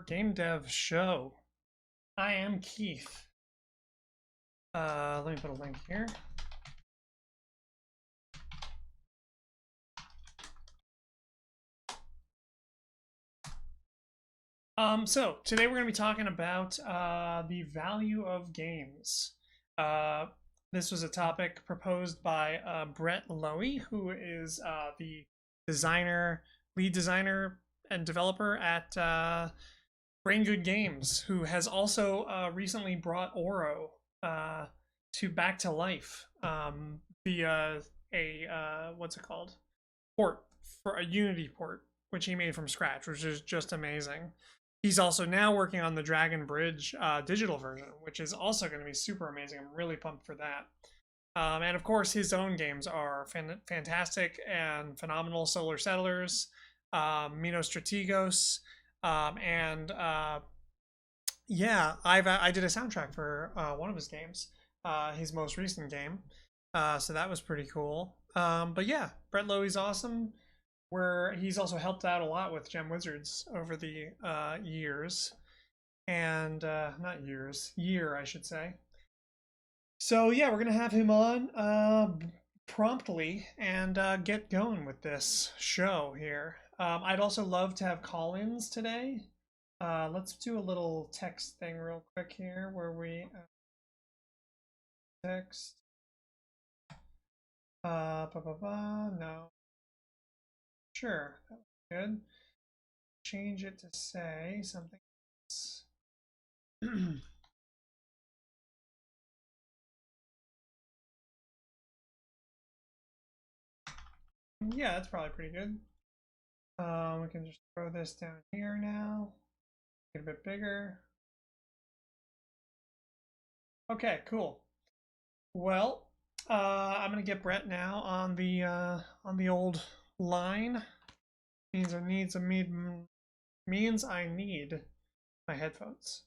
Game Dev Show. I am Keith. Let me put a link here. So today we're going to be talking about the value of games. This was a topic proposed by Brett Lowey, who is the lead designer and developer at Brain Good Games, who has also recently brought Oro back to life via a what's it called? Port for a Unity port, which he made from scratch, which is just amazing. He's also now working on the Dragon Bridge digital version, which is also going to be super amazing. I'm really pumped for that. And of course, his own games are fantastic and phenomenal. Solar Settlers, Minos Strategos, and yeah, I did a soundtrack for one of his games, his most recent game. So that was pretty cool. But yeah, Brett Lowey's awesome. Where he's also helped out a lot with Gem Wizards over the years, and not years, year I should say. So yeah, we're gonna have him on promptly and get going with this show here. I'd also love to have call-ins today. Let's do a little text thing real quick here, where we text. No. Sure, that was good. Change it to say something else. Yeah, that's probably pretty good. We can just throw this down here now. Get a bit bigger. Okay, cool. Well, I'm gonna get Brett now on the old line. Means I need my headphones.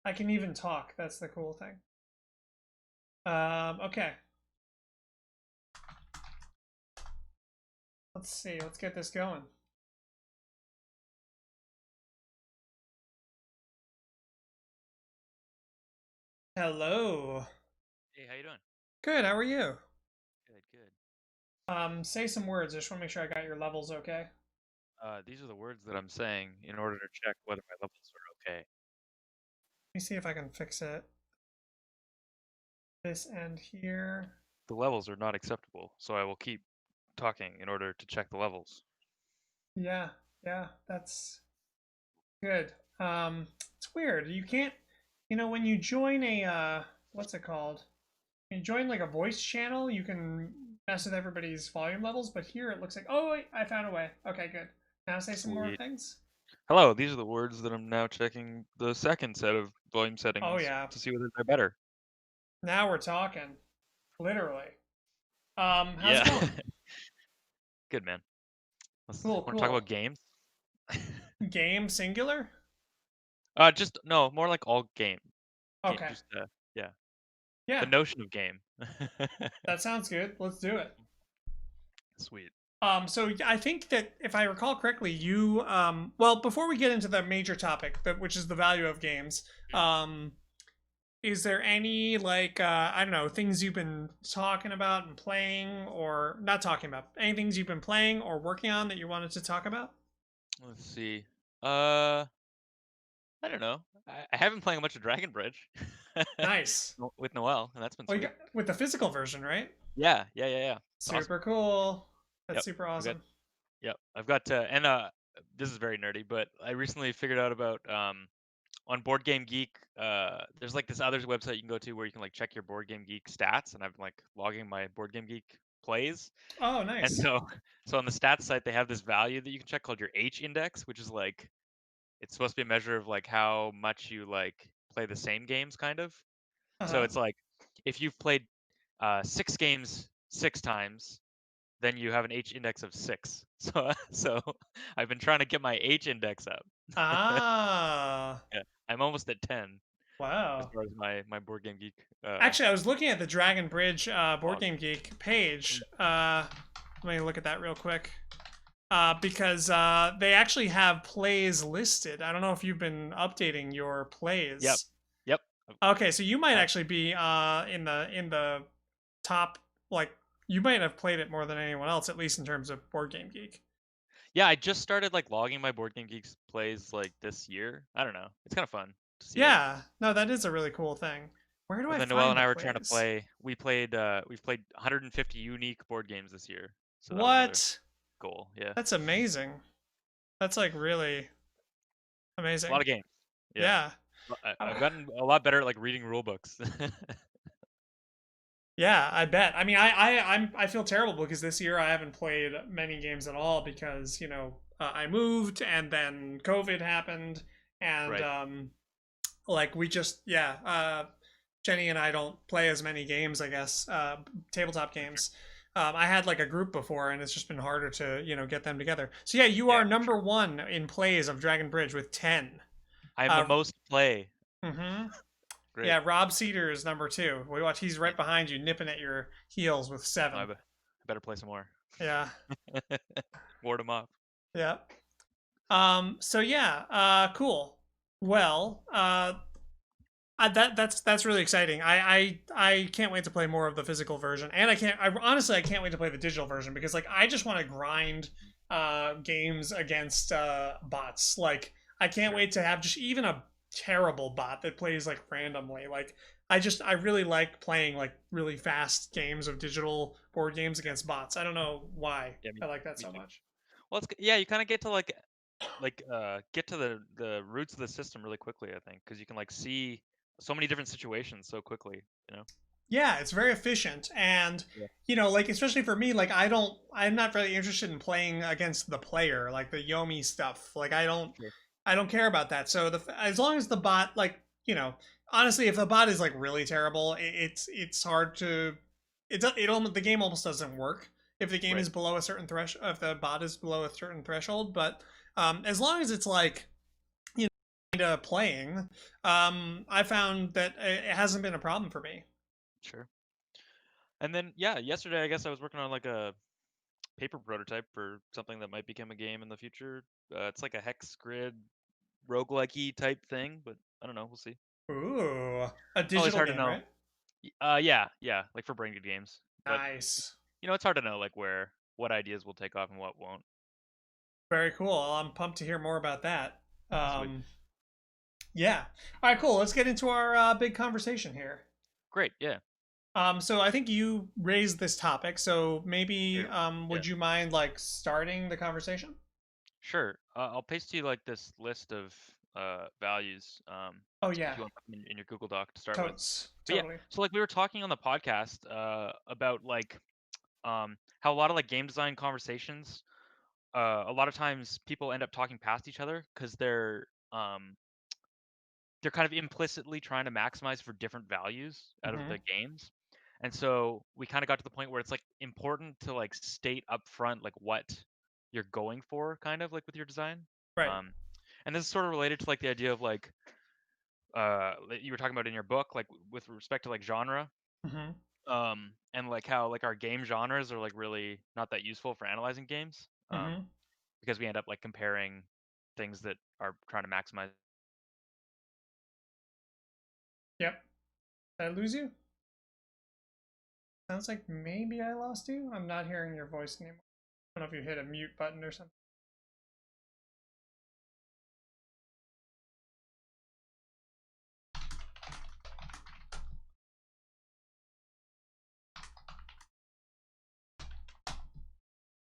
I can even talk. That's the cool thing. Okay. Let's see. Let's get this going. Hello. Hey, how you doing? Good. How are you? Good, good. Say some words. I just want to make sure I got your levels okay. These are the words that I'm saying in order to check whether my levels are okay. Let me see if I can fix it. This end here. The levels are not acceptable, so I will keep talking in order to check the levels. Yeah, that's good. It's weird. You can't, when you join a what's it called? When you join like a voice channel, you can mess with everybody's volume levels, but here it looks like, oh wait, I found a way. Okay, good. Now say some more Sweet. things. Hello, these are the words that I'm now checking the second set of volume Oh settings yeah. to see whether they're better. Now we're talking. Literally. How's Yeah. it going? Good, man. Want to talk Cool. about games? Game singular? Just no, more like all game. Okay. Just yeah. The Yeah, notion of game. that sounds good. Let's do it. Sweet. So I think that if I recall correctly, you well, before we get into the major topic, which is the value of games, is there any like I don't know, things you've been talking about and playing, or not talking about, any things you've been playing or working on that you wanted to talk about? Let's see. Uh, I don't know. I have been playing a bunch of Dragon Bridge Nice. with Noel, and that's been Well, you sweet. got with the physical version, right? Yeah. It's awesome. Super cool. That's Yep. super I've got awesome. yep. I've got and this is very nerdy, but I recently figured out about on Board Game Geek, there's like this other website you can go to where you can like check your Board Game Geek stats, and I've been like logging my Board Game Geek plays. Oh, And nice. so on the stats site they have this value that you can check called your H index, which is like it's supposed to be a measure of like how much you like play the same games kind of. So Uh-huh. it's like if you've played 6 games 6 times, then you have an H index of 6. So I've been trying to get my H index up. Ah. Yeah, I'm almost at 10 as Wow. far as my Board Game Geek Actually, I was looking at the Dragon Bridge Board log. Game Geek page. Let me look at that real quick. because they actually have plays listed. I don't know if you've been updating your Yep. plays. Yep. Okay, so you might Uh, actually be in the top, like you might have played it more than anyone else, at least in terms of Board Game Geek. yeah, I just started like logging my Board Game Geeks plays like this year. I don't know. It's kind of fun to see it. Yeah, no, that is a really cool thing. Where do But I then Noelle find and the I were trying to plays? play. We've played 150 unique board games this year. So that was another What? goal. Yeah. That's amazing. That's like really A lot amazing. of games. Yeah. Yeah. I've gotten a lot better at like reading rule books. Yeah, I bet. I mean, I feel terrible because this year I haven't played many games at all because I moved and then COVID happened and Right. like we just Jenny and I don't play as many games, I guess, tabletop For sure. games. I had like a group before and it's just been harder to get them together. So yeah, you Yeah, are for number sure. one in plays of Dragon Bridge with 10. I'm the Uh, most play. mm-hmm. Great. Yeah, Rob Cedar is number two. We watch. He's Yeah. right behind you, nipping at your heels with I 7. better play some more. Yeah, Ward them off. yeah. So yeah. Cool. Well. That's really exciting. I can't wait to play more of the physical version, and I can't wait to play the digital version because like I just want to grind games against bots. Like I can't Sure. wait to have just even a terrible bot that plays like randomly. Like I really like playing like really fast games of digital board games against bots. I don't know why Yeah, I like that me so too. much. Well, yeah, you kind of get to get to the roots of the system really quickly, I think, because you can like see so many different situations so quickly, you know? Yeah, it's very efficient, and Yeah. like especially for me, like I'm not really interested in playing against the player, like the Yomi stuff. Like Sure. I don't care about that. So as long as the bot, like honestly, if the bot is like really terrible, it's hard to it almost the game almost doesn't work if the game Right. is below a certain threshold, if the bot is below a certain threshold. But as long as it's like kind of playing, I found that it hasn't been a problem for me. Sure. And then yeah, yesterday I guess I was working on like a paper prototype for something that might become a game in the future. It's like a hex grid roguelike type thing, but I don't know. We'll see. Ooh, a Always digital hard to game, know. right? Yeah, like for brain good games. But Nice. it's hard to know like what ideas will take off and what won't. Very cool. Well, I'm pumped to hear more about that. Sweet. Um, yeah. All right, cool. Let's get into our big conversation here. Great. Yeah. So I think you raised this topic, so maybe Sure. Yeah. would you mind like starting the conversation? Sure. I'll paste you like this list of values Oh if yeah, you want them in your Google Doc to start with. totes, But yeah, totally. so like we were talking on the podcast about like how a lot of like game design conversations a lot of times people end up talking past each other because they're kind of implicitly trying to maximize for different values out of Hmm. the games. And so we kind of got to the point where it's like important to like state up front like what you're going for kind of like with your design. Right. Um and this is sort of related to like the idea of like that you were talking about in your book like with respect to like genre Hmm. and like how like our game genres are like really not that useful for analyzing games Hmm. because we end up like comparing things that are trying to maximize. Yep. Did I lose you? Sounds like maybe I lost you. I'm not hearing your voice anymore. I don't know if you hit a mute button or something.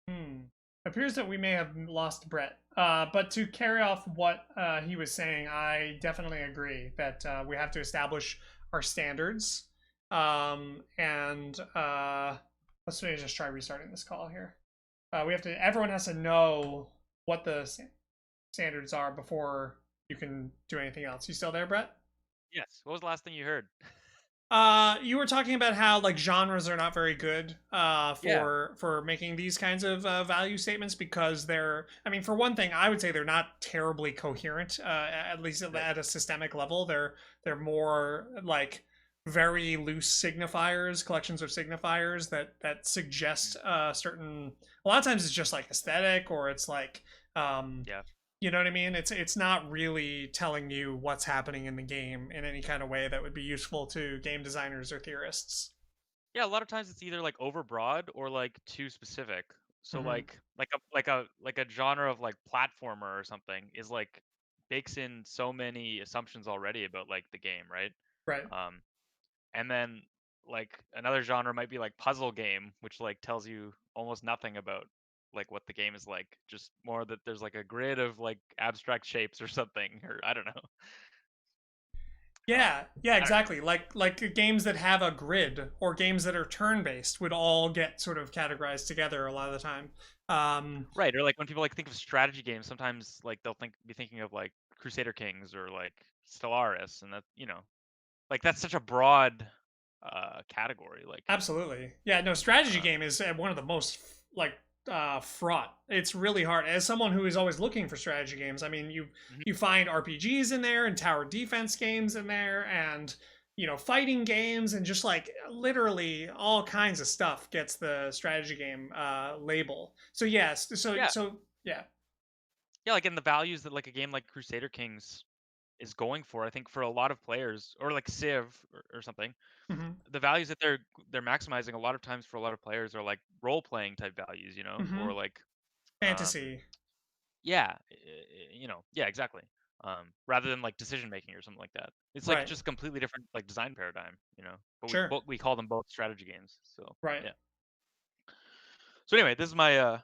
Hmm. Appears that we may have lost Brett. But to carry off what he was saying, I definitely agree that we have to establish our standards. And let's just try restarting this call here. Everyone has to know what the standards are before you can do anything else. You still there, Brett? Yes. What was the last thing you heard? You were talking about how like genres are not very good Yeah. for making these kinds of value statements because they're. I mean, for one thing, I would say they're not terribly coherent. At least Right. at a systemic level, they're more like very loose signifiers, collections of signifiers that suggest certain. A lot of times it's just like aesthetic, or it's like, um, Yeah. you know what I mean. It's not really telling you what's happening in the game in any kind of way that would be useful to game designers or theorists. Yeah, a lot of times it's either like overbroad or like too specific. So Hmm. like a genre of like platformer or something is like bakes in so many assumptions already about like the game, right? Right. Um, and then like another genre might be like puzzle game, which like tells you almost nothing about like what the game is like, just more that there's like a grid of like abstract shapes or something, or I don't know. Yeah, yeah, I don't, exactly. Like games that have a grid or games that are turn based would all get sort of categorized together a lot of the time. right, or like when people like think of strategy games, sometimes like they'll be thinking of like Crusader Kings or like Stellaris, and that like that's such a broad category. Like, Absolutely. Yeah, no, strategy uh, game is one of the most like fraught. It's really hard. As someone who is always looking for strategy games, I mean, mhm, you find RPGs in there and tower defense games in there and fighting games and just like literally all kinds of stuff gets the strategy game label. So yes, so yeah, so yeah. yeah, like in the values that like a game like Crusader Kings is going for, I think for a lot of players, or like Civ or something, Hmm. the values that they're maximizing a lot of times for a lot of players are like role playing type values, or Hmm. like um Fantasy. yeah, yeah, exactly. Rather than like decision making or something like that. It's like Right. just a completely different like design paradigm, But Sure. we call them both strategy games. So Right. yeah. So anyway, this is my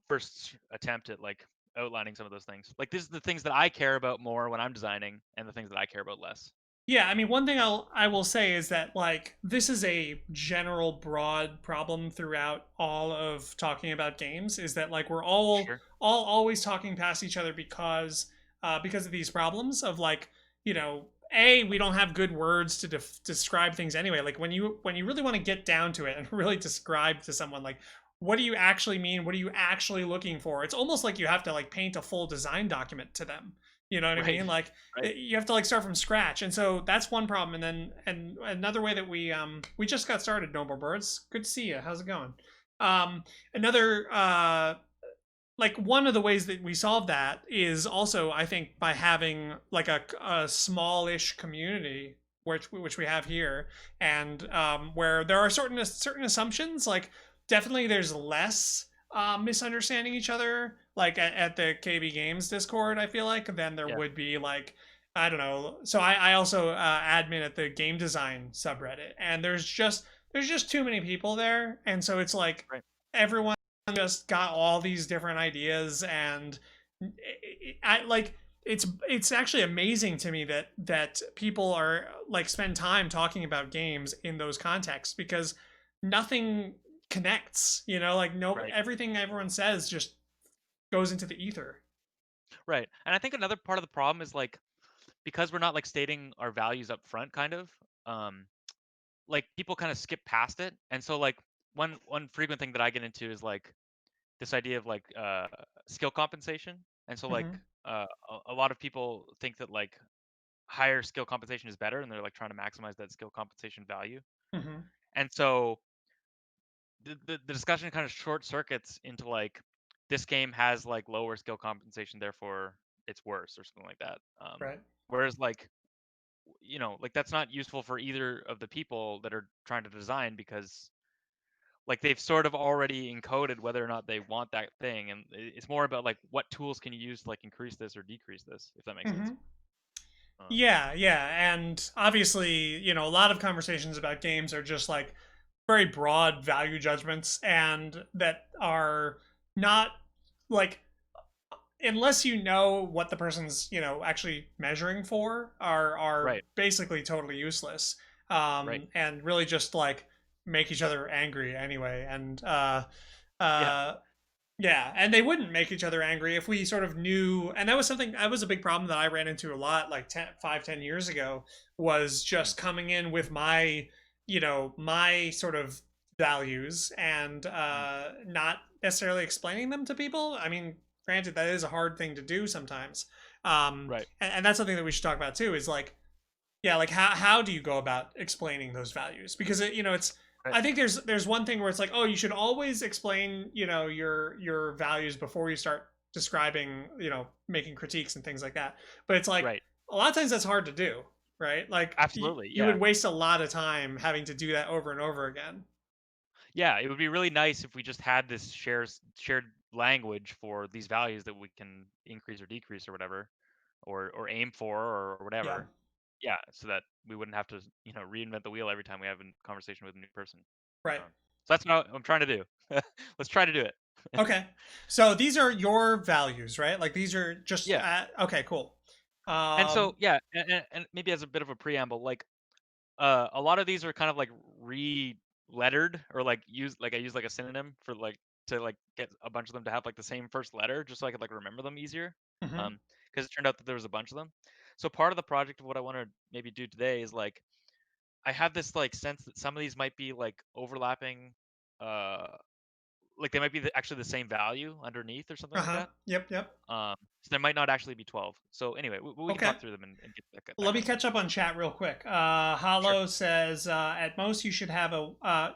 first attempt at like outlining some of those things. Like this is the things that I care about more when I'm designing, and the things that I care about less. Yeah, I mean, one thing I will say is that like this is a general broad problem throughout all of talking about games is that like we're Sure. all always talking past each other because of these problems of like, a we don't have good words to describe things anyway. Like when you really want to get down to it and really describe to someone like what do you actually mean? What are you actually looking for? It's almost like you have to like paint a full design document to them. You know what I Right. mean? Like Right. you have to like start from scratch, and so that's one problem. And another way that we just got started. Noble Birds, good to see you. How's it going? Another like one of the ways that we solve that is also I think by having like a smallish community which we have here, and where there are certain assumptions. Like definitely there's less misunderstanding each other like at the KB Games Discord. I feel like than there Yeah. would be like I don't know. So I also admin at the game design subreddit, and there's just too many people there, and so it's like Right. everyone just got all these different ideas, and I like it's actually amazing to me that people are like spend time talking about games in those contexts because nothing connects, like no Right. everything everyone says just goes into the ether. Right. And I think another part of the problem is like because we're not like stating our values up front, kind of. Um, like people kind of skip past it, and so like one frequent thing that I get into is like this idea of like skill compensation, and so like Hmm. a lot of people think that like higher skill compensation is better, and they're like trying to maximize that skill compensation value, Hmm. and so the discussion kind of short circuits into like this game has like lower skill compensation, therefore it's worse or something like that. Right. Whereas like like that's not useful for either of the people that are trying to design, because like they've sort of already encoded whether or not they want that thing, and it's more about like what tools can you use to like increase this or decrease this, if that makes sense. Hmm. um, Yeah, yeah, and obviously, a lot of conversations about games are just like very broad value judgments, and that are not like unless you know what the person's actually measuring for are right. basically totally useless, Right. and really just like make each other angry anyway, and Yeah. uh yeah, and they wouldn't make each other angry if we sort of knew. And that was a big problem that I ran into a lot like 5-10 years ago, was Mm. just coming in with my sort of values and Mm. not necessarily explaining them to people. I mean, granted, that is a hard thing to do sometimes. Right. And that's something that we should talk about too, is like Yeah, like how do you go about explaining those values? Because it's Right. I think there's one thing where it's like, oh, you should always explain, your values before you start describing, making critiques and things like that. But it's like Right. a lot of times that's hard to do, right? Like Absolutely. you Yeah. would waste a lot of time having to do that over and over again. Yeah. It would be really nice if we just had this shared language for these values that we can increase or decrease or whatever, or aim for or Yeah, whatever. Yeah, so that we wouldn't have to, reinvent the wheel every time we have a conversation with a new person. right. Um, so that's what I'm trying to do. Let's try to do it. Okay. So these are your values, right? Like these are just Yeah. okay, cool. And Um so yeah, and maybe as a bit of a preamble, like a lot of these are kind of like re-lettered or like I use like a synonym for like to like get a bunch of them to have like the same first letter just so I could like remember them easier. mhm. Um, because it turned out that there was a bunch of them. So part of the project of what I want to maybe do today is like I have this like sense that some of these might be like overlapping, uh, like they might be actually the same value underneath or something like Uh-huh. that. Yep, yep. So there might not actually be 12. So anyway, we can Okay. talk through them and get that Let me kind of thing. catch up on chat real quick. Sure. Hollow says at most you should have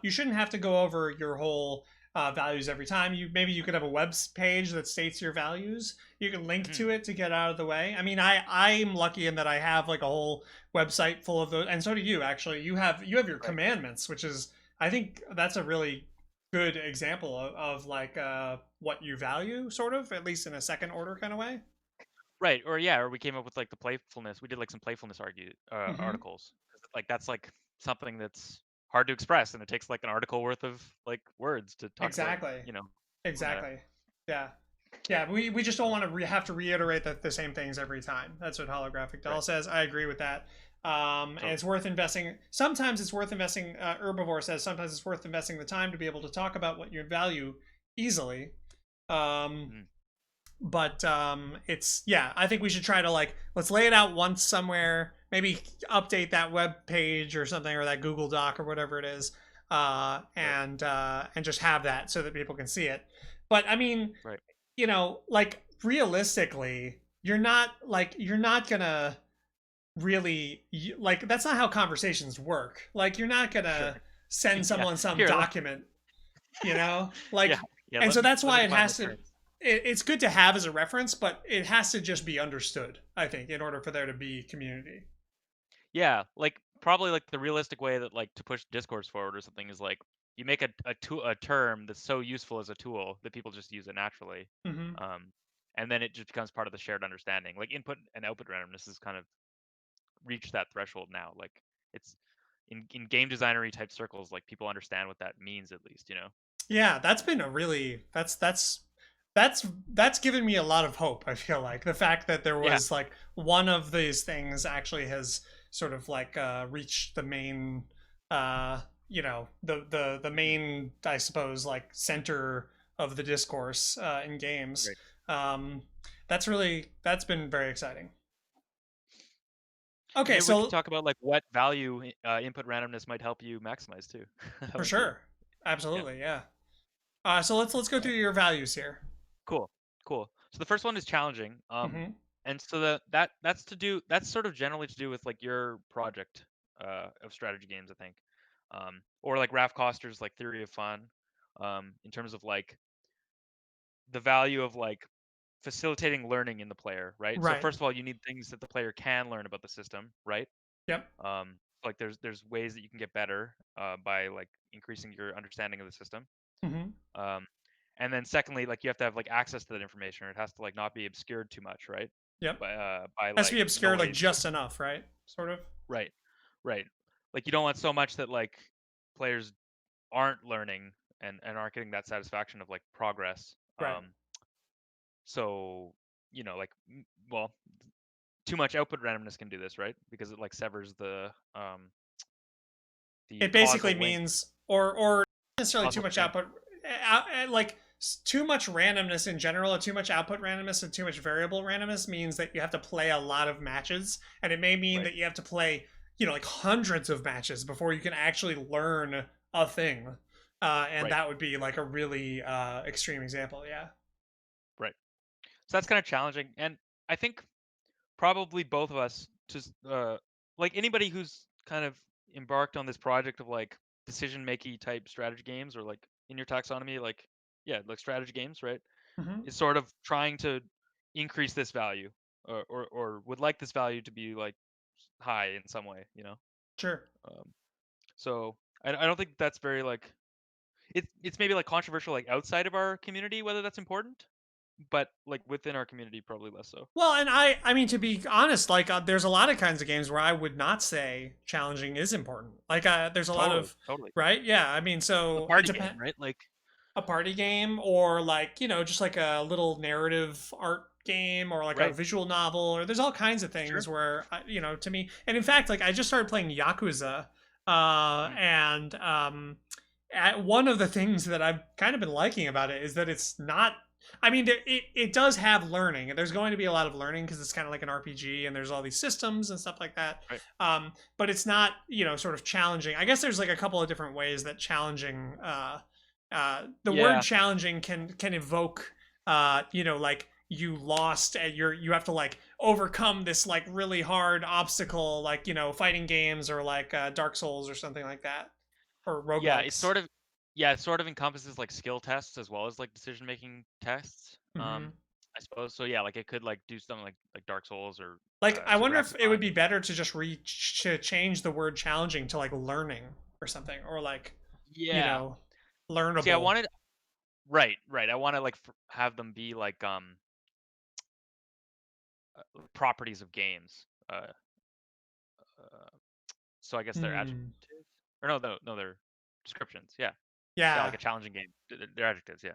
you shouldn't have to go over your whole values every time. Maybe you could have a web page that states your values. You can link Hmm. to it to get out of the way. I mean, I'm lucky in that I have like a whole website full of those, and so do you. Actually, you have your Right. commandments, which is I think that's a really good example of like what you value, sort of, at least in a second order kind of way. Right. Or yeah, or we came up with like the playfulness. We did like some playfulness Mm-hmm. articles. 'Cause, like that's like something that's hard to express, and it takes like an article worth of like words to talk about. Exactly. Doing that. Exactly. Yeah. Yeah, we just don't want to have to reiterate the same things every time. That's what Holographic Doll Right. says. I agree with that. And Totally. it's worth investing. Sometimes it's worth investing. Herbivore says sometimes it's worth investing the time to be able to talk about what you value easily. Um, Mm. but it's yeah. I think we should try to like let's lay it out once somewhere. Maybe update that web page or something or that Google Doc or whatever it is, Right. and just have that so that people can see it. But I mean, Right. like realistically, you're not gonna really like that's not how conversations work. Like you're not Sure. gonna send Yeah. someone some Here. document, Yeah. like, Yeah. and Let so me that's let me why it define has those to. terms. It's good to have as a reference, but it has to just be understood. I think in order for there to be community. Yeah, like probably like the realistic way that like to push discourse forward or something is like you make a term that's so useful as a tool that people just use it naturally, Mm-hmm. um, and then it just becomes part of the shared understanding. Like input and output randomness has kind of reached that threshold now. Like it's in game designery type circles, like people understand what that means at least, you know? Yeah, that's been a really that's given me a lot of hope. I feel like the fact that there Yeah, was like one of these things actually has sort of like reached the main the main I suppose like center of the discourse in games. right. Um, that's been very exciting. And Okay, maybe we could so talk about like what value input randomness might help you maximize too. That for might be, sure, yeah. absolutely, yeah. So let's go through your values here. Cool, cool. So the first one is challenging. Mm-hmm. And so that's sort of generally to do with like your project of strategy games, I think, or like Ralph Koster's like theory of fun, in terms of like the value of like facilitating learning in the player, right? So Right. first of all, you need things that the player can learn about the system, right? Yep. Like there's ways that you can get better by like increasing your understanding of the system. Mm-hmm. Um, and then secondly, like you have to have like access to that information, or it has to like not be obscured too much, right? Yep. By Has to like be obscured like noise. just enough, right? Sort of. Right, right. Like you don't want so much that like players aren't learning and aren't getting that satisfaction of like progress. Right. So like well, too much output randomness can do this, right? Because it like severs the It basically causal link. means or not necessarily too Causal much chain. output like too much randomness in general or too much output randomness and too much variable randomness means that you have to play a lot of matches, and it may mean Right, that you have to play like hundreds of matches before you can actually learn a thing, and right, that would be like a really extreme example. Yeah. right. So that's kind of challenging, and I think probably both of us just like anybody who's kind of embarked on this project of like decision making type strategy games, or like in your taxonomy, like yeah, like strategy games, right? Hmm. Is sort of trying to increase this value, or would like this value to be like high in some way, you know. Sure. Um, so I don't think that's very like it's maybe like controversial like outside of our community whether that's important, but like within our community probably less so. Well, and I mean, to be honest, like there's a lot of kinds of games where I would not say challenging is important. Like there's a lot Totally, of, totally. right? Yeah, I mean, A so it party game, depends. right? Like A party game, or like just like a little narrative art game, or like a right, visual novel, or there's all kinds of sure. things where to me, and in fact, like I just started playing Yakuza, Mm, and one of the things that I've kind of been liking about it is that it's not. I mean, it does have learning. There's going to be a lot of learning because it's kind of like an RPG, and there's all these systems and stuff like that. right. But it's not, sort of challenging. I guess there's like a couple of different ways that challenging. The word Yeah, challenging can evoke, like you lost and you have to like overcome this like really hard obstacle, like fighting games or like Dark Souls or something like that, or yeah, it's roguelikes. sort of yeah, it sort of encompasses like skill tests as well as like decision making tests. Hmm. I suppose so. Yeah, like it could like do something like Dark Souls or Like I Super wonder if it would Octodime. be better to just to change the word challenging to like learning or something, or like you Yeah. know See, I learnable. wanted right, right. I want to like have them be like properties of games. Uh, so I guess they're Hmm. adjectives, or no, they're descriptions. Yeah, yeah, like Yeah. a challenging game. They're adjectives. Yeah,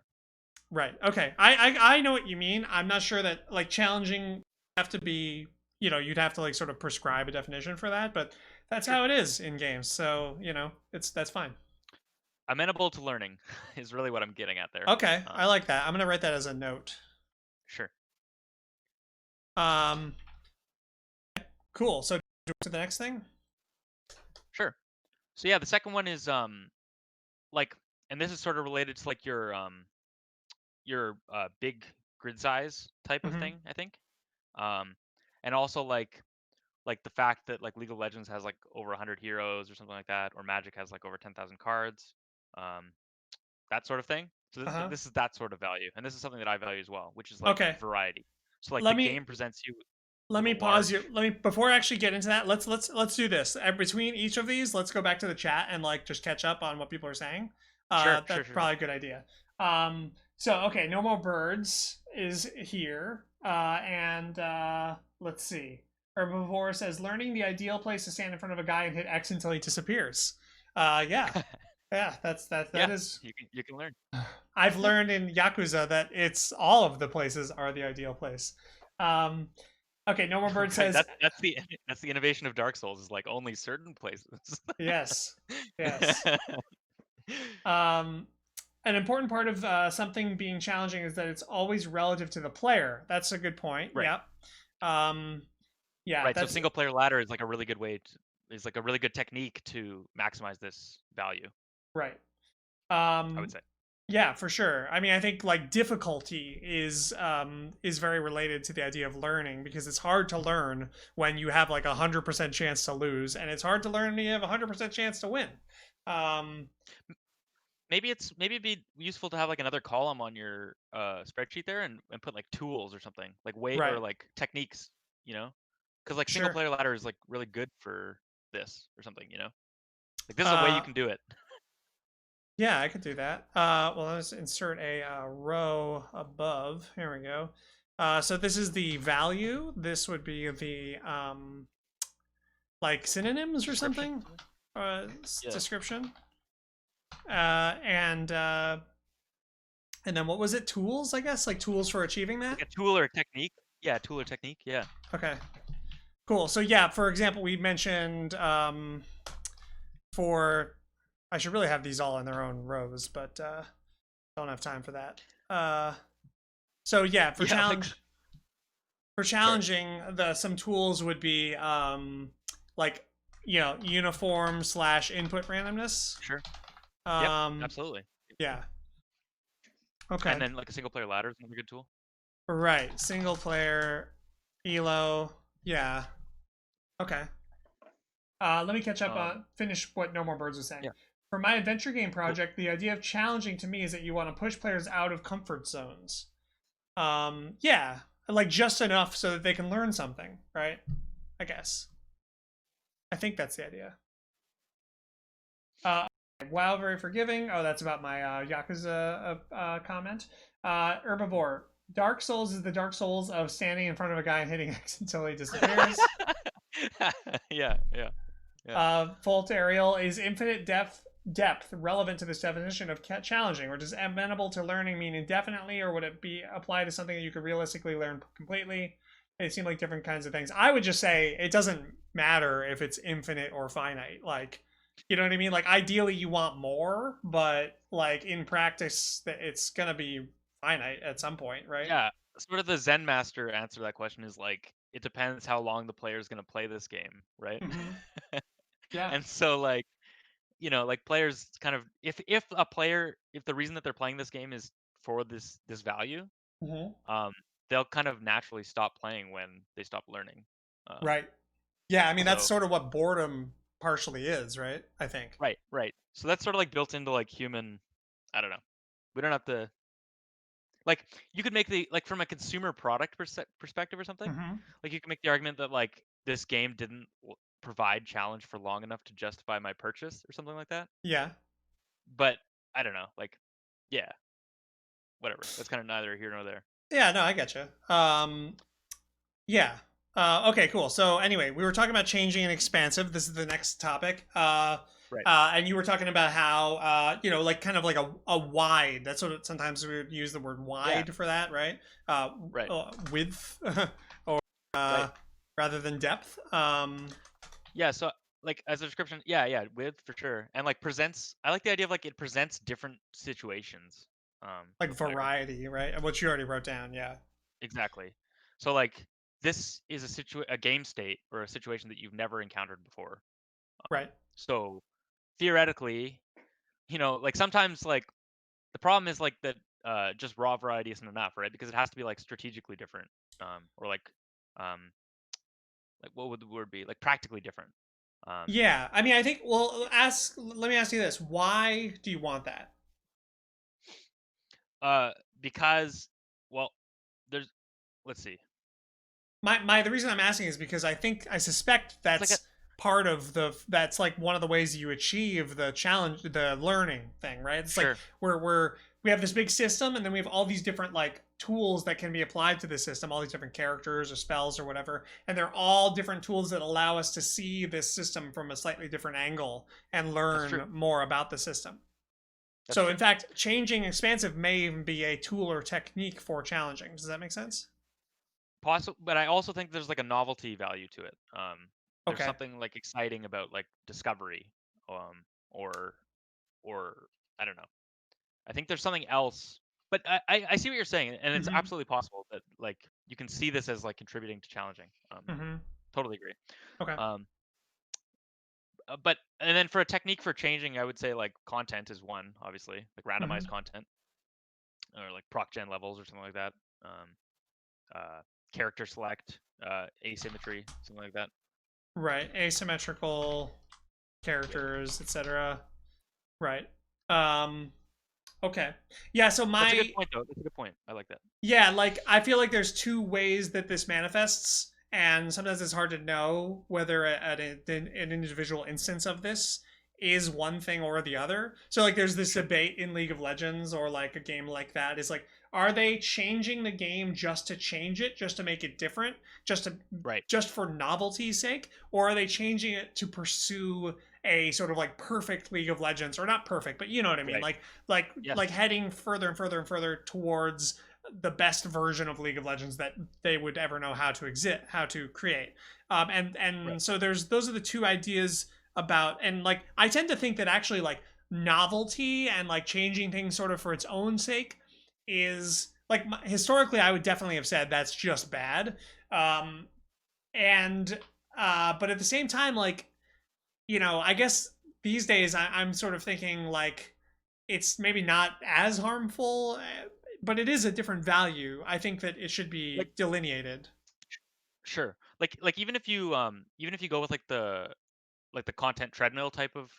Right. Okay. I know what you mean. I'm not sure that like challenging have to be, you'd have to like sort of prescribe a definition for that, but that's sure. how it is in games. So, that's fine. Amenable to learning is really what I'm getting at there. Okay. I Um, like that. I'm going to write that as a note. sure, Um cool. So to the next thing? sure. So yeah, the second one is like, and this is sort of related to like your big grid size type of Mhm. thing, I think. Um, and also like the fact that like League of Legends has like over 100 heroes or something like that, or Magic has like over 10,000 cards, um, that sort of thing. So Uh-huh. this is that sort of value, and this is something that I value as well, which is like Okay. variety. So like the Let me game presents you let with a me pause you. large. Let me before I actually get into that. Let's do this. Between each of these, let's go back to the chat and like just catch up on what people are saying. Sure, sure, That's sure, sure. probably a good idea. So okay, no more birds is here. And let's see. Herbivore says learning the ideal place to stand in front of a guy and hit X until he disappears. Yeah, yeah. That Yeah, is. you can learn. I've learned in Yakuza that it's all of the places are the ideal place. Um, okay, no more bird Right, says that's the innovation of Dark Souls is like only certain places. yes, yes. Um, an important part of something being challenging is that it's always relative to the player. That's a good point. Right. Yep. Um, yeah, Right. So that's single player ladder is like a really good way to, is like a really good technique to maximize this value, right. I would Um, say. yeah, for sure. I mean, I think like difficulty is very related to the idea of learning because it's hard to learn when you have like 100% chance to lose, and it's hard to learn when you have 100% chance to win. Um, Maybe it'd be useful to have like another column on your spreadsheet there, and put like tools or something like way or right. like techniques, you know, because like single Sure. player ladder is like really good for this or something, you know, like this is a way you Uh, can do it. yeah, I could do that. Well, let's insert a row above. Here we go. So this is the value. This would be the like synonyms or Description. something. Yeah. Description. And then what was it? Tools, I guess, like tools for achieving that. Like a tool or a technique. Yeah, tool or technique. Yeah. Okay, cool. So yeah, for example, we mentioned for I should really have these all in their own rows, but don't have time for that. So yeah, Yeah. Like sorry. challenging the some tools would be like uniform slash input randomness. Sure. Yep. Um, Absolutely. yeah. And Okay. then like a single player ladder is another good tool. Right. Single player elo. Yeah. Okay. Let me catch up. Um, Finish what No More Birds was saying. yeah, For my adventure game cool. project, the idea of challenging to me is that you want to push players out of comfort zones. Yeah, like just enough so that they can learn something, right? I guess. I think that's the idea. Uh, wow, very forgiving. Oh, that's about my Yakuza comment. Herbivore. Dark Souls is the Dark Souls of standing in front of a guy and hitting X until he disappears. Yeah, yeah, yeah. Fault Ariel is infinite depth relevant to this definition of challenging, or does amenable to learning mean indefinitely, or would it be applied to something that you could realistically learn completely? They seem like different kinds of things. I would just say it doesn't matter if it's infinite or finite. Like, you know what I mean? Like, ideally you want more, but like in practice, it's gonna be finite at some point, right? Yeah, sort of the Zen master answer to that question is like it depends how long the player is going to play this game, right? Mm-hmm. Yeah. And so like, like players kind of if the reason that they're playing this game is for this value, Mm-hmm. um they'll kind of naturally stop playing when they stop learning. Um Right. Yeah. I mean, that's so sort of what boredom partially is, right? I think. right, right. So that's sort of like built into like human, I don't know. We don't have to like you could make the like from a consumer product perspective or something, Mm-hmm. like you can make the argument that like this game didn't provide challenge for long enough to justify my purchase or something like that. Yeah. But I don't know, like yeah, whatever. That's kind of neither here nor there. Yeah. No, I get you. Yeah. Okay. Cool. So anyway, we were talking about changing and expansive. This is the next topic. Right. And you were talking about how like kind of like a wide. That's what sometimes we would use the word Yeah. wide for that, right? Right. Width, or Right. rather than depth. Yeah. So like as a description, yeah, yeah, with for sure, and like presents. I like the idea of like it presents different situations to Like the player. variety, right? What you already wrote down. Yeah. Exactly. So like this is a game state or a situation that you've never encountered before. Right. So theoretically, like sometimes like the problem is like that just raw variety isn't enough, right? Because it has to be like strategically different, or um, like what would the word be? Like practically different. Um, Yeah. I mean, I think. Well, ask. Let me ask you this: why do you want that? because well, there's let's see. My the reason I'm asking is because I suspect It's like a that's part of that's like one of the ways you achieve the challenge, the learning thing, right? It's like sure, we have this big system, and then we have all these different like tools that can be applied to the system, all these different characters or spells or whatever, and they're all different tools that allow us to see this system from a slightly different angle and that's true. learn more about the system. That's So true. in fact, changing expansive may even be a tool or technique for challenging. Does that make sense? Possible, but I also think there's like a novelty value to it. There's Okay. something like exciting about like discovery, um, or or I don't know. I think there's something else, but I see what you're saying, and it's Mm-hmm. absolutely possible that like you can see this as like contributing to challenging. Mm-hmm. Totally agree. Okay. Um, but and then for a technique for changing, I would say like content is one, obviously, like randomized Mm-hmm. content or like proc gen levels or something like that. Um, uh, character select, asymmetry, something like that. Right. Asymmetrical characters, etc. Right. Um okay. Yeah, so That's a good my point, though. That's a good point. I like that. yeah, like I feel like there's two ways that this manifests, and sometimes it's hard to know whether an individual instance of this is one thing or the other. So like there's this Sure. debate in League of Legends or like a game like that is like, are they changing the game just to change it, just to make it different, just to Right. just for novelty's sake, or are they changing it to pursue a sort of like perfect League of Legends, or not perfect, but you know what I mean, Right. like Yes. heading further and further and further towards the best version of League of Legends that they would ever know how to how to create. And Right. so there's those are the two ideas about, and like I tend to think that actually like novelty and like changing things sort of for its own sake is like historically I would definitely have said that's just bad. Um, and but at the same time, like I guess these days I'm sort of thinking like it's maybe not as harmful, but it is a different value. I think that it should Like be delineated. sure. Like even if you go with like the content treadmill type of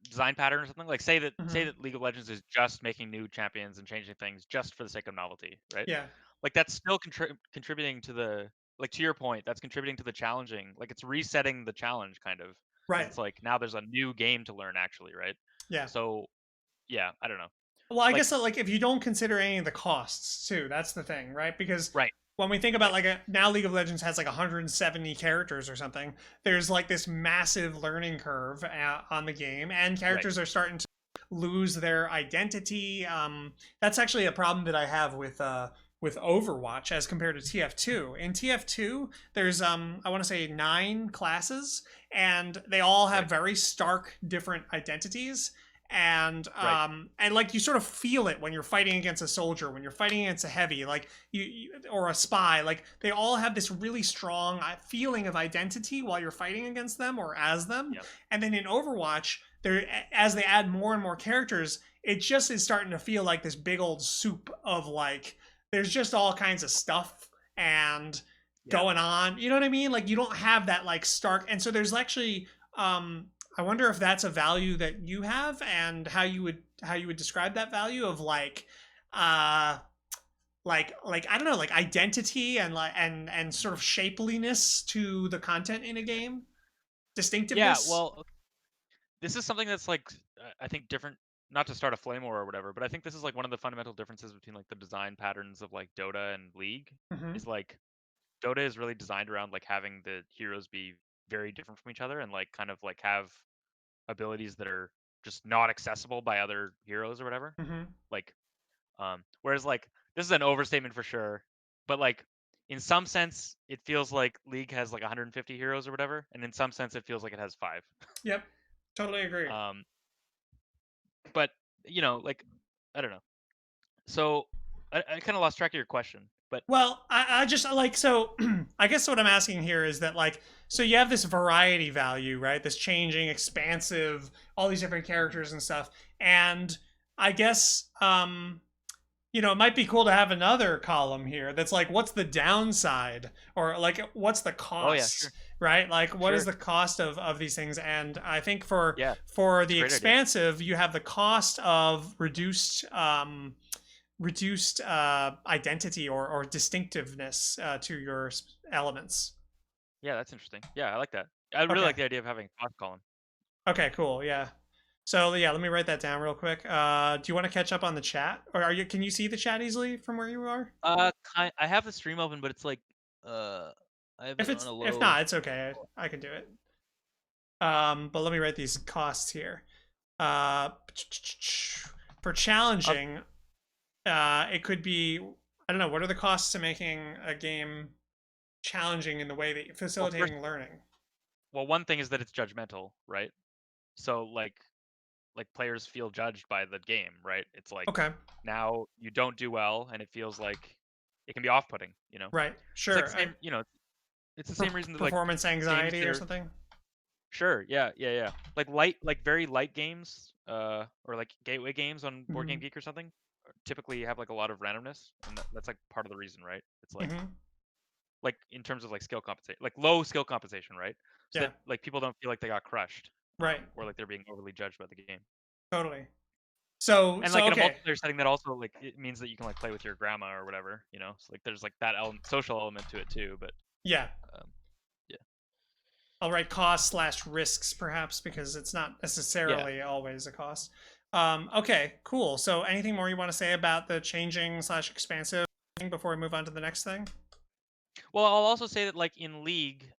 design pattern or something. Like say Hmm. that League of Legends is just making new champions and changing things just for the sake of novelty, right? Yeah. Like that's still contributing to the, like to your point, that's contributing to the challenging. Like it's resetting the challenge kind of, because Right. it's like now there's a new game to learn actually, right? Yeah. So yeah, I don't know. Well, I guess Like that, like, if you don't consider any of the costs too, that's the thing, right? Because right, when we think about right, like now League of Legends has like 170 characters or something, there's like this massive learning curve on the game, and right, characters are starting to lose their identity. That's actually a problem that I have with Overwatch as compared to TF2. In TF2, there's I want to say 9 classes, and they all have right, very stark different identities, right. and like you sort of feel it when you're fighting against a soldier, when you're fighting against a heavy, like you or a spy, like they all have this really strong feeling of identity while you're fighting against them or as them. Yeah, And then in Overwatch, there, as they add more and more characters, it just is starting to feel like this big old soup of like there's just all kinds of stuff and yeah. going on, you know what I mean? Like you don't have that like stark, and so there's actually um I wonder if that's a value that you have, and how you would describe that value of uh like I don't know, like identity and like and sort of shapeliness to the content in a game, Yeah, distinctiveness. well, this is something that's like I think different, not to start a flame war or whatever, but I think this is like one of the fundamental differences between like the design patterns of like Dota and League. Hmm. Is like Dota is really designed around like having the heroes be very different from each other and like kind of like have abilities that are just not accessible by other heroes or whatever. Hmm. Like whereas like this is an overstatement for sure, but like in some sense it feels like League has like 150 heroes or whatever, and in some sense it feels like it has 5. Yep, totally agree. Um but like I don't know. So I kind of lost track of your question, but Well, I just like, so I guess what I'm asking here is that like, so you have this variety value, right? This changing, expansive, all these different characters and stuff. And I guess it might be cool to have another column here that's like, what's the downside, or like what's the oh yeah, cost, sure, right? Like what is sure, the cost of these things? And I think yeah, for it's a the great idea. expansive, you have the cost of reduced identity or distinctiveness to your elements. Yeah, that's interesting. Yeah, I like that. I really Okay. like the idea of having a cost column. Okay. Cool. Yeah. So yeah, let me write that down real quick. Do you want to catch up on the chat, or are you? Can you see the chat easily from where you are? I have the stream open, but it's like, uh, I have it on a If low. not, it's okay. I can do it. But let me write these costs here. Uh, for I'll, challenging, it could be, I don't know. What are the costs to making a game challenging in the way that well, first, facilitating learning? well, one thing is that it's judgmental, right? So like players feel judged by the game, right? It's like Okay. now you don't do well, and it feels like it can be off-putting. Right. It's like Sure. the same, it's the same reason that like Performance games anxiety that or are something. sure, yeah, like very light games, or like gateway games on Board Game Hmm. Geek or something, typically have like a lot of randomness, and that's like part of the reason, right? It's Hmm. like in terms of like skill compensation, like low skill compensation, right? So Yeah. that like people don't feel like they got crushed, Right. or like they're being overly judged by the game. Totally. So And so like in a okay. multiplayer setting, that also like it means that you can like play with your grandma or whatever, So like there's like that social element to it too. But Yeah. um, yeah, I'll write cost slash risks perhaps because it's not yeah. necessarily always a cost. Okay. Cool. So anything more you want to say about the changing slash expansive thing before we move on to the next thing? Well, I'll also say that like in League,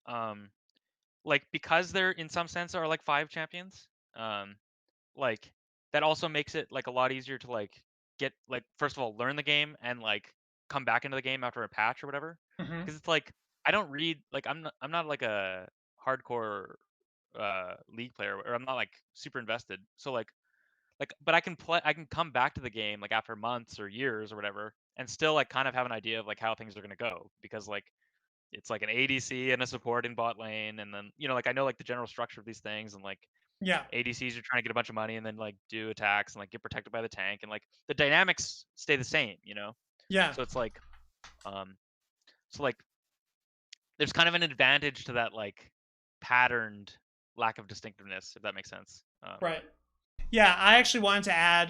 like because there in some sense are like 5 champions, um, like that also makes it like a lot easier to like get like first of all learn the game and like come back into the game after a patch or whatever. Hmm. Because it's like I don't read like I'm not like a hardcore League player, or I'm not like super invested. So like but I can come back to the game like after months or years or whatever and still like kind of have an idea of like how things are going to go, because like it's like an ADC and a support in bot lane, and then like I know like the general structure of these things, and like Yeah. ADCs are trying to get a bunch of money and then like do attacks and like get protected by the tank, and like the dynamics stay the same. Yeah. So it's like um so like there's kind of an advantage to that like patterned lack of distinctiveness, if that makes sense. Right. Yeah, I actually wanted to add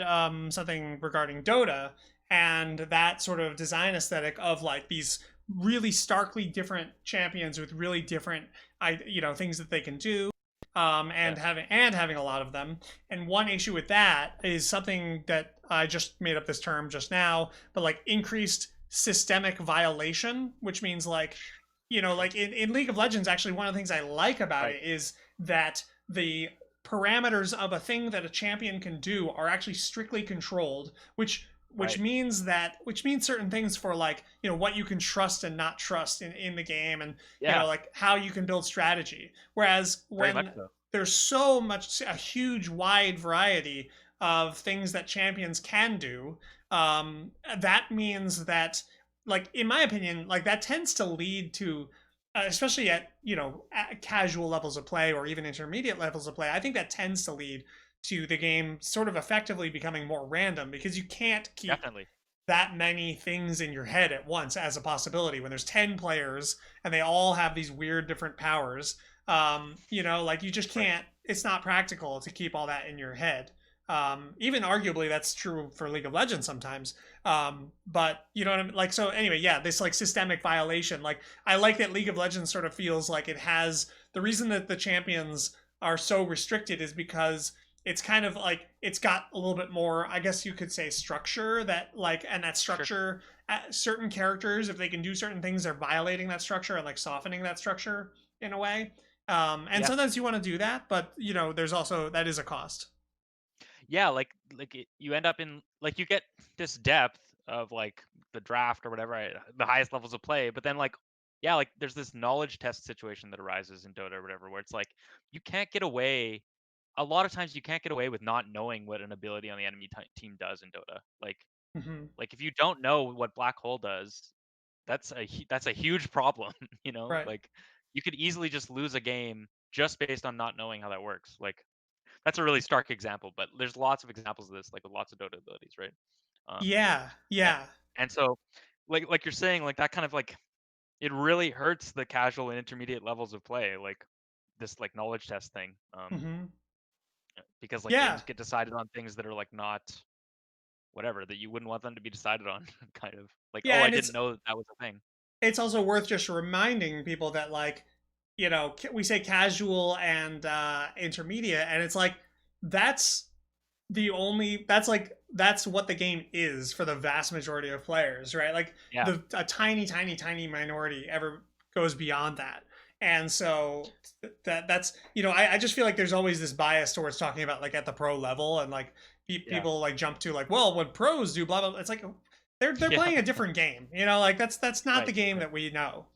something regarding Dota and that sort of design aesthetic of like these really starkly different champions with really different, things that they can do, Yeah. and having a lot of them. And one issue with that is something that I just made up this term just now, but like increased systemic violation, which means like, like in League of Legends, actually one of the things I like about Right. it is that the parameters of a thing that a champion can do are actually strictly controlled, which Right. means certain things for like what you can trust and not trust in the game, and Yeah. like how you can build strategy. Whereas Very much when so. there's so much a huge wide variety of things that champions can do, that means that, like, in my opinion, like that tends to lead to, especially at at casual levels of play or even intermediate levels of play, I think that tends to lead to the game sort of effectively becoming more random, because you can't keep Definitely. that many things in your head at once as a possibility when there's 10 players and they all have these weird different powers. Like you just Right. can't, it's not practical to keep all that in your head. Even arguably that's true for League of Legends sometimes. But you know what I mean? Like, so anyway, yeah, this like systemic violation. Like, I like that League of Legends sort of feels like it has, the reason that the champions are so restricted is because it's kind of like it's got a little bit more, I guess you could say, structure, that like, and that Sure. structure, certain characters, if they can do certain things, they're violating that structure and like softening that structure in a way. And Yeah. sometimes you want to do that, but there's also, that is a cost. Yeah, you end up in, like, you get this depth of like the draft or whatever, the highest levels of play, but then like, yeah, like there's this knowledge test situation that arises in Dota or whatever, where it's like you can't get away. A lot of times you can't get away with not knowing what an ability on the enemy team does in Dota. Hmm. Like if you don't know what Black Hole does, that's a huge problem. Right. Like you could easily just lose a game just based on not knowing how that works. Like that's a really stark example, but there's lots of examples of this, like with lots of Dota abilities, right? Um, Yeah. and, Yeah. and so, like you're saying, like that kind of like it really hurts the casual and intermediate levels of play, like this like knowledge test thing, Hmm. because like Yeah. games get decided on things that are like not whatever that you wouldn't want them to be decided on, kind of like, oh, Yeah. I And didn't know that that was a thing. it's also worth just reminding people that, like, we say casual and intermediate, and it's like that's that's what the game is for the vast majority of players, right? Like, Yeah, a tiny tiny tiny minority ever goes beyond that. And so that's, I just feel like there's always this bias towards talking about like at the pro level, and like yeah, people like jump to like, well, what pros do, blah blah blah. It's like they're yeah. playing a different game, like that's not the Right, game right. that we know.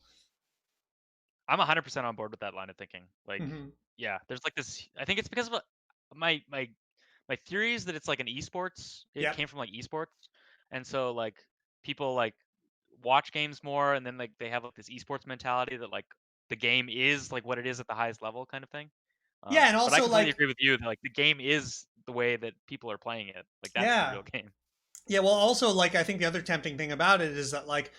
I'm 100% on board with that line of thinking. Like, Hmm. yeah, there's like this. I think it's because of my my theory is that it's like an esports. It Yep. came from like esports, and so like people like watch games more, and then like they have like this esports mentality that like the game is like what it is at the highest level, kind of thing. Yeah, and But I also completely like, agree with you that like the game is the way that people are playing it. Like that's the yeah. real game. Yeah, well, also, like, I think the other tempting thing about it is that, like,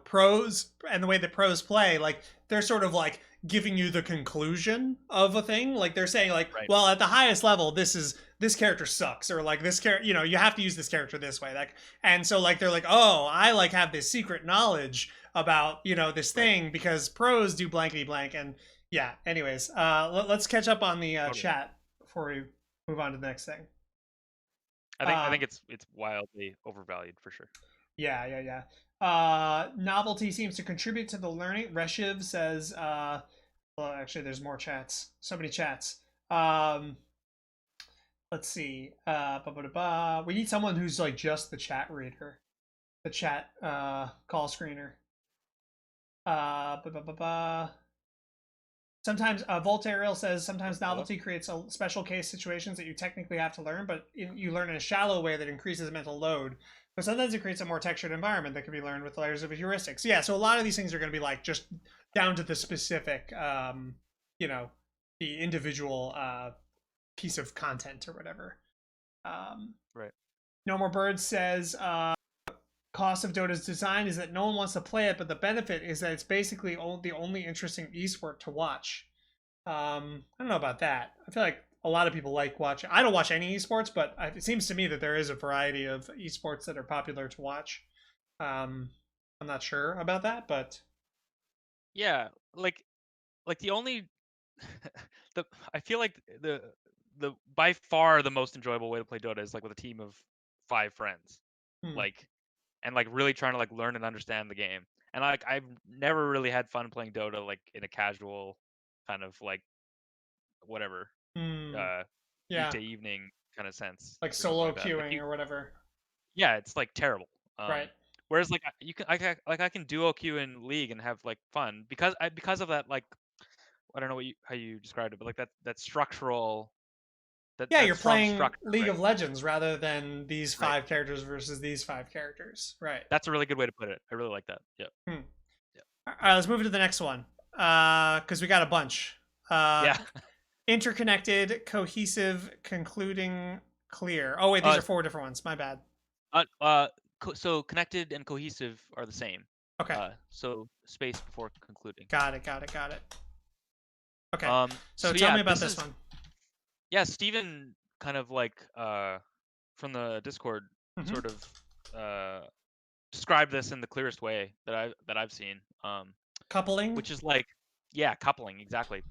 pros and the way that pros play, like, they're sort of like giving you the conclusion of a thing. Like, they're saying, like, Right, well, at the highest level, this character sucks, or like this character, you have to use this character this way. Like, and so, like, they're like, oh, I like have this secret knowledge about, this right, thing because pros do blankety blank. And yeah, anyways, let's catch up on the totally. chat before we move on to the next thing. I think Um, it's wildly overvalued for sure. Yeah, yeah, yeah. Novelty seems to contribute to the learning. Reshiv says, well, actually, there's more chats. So many chats. Um, let's see. We need someone who's like just the chat reader, the chat call screener. Ba, ba, ba, ba. Sometimes Voltairial says sometimes Hello? novelty creates special case situations that you technically have to learn, but you learn in a shallow way that increases mental load. But sometimes it creates a more textured environment that can be learned with layers of heuristics. Yeah, so a lot of these things are going to be like just down to the specific, you know, the individual piece of content or whatever. Um, Right. no More Birds says cost of Dota's design is that no one wants to play it, but the benefit is that it's basically the only interesting esport to watch. I don't know about that. I feel like a lot of people like watching. I don't watch any esports, but it seems to me that there is a variety of esports that are popular to watch. Um, I'm not sure about that, but Yeah, like the only the I feel like the by far the most enjoyable way to play Dota is like with a team of 5 friends, hmm, like and like really trying to like learn and understand the game. And like I've never really had fun playing Dota like in a casual kind of like whatever hmm, uh week yeah, to evening kind of sense like or something solo like that. Like queuing you, or whatever. yeah, it's like terrible. Right. Whereas like you can like I can duo queue in League and have like fun because of that like I don't know how you described it, but like that structural Yeah, that you're strong playing structure, League right? of Legends rather than these Right. 5 characters versus these 5 characters. Right. That's a really good way to put it. I really like that. Yeah. Hmm. Yeah. All right, let's move to the next one. Because we got a bunch. Uh, Yeah. interconnected, cohesive, concluding, clear. Oh wait, these Uh, are 4 different ones. My bad. uh, uh, so connected and cohesive are the same. Okay, So space before concluding. got it, got it, got it. Okay, so So tell yeah, me about this one. yeah, Steven kind of like from the Discord Mm-hmm. sort of uh described this in the clearest way that I've seen. Coupling. Which is like yeah, coupling exactly.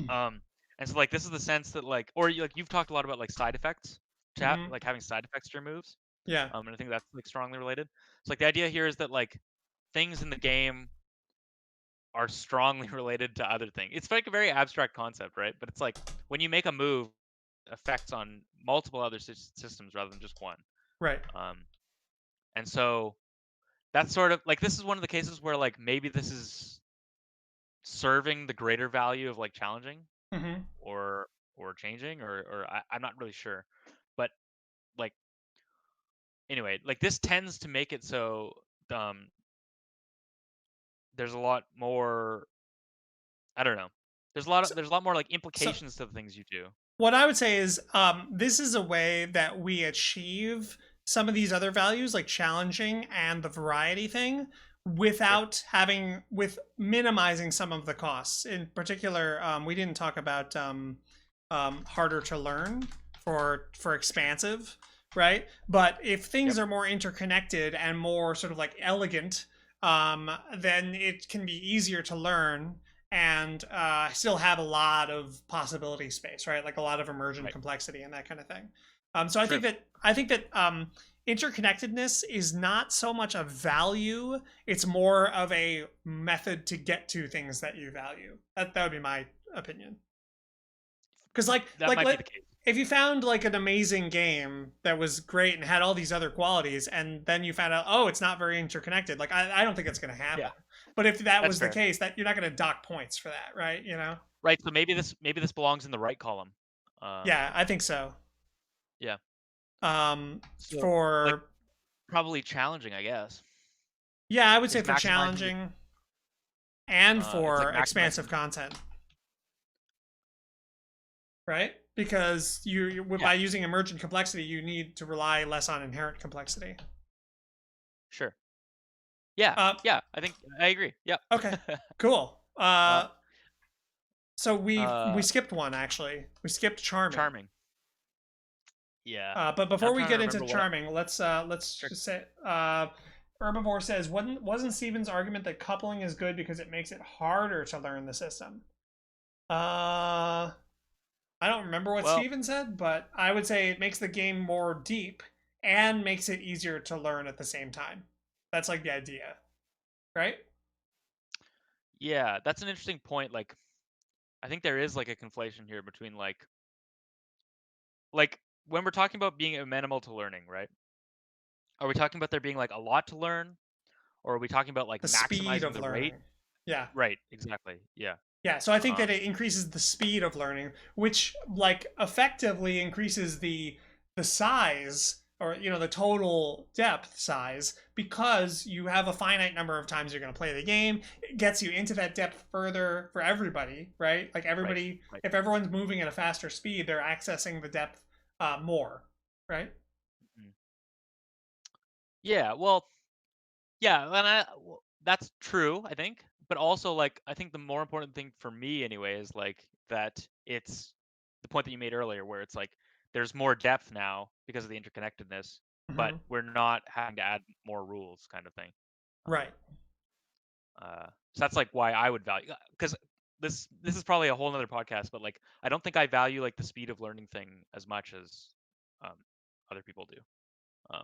Um, and so like this is the sense that like or like you've talked a lot about like side effects, Mm-hmm. like having side effects to your moves. Yeah. And I think that's like strongly related. So like the idea here is that like things in the game are strongly related to other things. It's like a very abstract concept, right? But it's like when you make a move, effects on multiple other systems rather than just one. Right. Um, and so that's sort of like this is one of the cases where like maybe this is serving the greater value of like challenging Mm-hmm. or changing or I'm not really sure. But like anyway, like this tends to make it so um there's a lot more I don't know. So, There's a lot more like so implications to the things you do. what I would say is this is a way that we achieve some of these other values, like challenging and the variety thing, Sure. without having, with minimizing some of the costs. In particular, we didn't talk about harder to learn for expansive, right? But if things Yep. are more interconnected and more sort of like elegant, then it can be easier to learn and still have a lot of possibility space, right? Like a lot of emergent Right. complexity and that kind of thing. So True. I think that interconnectedness is not so much a value; it's more of a method to get to things that you value. That would be my opinion. Because That might be the case. if you found like an amazing game that was great and had all these other qualities, and then you found out, oh, it's not very interconnected, like I don't think it's going to happen. Yeah, But if that that's was the fair. case, that you're not going to dock points for that, right? Right. So maybe this belongs in the right column. Um, Yeah, I think so. yeah. Um, So like for probably challenging, I guess, Yeah, I would say is for maximizing challenging and it's like for expansive maximizing. content, right? Because Yeah. by using emergent complexity, you need to rely less on inherent complexity. Sure. Yeah. Uh, Yeah. I think I agree. Yep. okay, cool. uh, So we uh, skipped one actually. We skipped charming. charming. Yeah. But I'm before we trying to get into remember what. charming, let's Sure. just say Herbivore says wasn't Steven's argument that coupling is good because it makes it harder to learn the system? Uh, I don't remember what Well, Steven said, but I would say it makes the game more deep and makes it easier to learn at the same time. That's like the idea, right? yeah, that's an interesting point. Like, I think there is like a conflation here between like when we're talking about being amenable to learning, right? Are we talking about there being like a lot to learn, or are we talking about like The speed maximizing of the rate? learning. Yeah. Right. Exactly. Yeah. Yeah, so I think that Um. it increases the speed of learning, which like effectively increases the size, or the total depth size, because you have a finite number of times you're going to play the game. It gets you into that depth further for everybody, right? Like Right. everybody, Right. if everyone's moving at a faster speed, they're accessing the depth more, right? Mhm. Yeah. Well. Yeah. And that's true. I think, but also like I think the more important thing for me anyway is like that it's the point that you made earlier where it's like there's more depth now because of the interconnectedness, but Hmm. we're not having to add more rules kind of thing. Right. Um, so that's like why I would value, because this is probably a whole nother podcast, but like I don't think I value like the speed of learning thing as much as um, other people do. Um,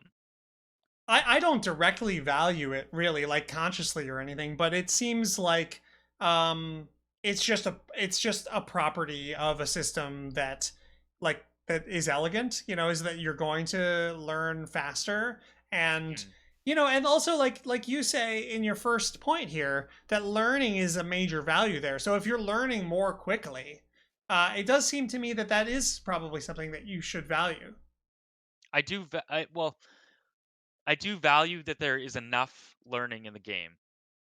I don't directly value it really, like consciously or anything, but it seems like um it's just a property of a system that that is elegant, is that you're going to learn faster. And mm, and also like you say in your first point here, that learning is a major value there. So if you're learning more quickly, it does seem to me that that is probably something that you should value. I do, well, I do value that there is enough learning in the game.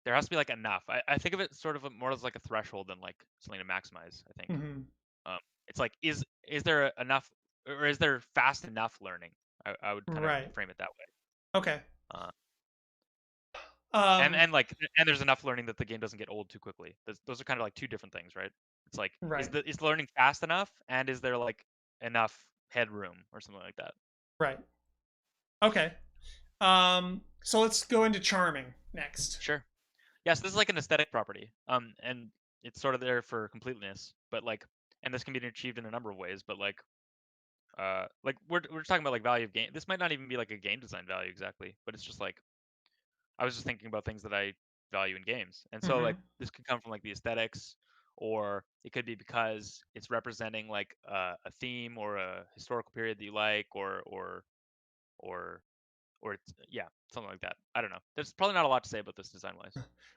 There has to be like enough. I think of it sort of more as like a threshold than like something to maximize. I think Hmm. it's like is there enough, or is there fast enough learning? I would kind of Right. frame it that way. Okay. Uh, and Um, like and there's enough learning that the game doesn't get old too quickly. Those are kind of like two different things, right? It's like right, is learning fast enough, and is there like enough headroom or something like that? right. Okay. So let's go into charming next. Sure. Yes, this is like an aesthetic property. And it's sort of there for completeness, but like, and this can be achieved in a number of ways. But like we're talking about like value of game. This might not even be like a game design value exactly, but it's just like I was just thinking about things that I value in games, and so like Hmm. this could come from like the aesthetics, or it could be because it's representing like a theme or a historical period that you like, or or it's, yeah, something like that. I don't know. There's probably not a lot to say about this design wise.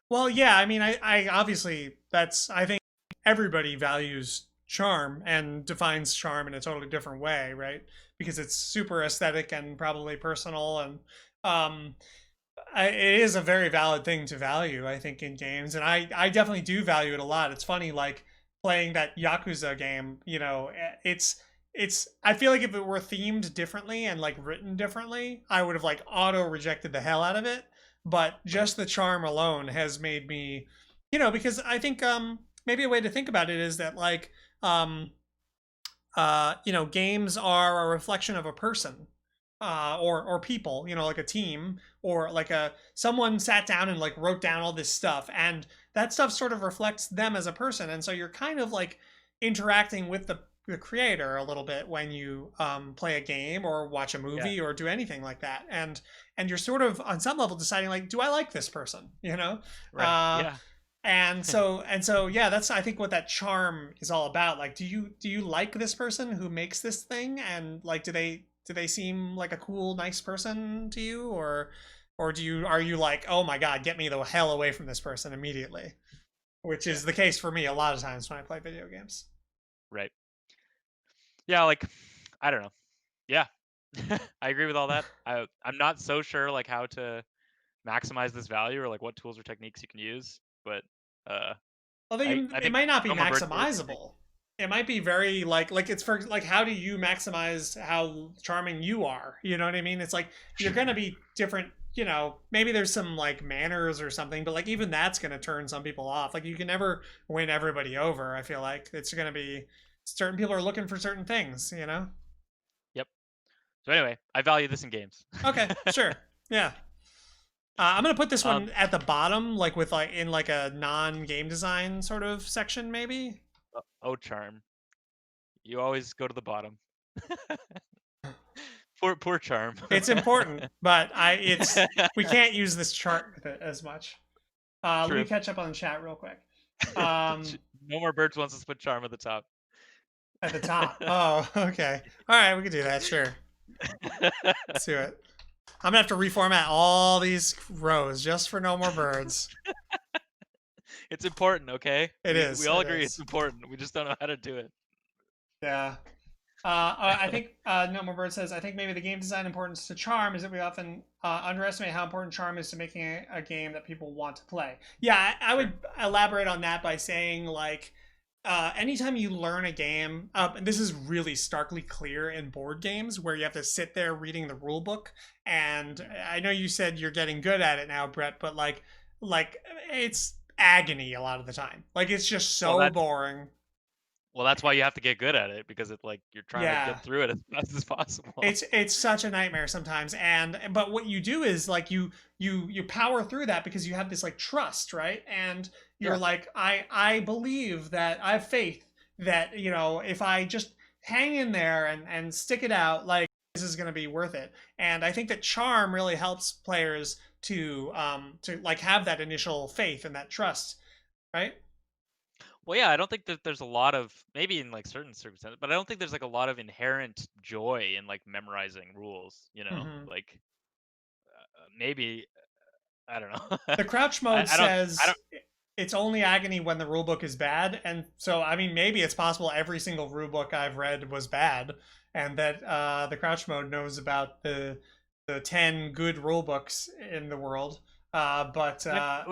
Well, yeah, I mean, I obviously I think everybody values charm and defines charm in a totally different way, right? Because it's super aesthetic and probably personal, and um, it is a very valid thing to value, I think, in games, and I definitely do value it a lot. It's funny, like playing that Yakuza game. It's I feel like if it were themed differently and like written differently, I would have like auto rejected the hell out of it. But Right. just the charm alone has made me, because I think maybe a way to think about it is that like games are a reflection of a person, or people, like a team, or like a someone sat down and like wrote down all this stuff, and that stuff sort of reflects them as a person, and so you're kind of like interacting with the creator a little bit when you play a game or watch a Yeah. movie or do anything like that, and you're sort of on some level deciding like, do I like this person, Right. uh, Yeah. and so yeah, that's I think what that charm is all about. Like, do you like this person who makes this thing, and like do they seem like a cool, nice person to you, or are you like, oh my god, get me the hell away from this person immediately, which Yeah. is the case for me a lot of times when I play video games. Right. Yeah. Like, I don't know. Yeah. I agree with all that. I'm not so sure like how to maximize this value or like what tools or techniques you can use, but uh, Although I it think might not be No More Birds works for me. maximizable. It might be very like it's for like, how do you maximize how charming you are? You know what I mean? It's like you're Sure. gonna be different. Maybe there's some like manners or something, but like even that's gonna turn some people off. Like you can never win everybody over. I feel like it's gonna be certain people are looking for certain things. Yep. So anyway, I value this in games. Okay, sure, yeah. I'm gonna put this one um. at the bottom, like with like in like a non-game design sort of section, maybe. Oh, charm. You always go to the bottom. Poor charm. It's important, but we can't use this chart with it as much. Let me True. catch up on the chat real quick. Um, No More Birds wants us to put charm at the top. at the top. Oh, okay. All right, we can do that. Sure. Let's do it. I'm gonna have to reformat all these rows just for No More Birds. It's important, okay? It We is. all It agree it's is. important. We just don't know how to do it. Yeah. I think No More Bird says, I think maybe the game design importance to charm is that we often underestimate how important charm is to making a game that people want to play. Yeah, I would Sure. elaborate on that by saying, like, anytime you learn a game, and this is really starkly clear in board games where you have to sit there reading the rule book. And Mm. I know you said you're getting good at it now, Brett, but like it's agony a lot of the time. Like it's just Well, so boring. that's why you have to get good at it, because you're trying to Yeah. get through it as fast as possible. It's such a nightmare sometimes, and but what you do is like you power through that because you have this like trust, right? And you're Yeah. like, I believe that I have faith that, if I just hang in there and stick it out, like this is going to be worth it. And I think that charm really helps players to like have that initial faith and that trust, right? Well, yeah, I don't think that there's a lot of, maybe in like certain circumstances, but I don't think there's like a lot of inherent joy in like memorizing rules. Hmm. Like maybe I don't know. The crouch I, mode I don't I says don't. it's only agony when the rulebook is bad, and so I mean maybe it's possible every single rulebook I've read was bad, and that the crouch mode knows about the 10 good rulebooks in the world. But Yeah,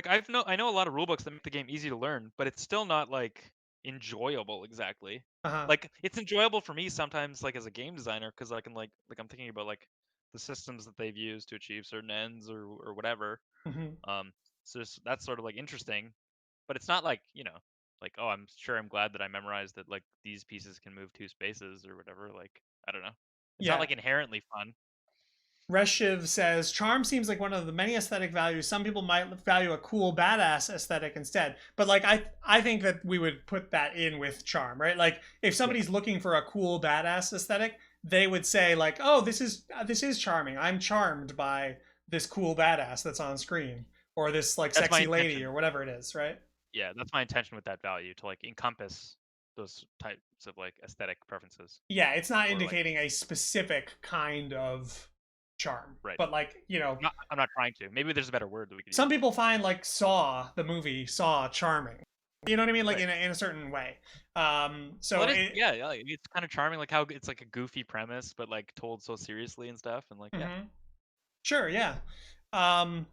I know a lot of rule books that make the game easy to learn, but it's still not like enjoyable exactly. uh Like it's enjoyable for me sometimes, like as a game designer, because I can I'm thinking about like the systems that they've used to achieve certain ends or whatever. hmm Um, so that's sort of like interesting, but it's not like like, oh, I'm sure I'm glad that I memorized that like these pieces can move 2 spaces or whatever. Like I don't know, it's not yeah. like inherently fun. Reshiv says charm seems like one of the many aesthetic values. Some people might value a cool badass aesthetic instead. But like I think that we would put that in with charm, right? Like if Yeah, somebody's looking for a cool badass aesthetic, they would say like, "Oh, this is charming. I'm charmed by this cool badass that's on screen or this like that's my sexy lady intention. or whatever it is," right? Yeah, that's my intention with that value, to like encompass those types of like aesthetic preferences, Yeah, it's not or like indicating a specific kind of charm, right. but like, I'm not trying to. Maybe there's a better word that we could some use. people find like Saw, the movie Saw, charming. You know what I mean? Like Right. in a certain way. Well, So it is. it. Yeah, yeah. Like, it's kind of charming, like how it's like a goofy premise, but like told so seriously and stuff, and like yeah, Mhm. Sure, yeah. Um,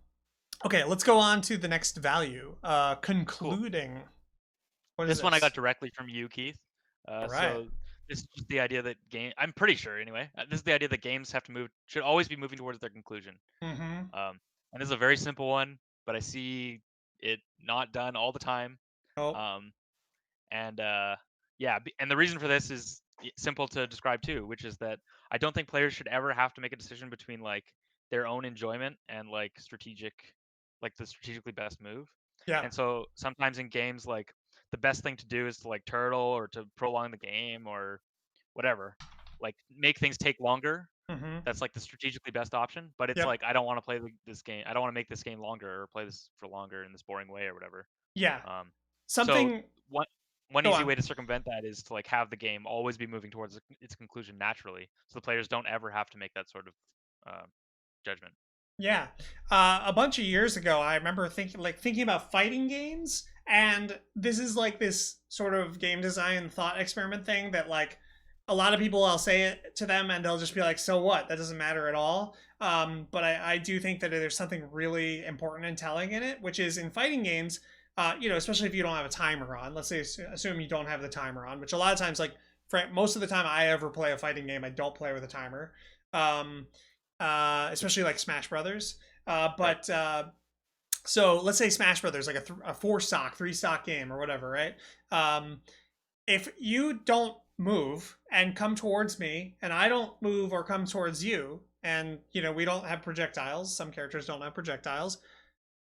okay, let's go on to the next value. cool. Concluding. What is This one I got this? directly from you, Keith. All right. So this is just the idea that game. I'm pretty sure anyway. This is the idea that games should always be moving towards their conclusion. Mm-hmm. And this is a very simple one, but I see it not done all the time. Oh, Um, and yeah, and the reason for this is simple to describe too, which is that I don't think players should ever have to make a decision between like their own enjoyment and like the strategically best move. yeah. And so sometimes in games, like the best thing to do is to like turtle or to prolong the game or whatever, like make things take longer. Mm-hmm. That's like the strategically best option. But it's Yep. like I don't want to play this game. I don't want to make this game longer or play this for longer in this boring way or whatever. Yeah. Um, so Something. one Go easy on. way to circumvent that is to like have the game always be moving towards its conclusion naturally, so the players don't ever have to make that sort of uh, judgment. Yeah. A bunch of years ago, I remember thinking about fighting games, and this is like this sort of game design thought experiment thing that like a lot of people, I'll say it to them and they'll just be like, "So what? That doesn't matter at all." But I do think that there's something really important and telling in it, which is in fighting games, especially if you don't have a timer on. Let's say assume you don't have the timer on, which a lot of times, like most of the time I ever play a fighting game, I don't play with a timer. Um, Especially like Smash Brothers. Right. So let's say Smash Brothers, like a four stock, three stock game or whatever, right? Um, if you don't move and come towards me, and I don't move or come towards you, and we don't have projectiles. Some characters don't have projectiles.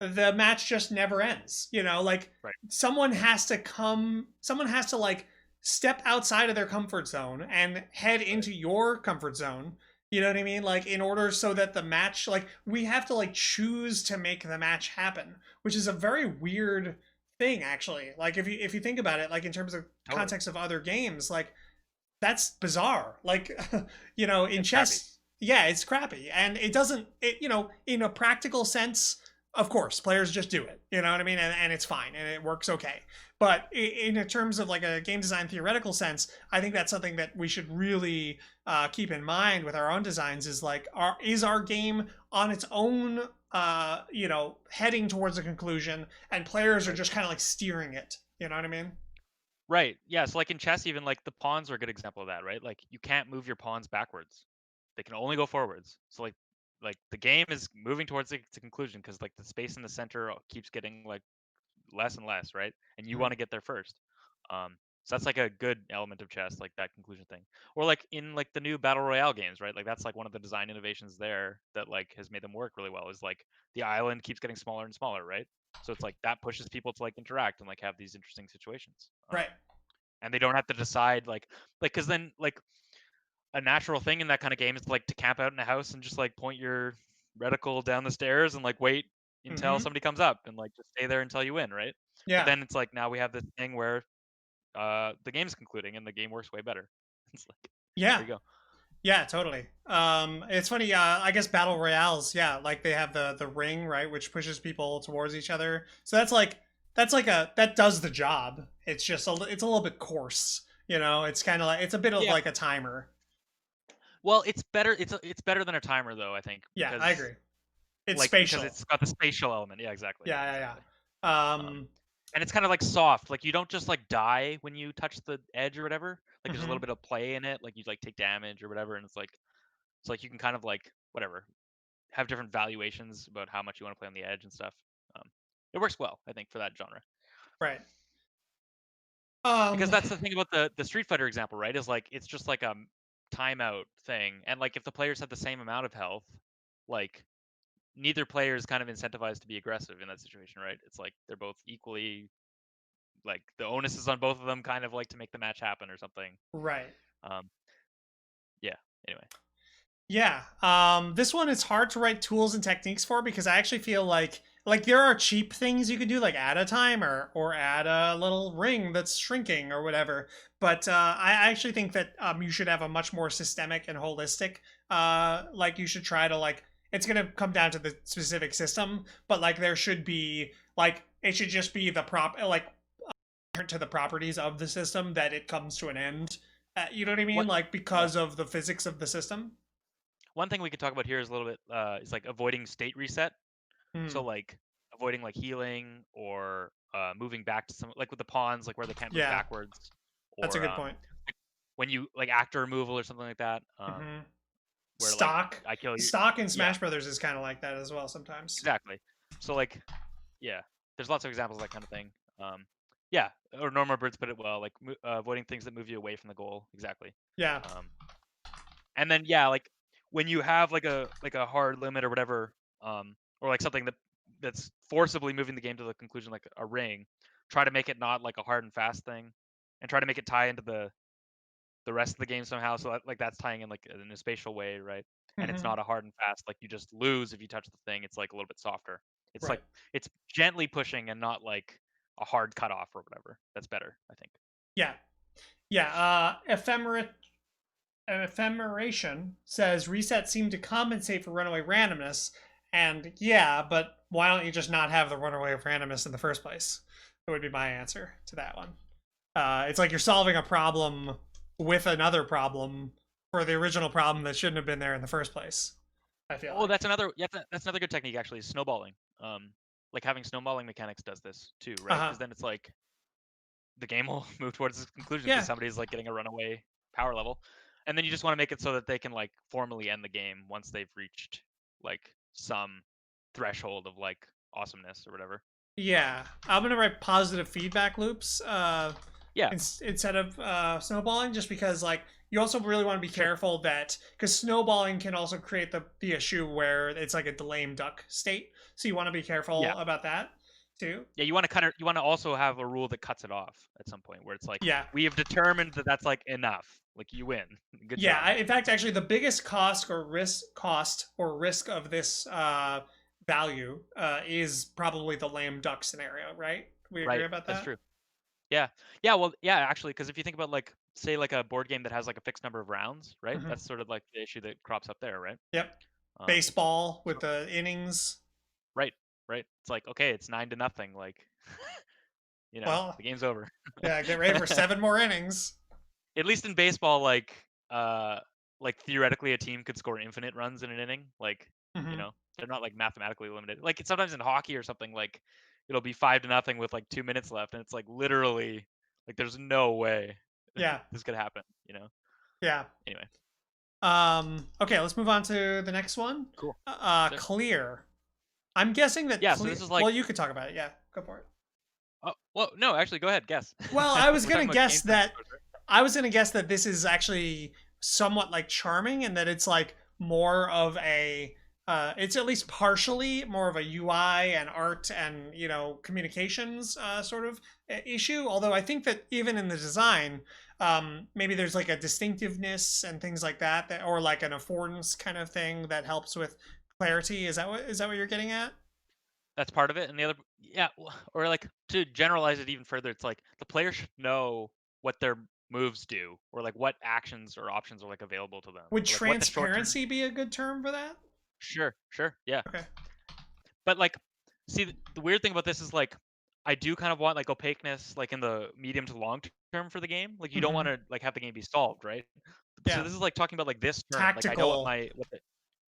The match just never ends. Like Right. someone has to like step outside of their comfort zone and head Right. into your comfort zone. You know what I mean? Like in order so that the match, like we have to like choose to make the match happen, which is a very weird thing actually. Like if you think about it, like in terms of Totally. context of other games, like that's bizarre. Like, in It's crappy. chess, yeah, it's crappy. And it doesn't, in a practical sense, of course, players just do it. You know what I mean? And it's fine and it works okay. But in terms of like a game design theoretical sense, I think that's something that we should really keep in mind with our own designs is like, is our game on its own, heading towards a conclusion and players are Right. just kind of like steering it. You know what I mean? Right. Yeah. So like in chess, even like the pawns are a good example of that, right? Like you can't move your pawns backwards; they can only go forwards. So like like the game is moving towards its conclusion because like the space in the center keeps getting like less and less, right? And you want to get there first. Um, so that's like a good element of chess, like that conclusion thing. Or like in like the new battle royale games, right? Like that's like one of the design innovations there that like has made them work really well. Is like the island keeps getting smaller and smaller, right? So it's like that pushes people to like interact and like have these interesting situations. Right. And they don't have to decide like because then like a natural thing in that kind of game is like to camp out in a house and just like point your reticle down the stairs and like wait until Mm-hmm. somebody comes up and like just stay there until you win, right? But Yeah. then it's like now we have this thing where the game's concluding and the game works way better. It's like Yeah. there you go. Yeah, totally. It's funny. I guess battle royales. Yeah, like they have the ring, right, which pushes people towards each other. So that does the job. It's just it's a little bit coarse. It's kind of like it's a bit of Yeah. like a timer. Well, it's better. It's better than a timer though, I think, Yeah, I because agree. It's because spatial. it's got the spatial element. Yeah, exactly. Yeah, yeah, Exactly. yeah. Um, and it's kind of like soft. Like you don't just like die when you touch the edge or whatever. Like there's a little Mhm. bit of play in it. Like you like take damage or whatever, and it's like you can kind of like whatever have different valuations about how much you want to play on the edge and stuff. Um, it works well, I think, for that genre. Right. Because Um. that's the thing about the Street Fighter example, right? Is like it's just like a timeout thing, and like if the players have the same amount of health, like neither player is kind of incentivized to be aggressive in that situation, right? It's like they're both equally like the onus is on both of them, kind of like to make the match happen or something. Right. Um, yeah. Anyway, Yeah. This one is hard to write tools and techniques for because I actually feel like there are cheap things you could do, like add a timer or add a little ring that's shrinking or whatever. But I actually think that you should have a much more systemic and holistic. Like you should try to like it's gonna come down to the specific system, but like there should be like it should just be the prop like to the properties of the system that it comes to an end. You know what I mean? what? Like Yeah. because of the physics of the system. One thing we could talk about here is a little bit is like avoiding state reset. So Hmm. like avoiding like healing or moving back to some like with the pawns, like where they can't move Yeah, backwards, that's a or good point. like, when you like actor removal or something like that, Hmm. where like Stock, I kill you. stock in Yeah, Smash Brothers is kind of like that as well sometimes. exactly. So like yeah, there's lots of examples of that kind of thing. Yeah, or Norma Birds put it well, like avoiding things that move you away from the goal. Exactly. Yeah. Um, and then yeah, like when you have like a hard limit or whatever, or like something that's forcibly moving the game to the conclusion, like a ring, try to make it not like a hard and fast thing, and try to make it tie into the rest of the game somehow. So that, like that's tying in like in a spatial way, right? And it's Hmm. not a hard and fast like you just lose if you touch the thing. It's like a little bit softer. It's Right. like it's gently pushing and not like a hard cutoff or whatever. That's better, I think. Yeah. Yeah. Ephemeration says resets seem to compensate for runaway randomness, and yeah, but why don't you just not have the runaway randomness in the first place? That would be my answer to that one. It's like you're solving a problem with another problem for the original problem that shouldn't have been there in the first place. I feel Oh, like. that's another. Yeah, that's another good technique actually. Snowballing. Like having snowballing mechanics does this too, Uh right? huh. Because then it's like the game will move towards its conclusion because Yeah. somebody's like getting a runaway power level, and then you just want to make it so that they can like formally end the game once they've reached like some threshold of like awesomeness or whatever. Yeah. I'm gonna write positive feedback loops Yeah, instead of snowballing, just because like you also really want to be sure. careful that because snowballing can also create the issue where it's like a lame duck state. So you want to be Yeah, careful about that too. yeah. You want to cut it. You want to also have a rule that cuts it off at some point where it's like Yeah. we have determined that that's like enough. Like you win. Good Yeah, job. in fact, actually, the biggest cost or risk of this value is probably the lame duck scenario, right? We agree Right. about That's that? true. Yeah. Yeah, well, yeah, actually, because if you think about like say like a board game that has like a fixed number of rounds, right? Hmm. That's sort of like the issue that crops up there, right? Yep. Um, Baseball with so the innings. right, right. It's like okay, it's 9-0, like Well, the game's over. yeah, get ready for 7 more innings. At least in baseball, like theoretically, a team could score infinite runs in an inning. Like, Hmm. they're not like mathematically limited. Like sometimes in hockey or something, like it'll be 5-0 with like 2 minutes left, and it's like literally like there's no way Yeah, this could happen. yeah. Anyway. Okay, let's move on to the next one. Cool. Sick. Clear. I'm guessing that Yeah. So clear. this is like. Well, you could talk about it. Yeah, go for it. Oh, well, no, actually, go ahead. Guess. Well, I was We're gonna talking about guess games and that stores, right? this is actually somewhat like charming, and that it's like more of a it's at least partially more of a UI and art and communications sort of issue. Although I think that even in the design, maybe there's like a distinctiveness and things like that, or like an affordance kind of thing that helps with clarity. Is that what you're getting at? That's part of it, and the other, yeah, or like to generalize it even further, it's like the player should know what their moves do, or like what actions or options are like available to them, Would or like what the short term. transparency be a good term for that? Sure, sure, yeah. Okay. But like, see, the weird thing about this is like, I do kind of want like opaqueness, like in the medium to long term for the game. Like, you don't want Mm-hmm. to like have the game be solved, right? So Yeah. this is like talking about like this term. Like, I know Tactical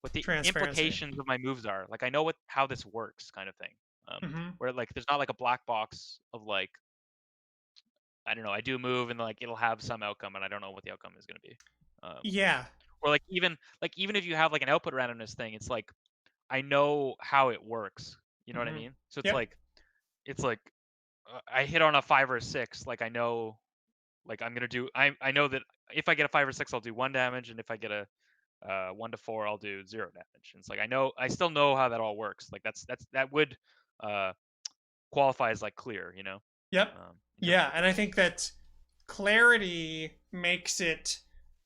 what the transparency. implications of my moves are. Like, I know how this works, kind of thing. Mm-hmm. Where like there's not like a black box of like, I don't know, I do a move and like it'll have some outcome and I don't know what the outcome is going to be. Yeah. Or like even if you have like an output randomness thing, it's like I know how it works. You know what I Mm-hmm. mean? So Yep. it's like I hit on a 5 or a 6, like I know, like I'm gonna do. I know that if I get a 5 or 6, I'll do 1 damage, and if I get a 1 to 4, I'll do 0 damage. And it's like I still know how that all works. Like that would uh, qualify as like clear, Yep. in terms of Yeah, the and I game. think that clarity makes it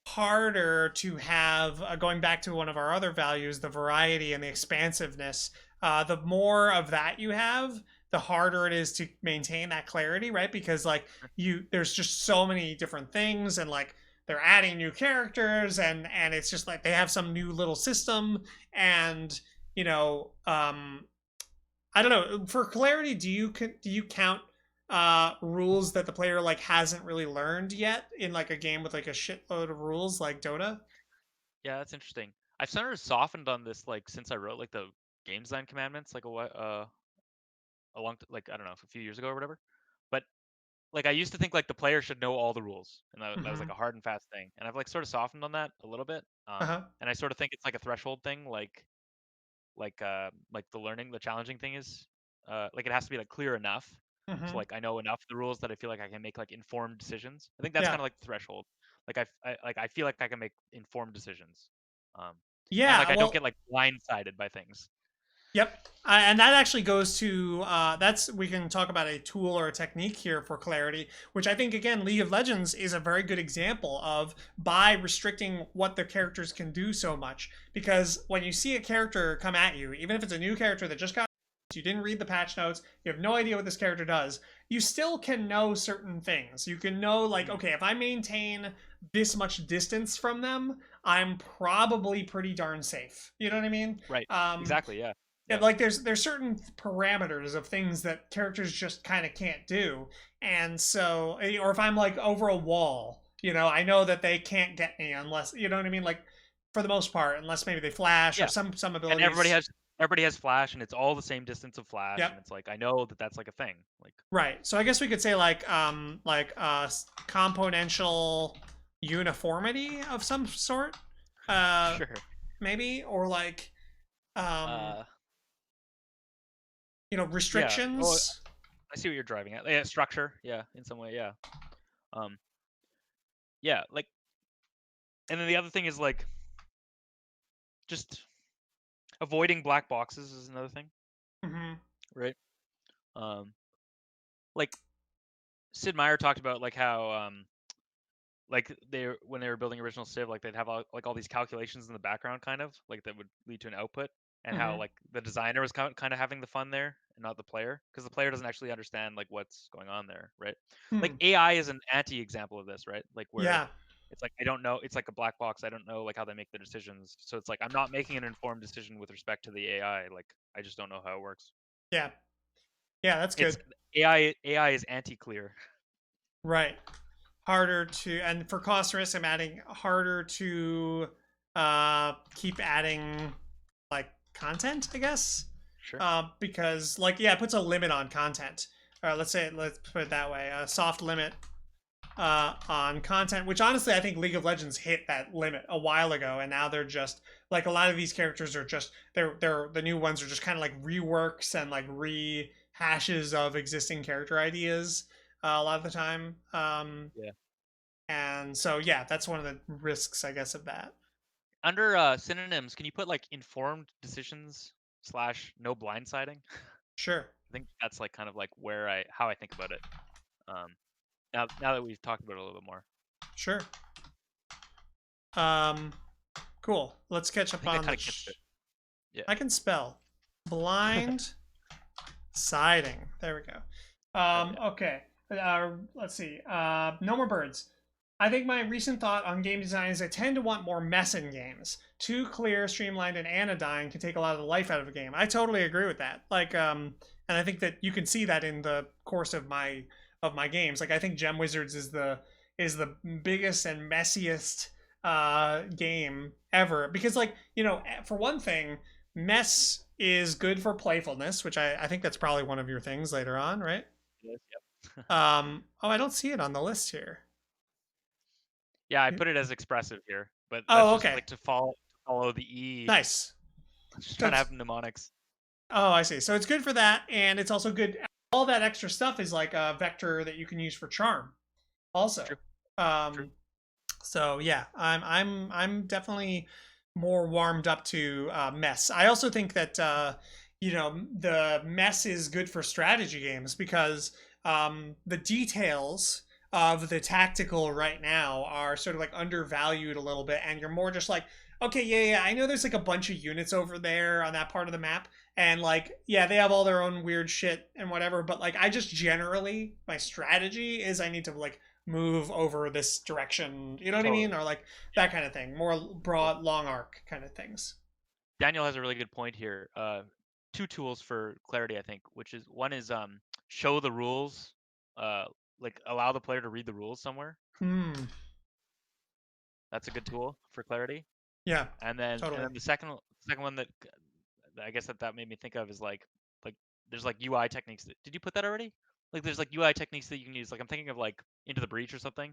harder to have, going back to one of our other values, the variety and the expansiveness. The more of that you have, the harder it is to maintain that clarity, right? Because like there's just so many different things, and like they're adding new characters, and it's just like they have some new little system, and you know, I don't know. For clarity, do you count rules that the player like hasn't really learned yet in like a game with like a shitload of rules like Dota? Yeah, that's interesting. I've sort of softened on this like since I wrote like the game design commandments like like I don't know, a few years ago or whatever. But like I used to think like the player should know all the rules, and that was Mm-hmm. like a hard and fast thing. And I've like sort of softened on that a little bit. Uh-huh. And I sort of think it's like a threshold thing, like the learning, the challenging thing is like it has to be like clear enough. So Mm-hmm. like I know enough of the rules that I feel like I can make like informed decisions. I think that's Yeah. kind of like the threshold. Like I feel like I can make informed decisions. Um, and like Yeah. I don't Well, get like blindsided by things. yep. And that actually goes to that's we can talk about a tool or a technique here for clarity, which I think again League of Legends is a very good example of, by restricting what the characters can do so much. Because when you see a character come at you, even if it's a new character that just got, you didn't read the patch notes, you have no idea what this character does, you still can know certain things. You can know like, Mhm. okay, if I maintain this much distance from them, I'm probably pretty darn safe. You know what I mean? Right. Exactly. Yeah. And Yeah. like there's certain parameters of things that characters just kind of can't do, and so, or if I'm like over a wall, I know that they can't get me unless, you know what I mean, like for the most part, unless maybe they flash or Yeah. some And abilities. everybody has flash, and it's all the same distance of flash, Yep. and it's like I know that that's like a thing. Like Right, so I guess we could say like componential uniformity of some sort, uh sure. maybe, or like um Uh, yeah. Oh, restrictions. I see what you're driving at. Yeah, structure. Yeah, in some way. Yeah. Um. Yeah. Like, and then the other thing is like just avoiding black boxes is another thing, Hmm. right? Um. Like Sid Meier talked about like how like when they were building original Civ, like they'd have like all these calculations in the background, kind of like that would lead to an output, and how Hmm. like the designer was kind of having the fun there and not the player, because the player doesn't actually understand like what's going on there, right? Like Hmm. AI is an anti-example of this, right? Like where Yeah. it's like I don't know, it's like a black box. I don't know like how they make the decisions, so it's like I'm not making an informed decision with respect to the AI. Like I just don't know how it works. Yeah. Yeah, that's It's good. AI is anti-clear. Right. Harder to, and for cost risk, I'm adding harder to keep adding like content, I guess. Sure. Because like, yeah, it puts a limit on content. Let's put it that way. A soft limit on content, which honestly I think League of Legends hit that limit a while ago, and now they're just like a lot of these characters are just they're the new ones are just kind of like reworks and like rehashes of existing character ideas a lot of the time. Yeah. And so yeah, that's one of the risks I guess of that. Under synonyms, can you put like informed decisions / no blindsiding? Sure, I think that's like kind of like how I think about it. Um, now that we've talked about it a little bit more, sure. Um, cool. Let's catch I up think that on kind the. of gets it. Yeah. I can spell blind siding. There we go. Hell yeah. Okay. Let's see. No more birds. I think my recent thought on game design is I tend to want more mess in games. Too clear, streamlined, and anodyne can take a lot of the life out of a game. I totally agree with that. Like, and I think that you can see that in the course of my games. Like, I think Gem Wizards is the biggest and messiest game ever because, like, for one thing, mess is good for playfulness, which I think that's probably one of your things later on, right? Yes, yep. Oh, I don't see it on the list here. Yeah, I put it as expressive here, but that's Oh, just okay. like to follow the E. Nice. Just trying to That's have mnemonics. Oh, I see. So it's good for that, and it's also good. All that extra stuff is like a vector that you can use for charm, also. True. True. Um, so yeah, I'm definitely more warmed up to mess. I also think that the mess is good for strategy games because the details of the tactical right now are sort of like undervalued a little bit, and you're more just like, okay, yeah, I know there's like a bunch of units over there on that part of the map, and like, yeah, they have all their own weird shit and whatever, but like, I just generally my strategy is I need to like move over this direction, you know what I mean, Totally. or like that kind of thing, more Yeah. broad, long arc kind of things. Daniel has a really good point here. Two tools for clarity, I think, which is one is show the rules, uh, like allow the player to read the rules somewhere. Hmm. That's a good tool for clarity. Yeah. And then Totally. the second one that I guess that made me think of is like there's like UI techniques. Did you put that already? Like there's like UI techniques that you can use. Like I'm thinking of like Into the Breach or something,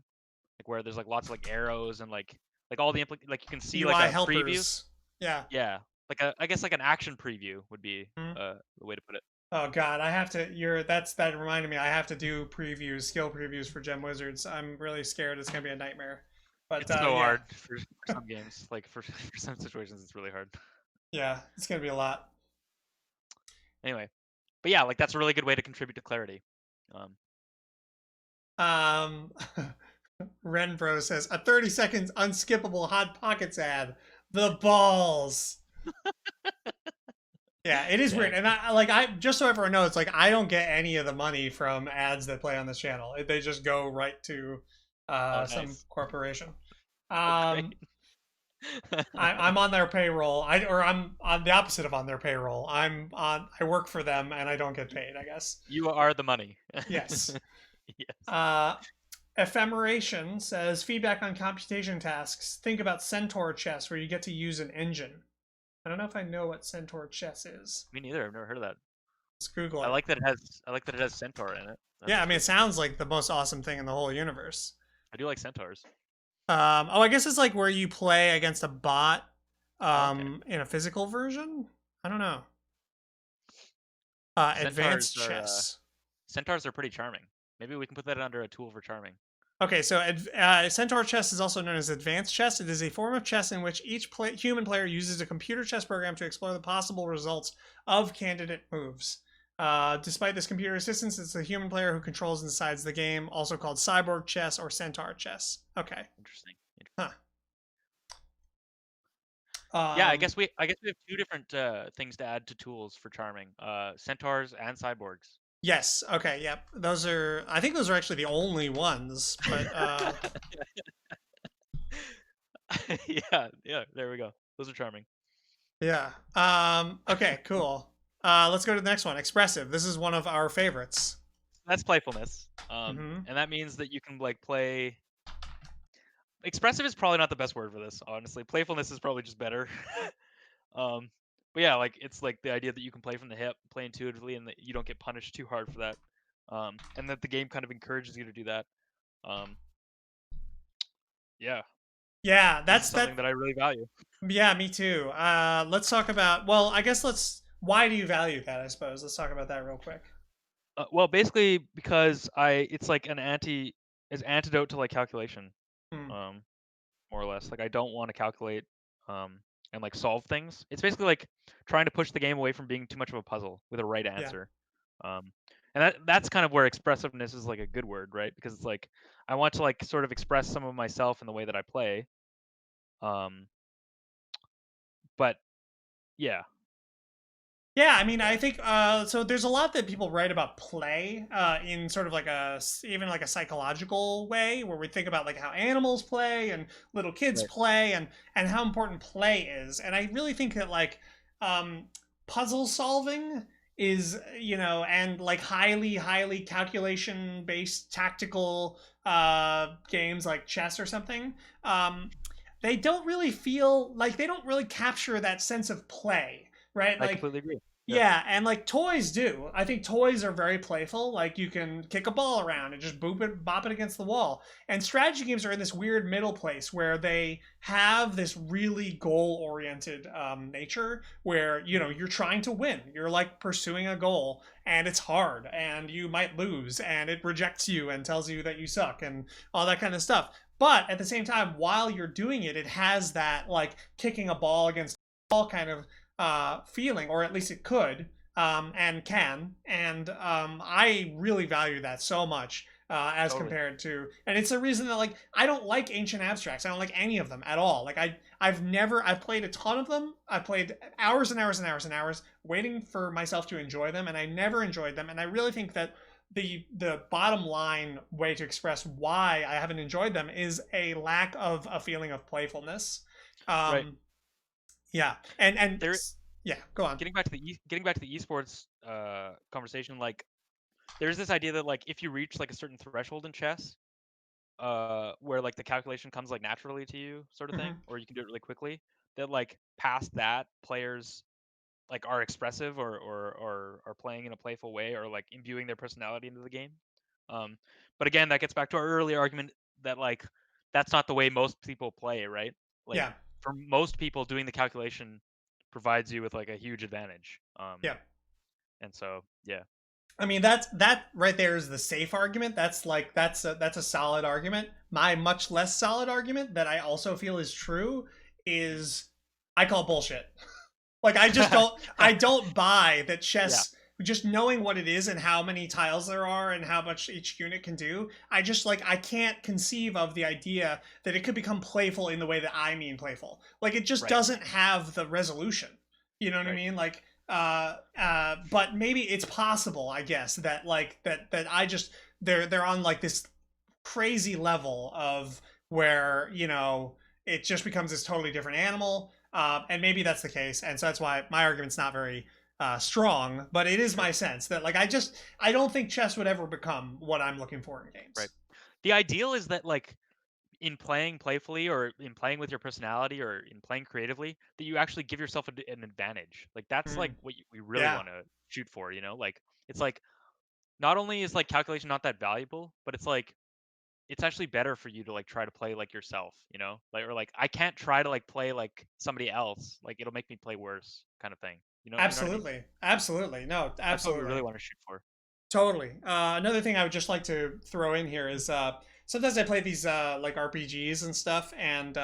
like where there's like lots of like arrows and like all the like you can see like UI a preview. helpers. Yeah. Yeah, like I guess like an action preview would be Hmm. the way to put it. Oh God, I have to. That reminded me. I have to do previews, skill previews for Gem Wizards. I'm really scared it's gonna be a nightmare. But It's so yeah, hard for some games. Like for some situations, it's really hard. yeah, it's gonna be a lot. Anyway, but yeah, like that's a really good way to contribute to clarity. Um, Um, Renbro says a 30 seconds unskippable Hot Pockets ad. The balls. Yeah, it is weird, dang. and I just so everyone knows, like I don't get any of the money from ads that play on this channel. They just go right to Oh, some nice. corporation. Oh, great. I'm on their payroll. I'm on the opposite of on their payroll. I work for them and I don't get paid, I guess. You are the money. Yes. Yes. Uh, Ephemeration says feedback on computation tasks. Think about Centaur chess where you get to use an engine. I don't know if I know what Centaur chess is. Me neither. I've never heard of that. Let's Google I it. like that it has. I like that it has centaur in it. Yeah, That's I mean, it pretty. sounds like the most awesome thing in the whole universe. I do like centaurs. I guess it's like where you play against a bot Oh, okay. in a physical version. I don't know. Centaurs Advanced are chess. centaurs are pretty charming. Maybe we can put that under a tool for charming. Okay, so Centaur chess is also known as advanced chess. It is a form of chess in which each human player uses a computer chess program to explore the possible results of candidate moves. Despite this computer assistance, it's the human player who controls and decides the game, also called cyborg chess or centaur chess. Okay. Interesting. Huh. Yeah, I Um, guess we have two different things to add to tools for charming. Centaurs and cyborgs. yes. Okay. Yep. I think those are actually the only ones, but Yeah, there we go. Those are charming. yeah. Okay, cool. Let's go to the next one. Expressive. This is one of our favorites. That's playfulness. Hmm. And that means that you can like play. Expressive is probably not the best word for this, honestly. Playfulness is probably just better. um, but yeah, like it's like the idea that you can play from the hip, play intuitively, and that you don't get punished too hard for that. And that the game kind of encourages you to do that. Yeah, Yeah, this is that's something that. that I really value. Yeah, me too. Let's talk about. Well, I guess let's. Why do you value that? I suppose let's talk about that real quick. Well, basically because it's like is antidote to like calculation, Hmm. um, more or less. Like I don't want to calculate, um, and like solve things. It's basically like trying to push the game away from being too much of a puzzle with a right Yeah. answer. Um, and that's kind of where expressiveness is like a good word, right? Because it's like I want to like sort of express some of myself in the way that I play. Um, but yeah, Yeah, I mean, yeah, I think so. There's a lot that people write about play in sort of like even like a psychological way, where we think about like how animals play and little kids right. play and how important play is. And I really think that like um, puzzle solving is and like highly calculation based tactical games like chess or something. Um, they don't really feel like they don't really capture that sense of play, right? I Like completely agree. Yeah, yeah, and like toys do. I think toys are very playful. Like you can kick a ball around and just bop it against the wall. And strategy games are in this weird middle place where they have this really goal-oriented nature, where you're trying to win. You're like pursuing a goal, and it's hard, and you might lose, and it rejects you and tells you that you suck, and all that kind of stuff. But at the same time, while you're doing it, it has that like kicking a ball against all kind of feeling, or at least it could and can. And I really value that so much as totally. compared to, and it's a reason that like I don't like ancient abstracts. I don't like any of them at all. Like I've played a ton of them. I played hours and hours and hours and hours waiting for myself to enjoy them, and I never enjoyed them. And I really think that the bottom line way to express why I haven't enjoyed them is a lack of a feeling of playfulness. Right. Um, yeah, and There, yeah, go on. getting back to the esports conversation, like there's this idea that like if you reach like a certain threshold in chess, where like the calculation comes like naturally to you, sort of thing, Hmm. or you can do it really quickly, that like past that players like are expressive or are playing in a playful way or like imbuing their personality into the game. Um, but again, that gets back to our earlier argument that like that's not the way most people play, right? Like Yeah, for most people, doing the calculation provides you with like a huge advantage. yeah. And so yeah, I mean, that right there is the safe argument. That's a solid argument. My much less solid argument that I also feel is true is I call bullshit. Like I don't buy that yeah, chess, just knowing what it is and how many tiles there are and how much each unit can do. I just like I can't conceive of the idea that it could become playful in the way that I mean playful. Like it just right, doesn't have the resolution. You know what I right, mean? Like but maybe it's possible, I guess, that like that I just they're on like this crazy level of where it just becomes this totally different animal, and maybe that's the case, and so that's why my argument's not very strong, but it is sure, my sense that like I don't think chess would ever become what I'm looking for in right. games. The ideal is that like in playing playfully or in playing with your personality or in playing creatively that you actually give yourself an advantage. Like that's like Mm, what we really yeah, want to shoot for, you know? Like it's like not only is like calculation not that valuable, but it's like it's actually better for you to like try to play like yourself, you know? Like or like I can't try to like play like somebody else. Like it'll make me play worse kind of thing. You know what I mean? absolutely, no, That's what we really absolutely. want to shoot for. Totally. Another thing I would just like to throw in here is sometimes I play these like RPGs and stuff, and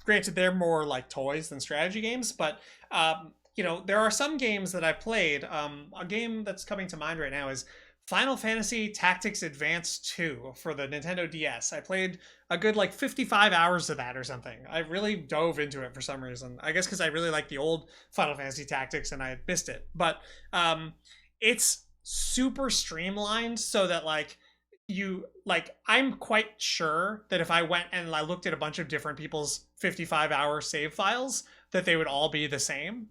granted they're more like toys than strategy games, but there are some games that I've played. A game that's coming to mind right now is Final Fantasy Tactics Advance 2 for the Nintendo DS. I played a good like 55 hours of that or something. I really dove into it for some reason. I guess because I really like the old Final Fantasy Tactics and I missed it, but it's super streamlined so that like I'm quite sure that if I went and I looked at a bunch of different people's 55-hour save files that they would all be the same.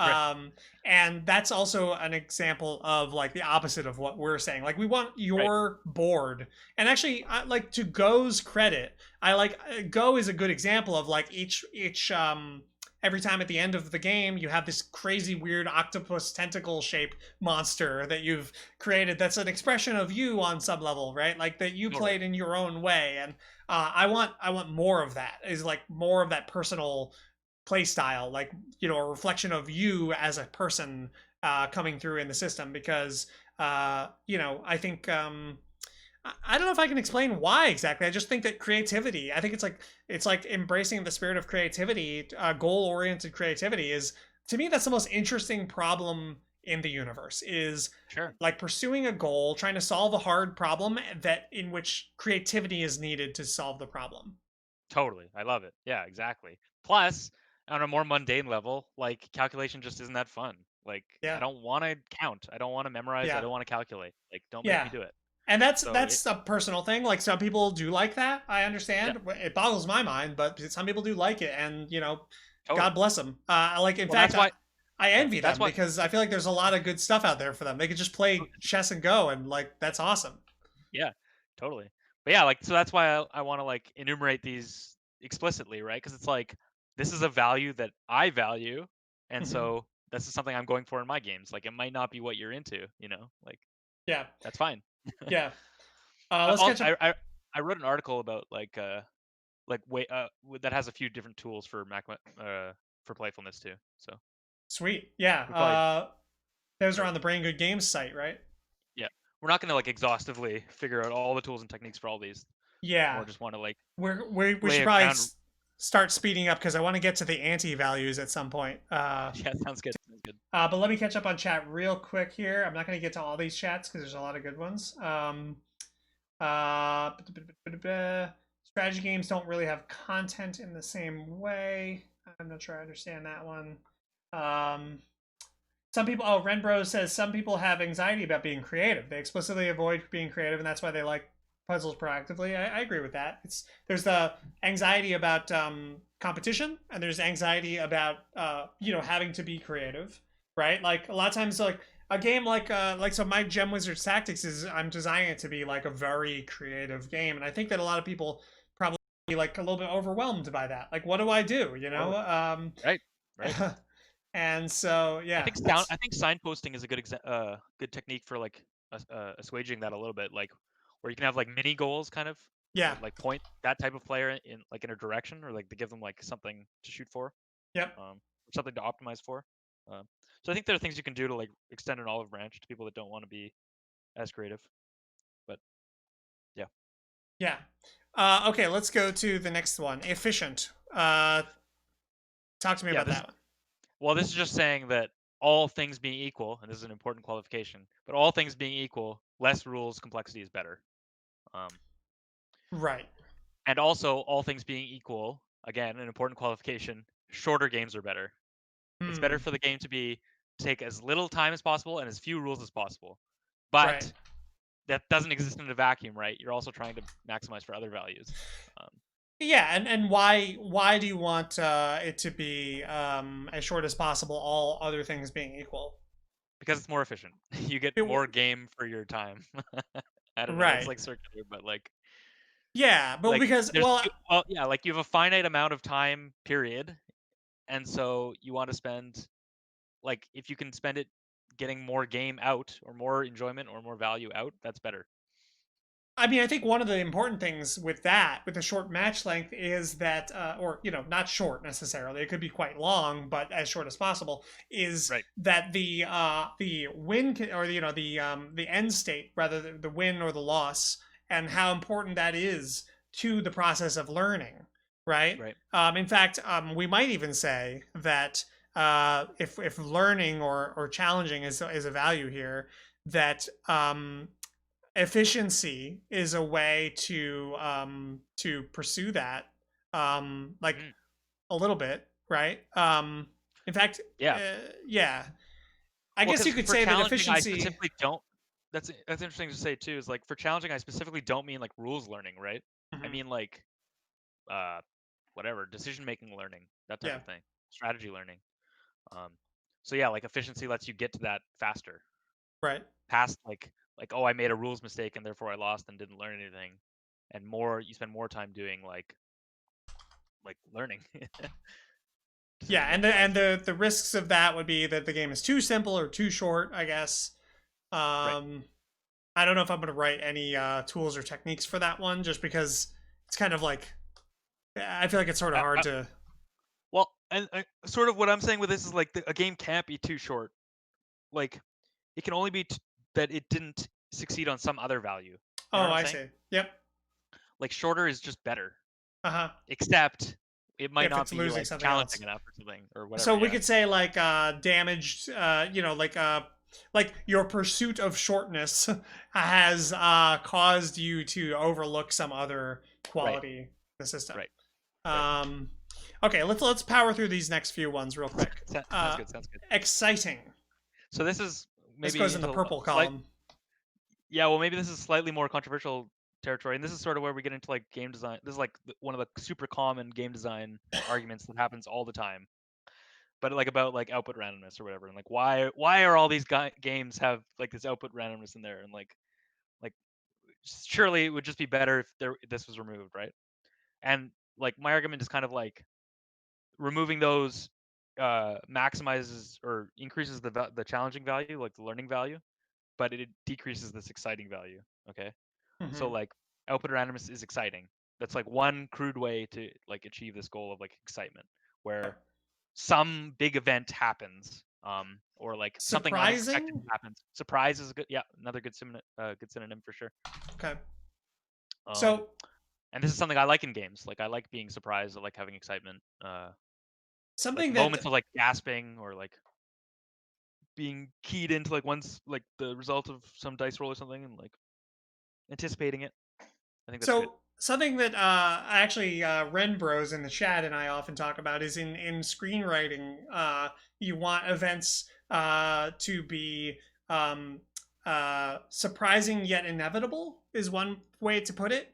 Right. um and that's also an example of like the opposite of what we're saying. Like we want Right. your board, and actually I like, to Go's credit, I like Go is a good example of like each every time at the end of the game you have this crazy weird octopus tentacle shape monster that you've created that's an expression of you on some level, right? Like that you Totally. played in your own way. And I want more of that, is like more of that personal play style, like, a reflection of you as a person coming through in the system. Because I think I don't know if I can explain why exactly. I just think that creativity. I think it's like embracing the spirit of creativity, goal-oriented creativity is, to me, that's the most interesting problem in the universe. Is Sure. like pursuing a goal, trying to solve a hard problem that in which creativity is needed to solve the problem. Totally. I love it. Yeah, exactly. Plus, on a more mundane level, like calculation just isn't that fun. Like I Yeah, don't want to count. I don't want to memorize. I yeah, don't want to calculate. Like don't make yeah. me do it. And that's So it that's a personal thing. Like some people do like that. I yeah, understand. It boggles my mind, but some people do like it, and God totally. bless them. Like in Well, fact, that's why I yeah, envy that's them why because I feel like there's a lot of good stuff out there for them. They could just play chess and go, and like that's awesome. yeah, totally. But yeah, like so that's why I want to like enumerate these explicitly, right? Because it's like this is a value that I value, and Mhm. so this is something I'm going for in my games. Like it might not be what you're into, like Yeah, that's fine. yeah. Let's catch up. I wrote an article about that has a few different tools for for playfulness too. So Sweet. Yeah. we probably Those are sorry on the Brain Good Games site, right? yeah, we're not gonna like exhaustively figure out all the tools and techniques for all these. Yeah. More just want to like We lay should a probably ground. start speeding up because I want to get to the anti values at some point. Yeah, sounds good. Sounds good. But let me catch up on chat real quick here. I'm not going to get to all these chats because there's a lot of good ones. Uh, Strategy games don't really have content in the same way. I'm not sure I understand that one. Um, some people, Renbro says some people have anxiety about being creative. They explicitly avoid being creative, and that's why they like puzzles proactively. I agree with that. There's the anxiety about competition, and there's anxiety about having to be creative, right? Like a lot of times, like a game like so my Gem Wizards Tactics is, I'm designing it to be like a very creative game, and I think that a lot of people probably be like a little bit overwhelmed by that. Like, what do I do? Totally. Right. Right. And so yeah, that's I think signposting is a good technique for like assuaging that a little bit, like where you can have like mini goals, kind of yeah, like point that type of player in a direction, or like to give them like something to shoot for, yep. or something to optimize for. So I think there are things you can do to like extend an olive branch to people that don't want to be as creative. But yeah, Yeah. Okay, let's go to the next one. Efficient. Talk to me yeah. about that one. This is just saying that all things being equal, and this is an important qualification, but all things being equal, less rules complexity is better. Um, Right. And also, all things being equal, again, an important qualification, shorter games are better. It's better Hmm. for the game to take as little time as possible and as few rules as possible. Right. But that doesn't exist in a vacuum, right? You're also trying to maximize for other values. Um, Yeah, and why do you want it to be as short as possible, all other things being equal? because it's more efficient. You get It, more game for your time. I don't know. It's right. like circular, but Yeah, but like because there's well, yeah, like you have a finite amount of time period, and so you want to spend like if you can spend it getting more game out or more enjoyment or more value out, that's better. I mean, I think one of the important things with that, with the short match length, is that, or not short necessarily, it could be quite long, but as short as possible, is Right. that the win or the end state, rather the win or the loss, and how important that is to the process of learning, right? Right. In fact, we might even say that if learning or challenging is a value here, that efficiency is a way to pursue that, like Mm. a little bit, right? In fact, Yeah. yeah, I Well, guess you because could for say that challenging, I efficiency. specifically don't. That's interesting to say too. Is like for challenging, I specifically don't mean like rules learning, right? I Mhm. mean like uh whatever decision making learning, that type Yeah, of thing, strategy learning. Um, so yeah, like efficiency lets you get to that faster, right. past like oh I made a rules mistake and therefore I lost and didn't learn anything, and more you spend more time doing like learning Yeah, decision and making the wise. the risks of that would be that the game is too simple or too short, I guess. Right. Um, I don't know if I'm gonna write any tools or techniques for that one, just because it's kind of like I feel like it's sort of hard I, to. well, and sort of what I'm saying with this is like a game can't be too short. Like it can only be that it didn't succeed on some other value. You know Oh, what I'm I saying? see. Yep. Like shorter is just better, Uh-huh. except it might If not it's be losing like something challenging else. enough or something or So whatever. we Yeah. could say like damaged like your pursuit of shortness has caused you to overlook some other Right. quality in the system. Right. Right. Um okay, let's power through these next few ones real quick. Sounds good. Sounds good. Exciting. So this is This maybe goes in the into purple slight. column. Yeah. Well, maybe this is slightly more controversial territory, and this is sort of where we get into like game design. This is like one of the super common game design arguments that happens all the time. But like about like output randomness or whatever, and like why are all these games have like this output randomness in there, and like surely it would just be better if this was removed, right? And like my argument is kind of like removing those maximizes or increases the challenging value, like the learning value, but it decreases this exciting value. Okay, so Mm-hmm. like output randomness is exciting. That's like one crude way to like achieve this goal of like excitement, where some big event happens, or like something unexpected Surprising? happens. Surprise is a good, yeah, another good synonym for sure. Okay. Um, So and this is something I like in games. Like I like being surprised. I like having excitement. Like something moments that of like gasping or like being keyed into like once like the result of some dice roll or something and like anticipating it. I think that's good. So something that actually Ren Bros in the chat and I often talk about is in screenwriting. You want events to be surprising yet inevitable is one way to put it.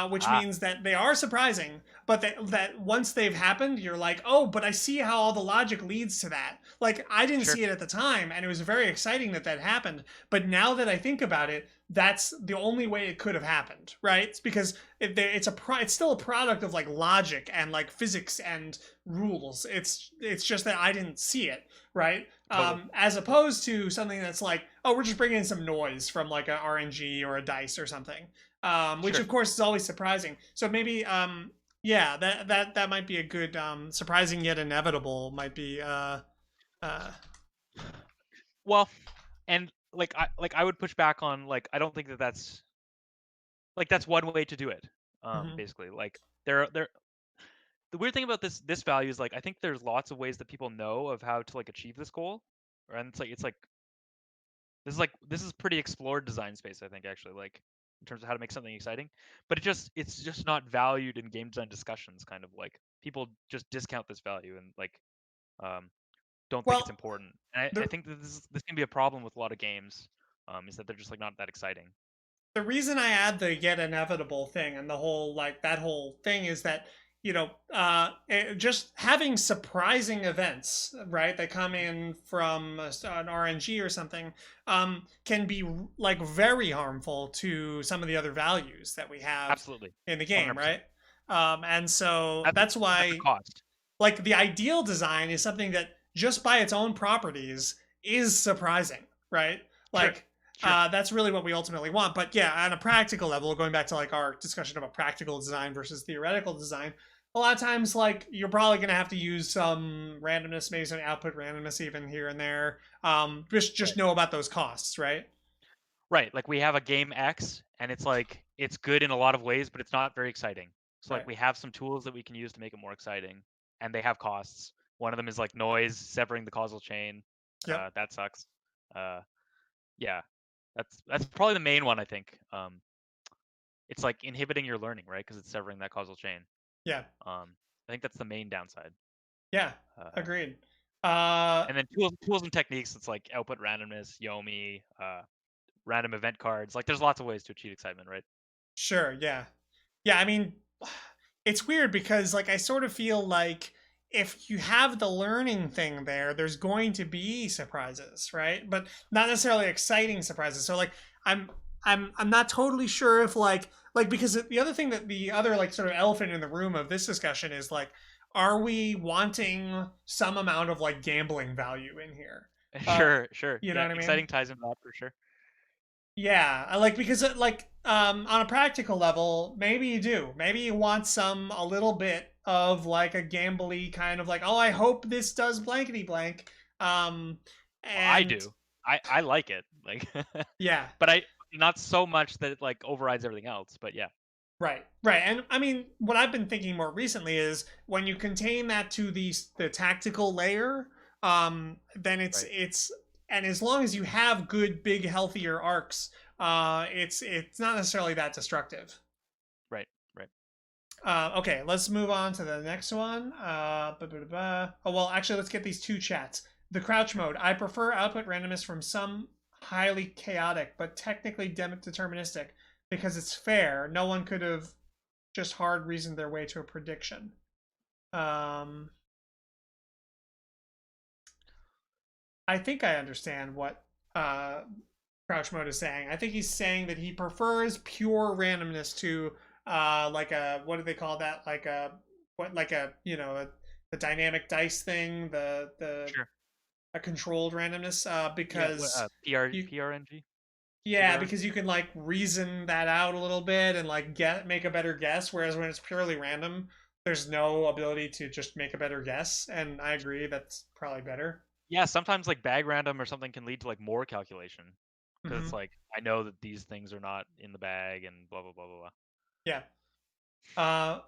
Which Ah, means that they are surprising, but that once they've happened, you're like, oh, but I see how all the logic leads to that. Like I didn't sure, see it at the time, and it was very exciting that that happened. But now that I think about it, that's the only way it could have happened, right? It's because it's still a product of like logic and like physics and rules. It's just that I didn't see it, right? totally. As opposed to something that's like, oh, we're just bringing in some noise from like a RNG or a dice or something, which Sure. of course is always surprising. So maybe yeah, that might be a good surprising yet inevitable might be uh, Well, and like I would push back on like I don't think that that's like that's one way to do it. mhm. Basically, like there the weird thing about this value is like I think there's lots of ways that people know of how to like achieve this goal, and it's like this is pretty explored design space I think actually like in terms of how to make something exciting, but it's just not valued in game design discussions. Kind of like people just discount this value and like um, don't think it's Well, important. And I the think that this can be a problem with a lot of games, is that they're just like not that exciting. the reason I add the yet inevitable thing and the whole like that whole thing is that just having surprising events, right, that come in from an RNG or something, can be like very harmful to some of the other values that we have Absolutely, in the game, 100%. right? And so At that's at the why cost. like the ideal design is something that just by its own properties is surprising, right? Sure, Like sure. that's really what we ultimately want. But yeah, on a practical level, going back to like our discussion about practical design versus theoretical design, a lot of times like you're probably going to have to use some randomness, maybe some output randomness even here and there. Just Right. know about those costs, right? Right. Like we have a game X, and it's like it's good in a lot of ways, but it's not very exciting. So like Right. we have some tools that we can use to make it more exciting, and they have costs. One of them is like noise, severing the causal chain. Yep. That sucks. Uh, yeah, that's probably the main one I think. It's like inhibiting your learning, right? Because it's severing that causal chain. Yeah. I think that's the main downside. Yeah. Uh, Agreed. Uh, and then tools and techniques. It's like output randomness, Yomi, random event cards. Like there's lots of ways to achieve excitement, right? sure. Yeah. Yeah, I mean, it's weird because like I sort of feel like if you have the learning thing there, there's going to be surprises, right? But not necessarily exciting surprises. So like I'm I'm not totally sure if like because the other thing that the other like sort of elephant in the room of this discussion is like are we wanting some amount of like gambling value in here? Uh, Sure. you know Yeah, what I mean? exciting ties into that for sure. Yeah, I like because on a practical level, maybe you do. Maybe you want some a little bit of like a gambly kind of like, oh, I hope this does blankety blank. Um, I and do. I like it. Like, yeah, but I not so much that it like overrides everything else. But yeah, right, right. And I mean, what I've been thinking more recently is when you contain that to the tactical layer, then right, it's and as long as you have good, big, healthier arcs, it's not necessarily that destructive. right, right. Okay, let's move on to the next one. Oh, well, actually, let's get these two chats. The crouch mode. I prefer output randomness from some highly chaotic, but technically deterministic because it's fair. No one could have just hard reasoned their way to a prediction. Um, I think I understand what uh, crouch mode is saying. I think he's saying that he prefers pure randomness to like a what do they call that? Like a what like a the dynamic dice thing, the Sure. a controlled randomness Yeah. What? because you PRNG. yeah, PBR. because you can like reason that out a little bit and like get make a better guess, whereas when it's purely random, there's no ability to just make a better guess, and I agree that's probably better. Yeah. Sometimes like bag random or something can lead to like more calculation because Hmm. it's like I know that these things are not in the bag and blah blah blah blah blah. Yeah. Uh,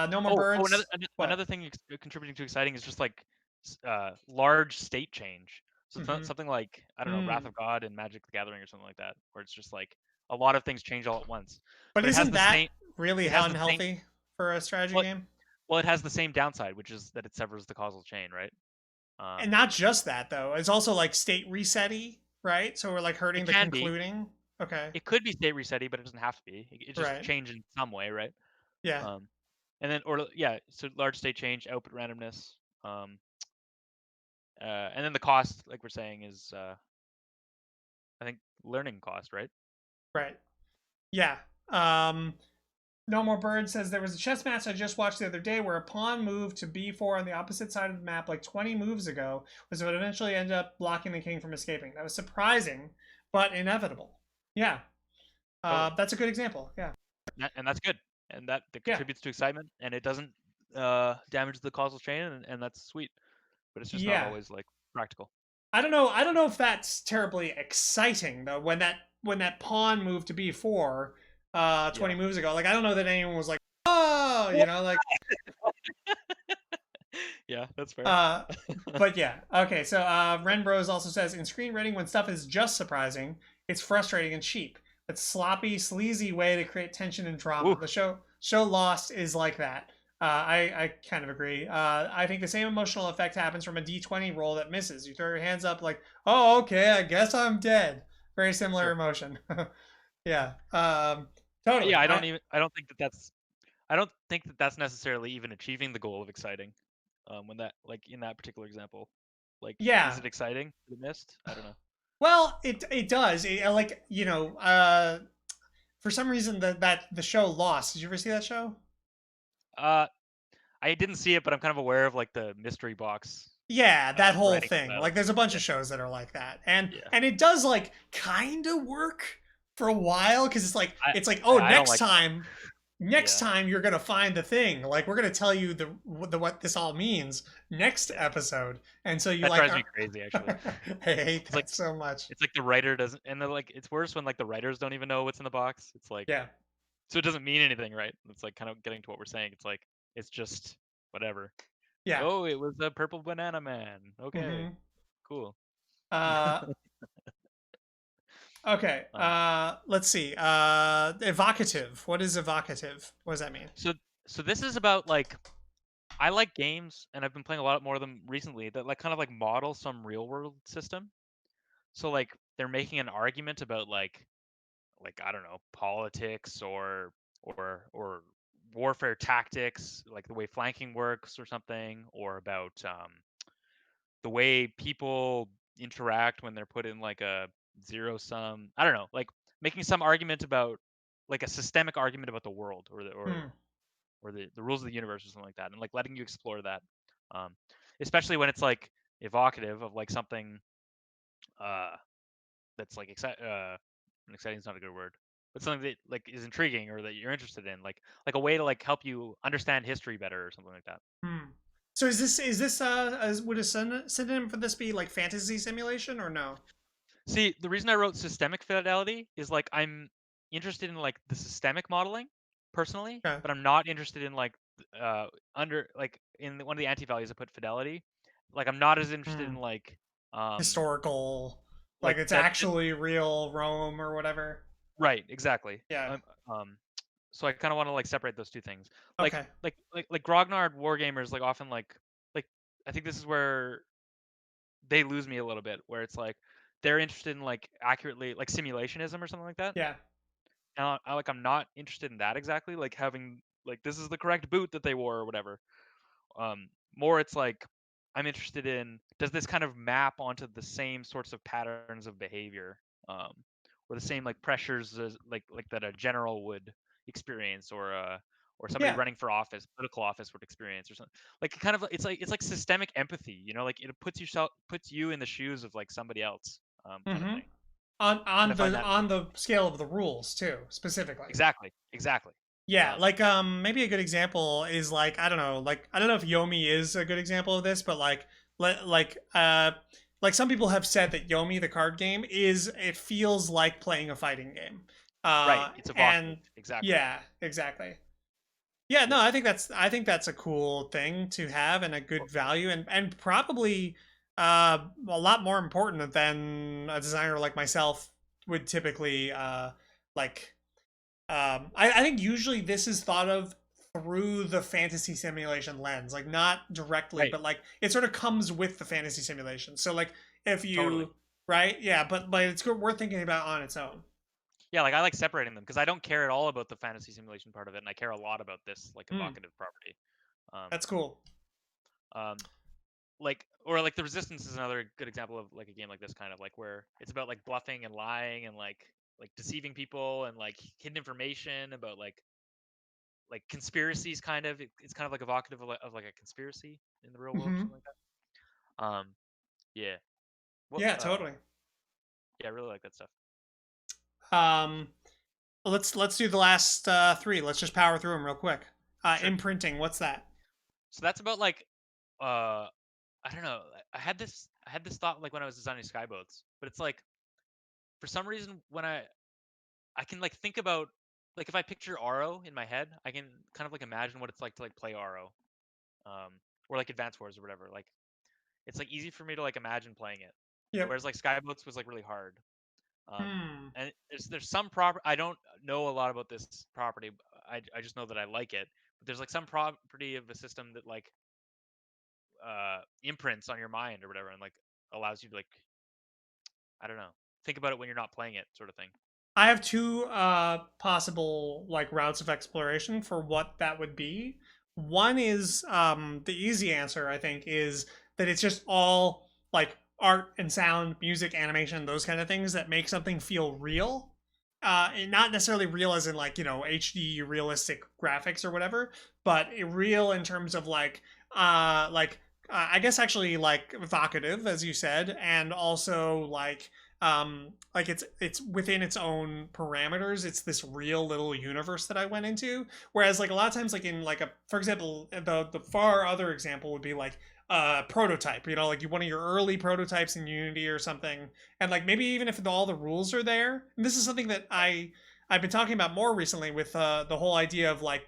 no more Oh, birds. What? another thing contributing to exciting is just like large state change. So it's not Hmm. something like I don't know, Wrath Mm. of God and Magic the Gathering or something like that, where it's just like a lot of things change all at once. But But it has isn't the that same. really It has the same. unhealthy for a strategy Well, game? well, it has the same downside, which is that it severs the causal chain, right? And Um, not just that though. It's also like state resetty, right? So we're like hurting it the can be. concluding. Okay. It could be state resetty, but it doesn't have to be. It just Right. change in some way, right? Yeah. Um, and then or yeah, so large state change, output randomness. Um, and then the cost, like we're saying, is I think learning cost, right? Right. Yeah. Um No More Bird says there was a chess match I just watched the other day where a pawn moved to b4 on the opposite side of the map like 20 moves ago, was what eventually ended up blocking the king from escaping. That was surprising, but inevitable. Yeah. Totally. That's a good example. Yeah. And that's good. And that Yeah. contributes to excitement, and it doesn't damage the causal chain, and that's sweet. But it's just not Yeah. always like practical. I don't know. I don't know if that's terribly exciting though. When that pawn moved to b4, Yeah. 20 moves ago, like I don't know that anyone was like, oh, like Yeah, that's fair. uh, but yeah. Okay, so Ren Bros also says in screenwriting when stuff is just surprising, it's frustrating and cheap. It's sloppy, sleazy way to create tension and drama. Ooh. The show Lost is like that. I kind of agree. I think the same emotional effect happens from a D20 roll that misses. You throw your hands up like, oh, okay, I guess I'm dead. Very similar Sure. emotion. Yeah. Totally. Yeah, I don't think that that's necessarily even achieving the goal of exciting. When that like in that particular example, like is Yeah. it exciting? It missed? I don't know. Well, it does. Like for some reason that the show Lost. Did you ever see that show? Uh, I didn't see it, but I'm kind of aware of like the mystery box Yeah, that whole writing thing. about it. Like there's a bunch Yeah, of shows that are like that. And yeah. it does like kind of work for a while cuz I it's like, "Oh, I don't like that. next Yeah, time you're going to find the thing. Like we're going to tell you the what this all means next yeah. episode." And so you That like drives me crazy actually. I hate It's like that so much. it's like the writer doesn't, and then like it's worse when like the writers don't even know what's in the box. It's like Yeah. so it doesn't mean anything, right? It's like kind of getting to what we're saying. It's like it's just whatever. Like, Yeah. oh, it was a purple banana man. Okay, Mhm. cool. Uh okay. um, Let's see. Evocative. What is evocative? What does that mean? so so this is about like I like games, and I've been playing a lot more of them recently that like kind of like model some real world system. So like they're making an argument about like I don't know politics or warfare tactics, like the way flanking works or something, or about the way people interact when they're put in like a zero sum. I don't know, like making some argument about like a systemic argument about the world or the, or Hmm. or the rules of the universe or something like that, and like letting you explore that, um, especially when it's like evocative of like something uh, that's like exciting is not a good word, but something that like is intriguing or that you're interested in, like a way to like help you understand history better or something like that. Hmm. So is this would a synonym for this be like fantasy simulation or no? See, the reason I wrote systemic fidelity is like I'm interested in like the systemic modeling personally, Okay. but I'm not interested in like under like in one of the anti-values I put fidelity. Like I'm not as interested in Hmm. um Historical, like like it's that, actually real Rome or whatever. right, exactly. Yeah. Um so I kind of want to like separate those two things. Like Okay. like Grognard wargamers like often like I think this is where they lose me a little bit, where it's like they're interested in like accurately like simulationism or something like that. Yeah. And I'm not interested in that exactly, like having like this is the correct boot that they wore or whatever. More it's like I'm interested in, does this kind of map onto the same sorts of patterns of behavior, um, or the same like pressures as, like that a general would experience, or somebody Yeah. running for office, political office would experience or something. Like kind of it's like systemic empathy, like it puts you in the shoes of like somebody else, kind of Mm-hmm. thing. On And I on find the that on the scale of the rules too, specifically. exactly. Yeah, Um, like maybe a good example is like I don't know if Yomi is a good example of this, but like like some people have said that Yomi the card game is it feels like playing a fighting game. right, it's evocative, And exactly. yeah, exactly. Yeah, no, Yeah, I think that's a cool thing to have and a good value and probably a lot more important than a designer like myself would typically like I think usually this is thought of through the fantasy simulation lens, like not directly, right, but like it sort of comes with the fantasy simulation. So like if totally. you right, yeah, but it's worth thinking about on its own. Yeah, like I like separating them because I don't care at all about the fantasy simulation part of it, and I care a lot about this like Hmm, evocative property. Um, that's cool. um, like or like the Resistance is another good example of like a game like this kind of like where it's about like bluffing and lying and like deceiving people and like hidden information about like conspiracies kind of. It's kind of like evocative of like a conspiracy in the real world or Hmm. something like that. Yeah. Well, Yeah, totally. yeah, I really like that stuff. Um, let's do the last three. Let's just power through them real quick. Sure. Imprinting, what's that? So that's about like uh I don't know. I had this thought like when I was designing skyboats, but it's like for some reason when I can like think about like if I picture RO in my head, I can kind of like imagine what it's like to like play RO, um, or like Advance Wars or whatever. Like it's like easy for me to like imagine playing it, Yep. whereas like skyboats was like really hard. Um, Hmm. and there's some proper I don't know a lot about this property. I just know that I like it. But there's like some property of a system that like imprints on your mind or whatever, and like allows you to like I don't know think about it when you're not playing it, sort of thing. I have two possible like routes of exploration for what that would be. One is the easy answer, I think, is that it's just all like art and sound, music, animation, those kind of things that make something feel real. And not necessarily real as in like, HD realistic graphics or whatever, but real in terms of I guess actually like evocative, as you said, and also like it's within its own parameters. It's this real little universe that I went into, whereas like a lot of times like in like a for example the far other example would be like prototype, like one of your early prototypes in Unity or something, and like maybe even if all the rules are there. And this is something that I've been talking about more recently with the whole idea of like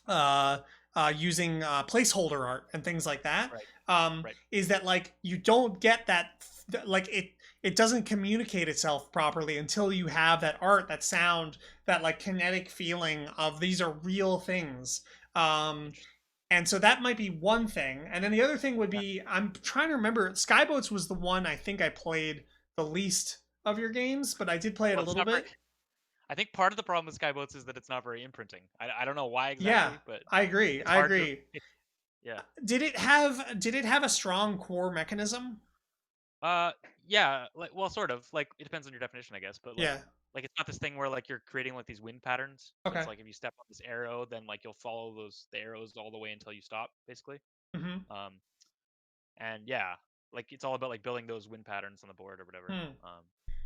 uh, using placeholder art and things like that. Right. Right. Is that like you don't get that like it doesn't communicate itself properly until you have that art, that sound, that like kinetic feeling of these are real things. Um, Interesting. and so that might be one thing. And then the other thing would Yeah. be I'm trying to remember. Skyboats was the one I think I played the least of your games, but I did play it a Well, it's little not very. bit. I think part of the problem with skyboats is that it's not very imprinting. I don't know why Yeah, exactly, but I agree. it's I hard to. agree. Yeah. Did it have a strong core mechanism? Uh, yeah. Like, well, sort of. Like, it depends on your definition, I guess. But Yeah. Like it's not this thing where like you're creating like these wind patterns. It's Okay. like if you step on this arrow, then like you'll follow the arrows all the way until you stop, basically. Mm-hmm. Um, and yeah, like it's all about like building those wind patterns on the board or whatever. Hmm.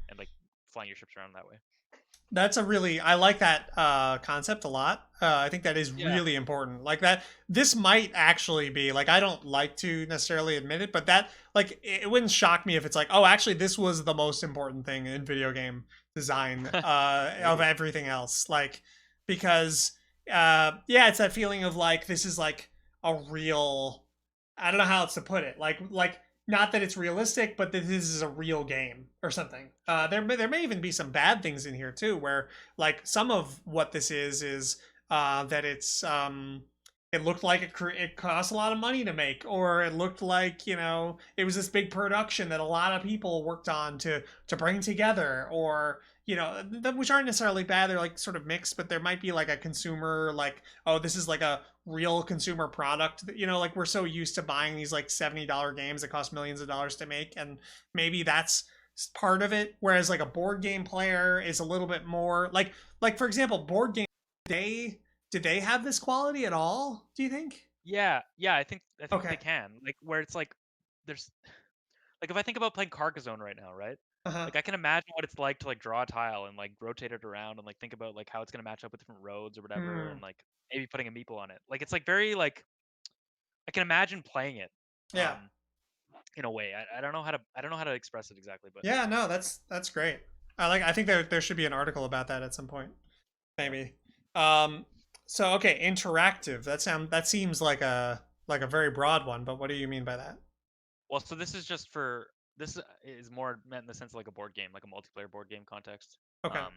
And like flying your ships around that way. That's a really I like that concept a lot. I think that is Yeah. really important. Like that, this might actually be like I don't like to necessarily admit it, but that like it wouldn't shock me if it's like, oh, actually, this was the most important thing in video game design of Maybe. everything else. Like because yeah, it's that feeling of like this is like a real. I don't know how else to put it. Like not that it's realistic, but that this is a real game or something. There may even be some bad things in here too, where like some of what this is that it looked like it cost a lot of money to make, or it looked like it was this big production that a lot of people worked on to bring together, or which aren't necessarily bad. They're like sort of mixed, but there might be like a consumer like, oh, this is like a real consumer product that, like we're so used to buying these like $70 games that cost millions of dollars to make, and maybe that's part of it, whereas like a board game player is a little bit more like for example board game, did they have this quality at all, do you think? Yeah, yeah, I think they Okay. can. Like where it's like there's like if I think about playing Carcassonne right now, right? Uh-huh. Like I can imagine what it's like to like draw a tile and like rotate it around and like think about like how it's gonna match up with different roads or whatever Hmm. and like maybe putting a meeple on it. Like it's like very like I can imagine playing it Yeah. in a way. I don't know how to express it exactly, but Yeah, no, that's great. I think there should be an article about that at some point, yeah. maybe. um so okay, interactive, that seems like a very broad one, but what do you mean by that? Well, so this is more meant in the sense of like a board game, like a multiplayer board game context. Okay. Um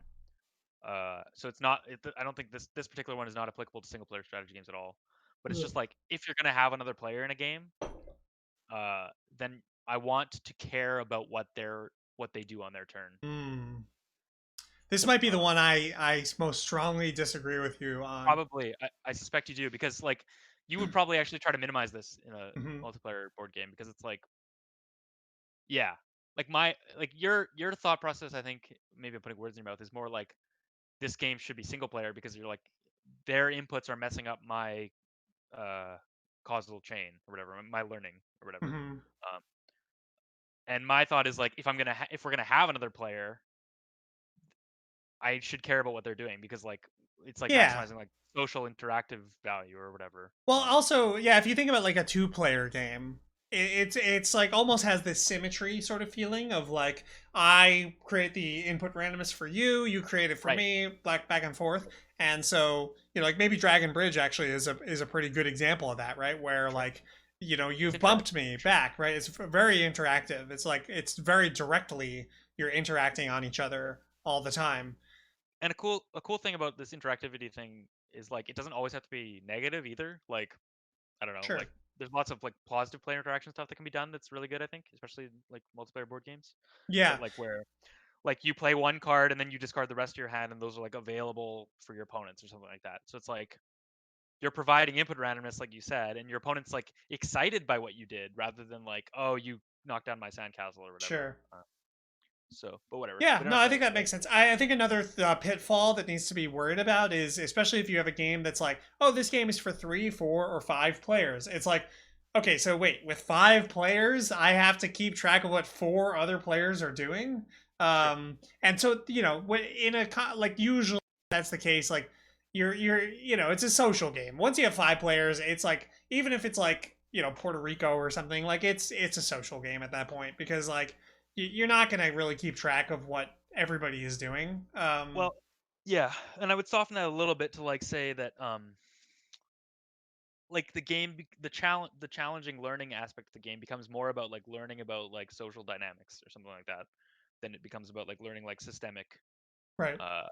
so it's not I don't think this particular one is not applicable to single player strategy games at all. But it's just like if you're gonna have another player in a game, then I want to care about what they do on their turn. Hmm. This might be the Um, one I most strongly disagree with you on. Probably, I suspect you do because like you would probably actually try to minimize this in a Hmm. multiplayer board game because it's like yeah, like your thought process. I think maybe I'm putting words in your mouth is more like this game should be single player because you're like their inputs are messing up my uh causal chain or whatever, my learning or whatever. Hmm. Um, and my thought is like if we're gonna have another player, I should care about what they're doing because like it's like Yeah. maximizing like social interactive value or whatever. Well, also, yeah, if you think about like a two-player game, it's like almost has this symmetry sort of feeling of like I create the input randomness for you, you create it for Right. me, like back and forth. And so, like maybe Dragon Bridge actually is a pretty good example of that, right? Where Sure. like, It's you've interactive bumped me for sure. back, right? It's very interactive. It's like it's very directly you're interacting on each other all the time. And a cool thing about this interactivity thing is like it doesn't always have to be negative either. Like I don't know, Sure. like there's lots of like positive player interaction stuff that can be done that's really good, I think, especially in, like multiplayer board games. Yeah. But like where like you play one card and then you discard the rest of your hand and those are like available for your opponents or something like that. So it's like you're providing input randomness like you said and your opponent's like excited by what you did rather than like, oh, you knocked down my sandcastle or whatever. Sure. So but whatever, Yeah, we don't no, have I to think that like makes sense. I think another pitfall that needs to be worried about is, especially if you have a game that's like, oh, this game is for 3, 4, or 5 players. It's like, okay, so wait, with 5 players, I have to keep track of what 4 other players are doing. sure. And so in a like usually that's the case. Like it's a social game. Once you have 5 players, it's like even if it's like Puerto Rico or something, like it's a social game at that point because like you're not going to really keep track of what everybody is doing. Well, yeah, and I would soften that a little bit to like say that like the challenging learning aspect of the game becomes more about like learning about like social dynamics or something like that than it becomes about like learning like systemic Right. uh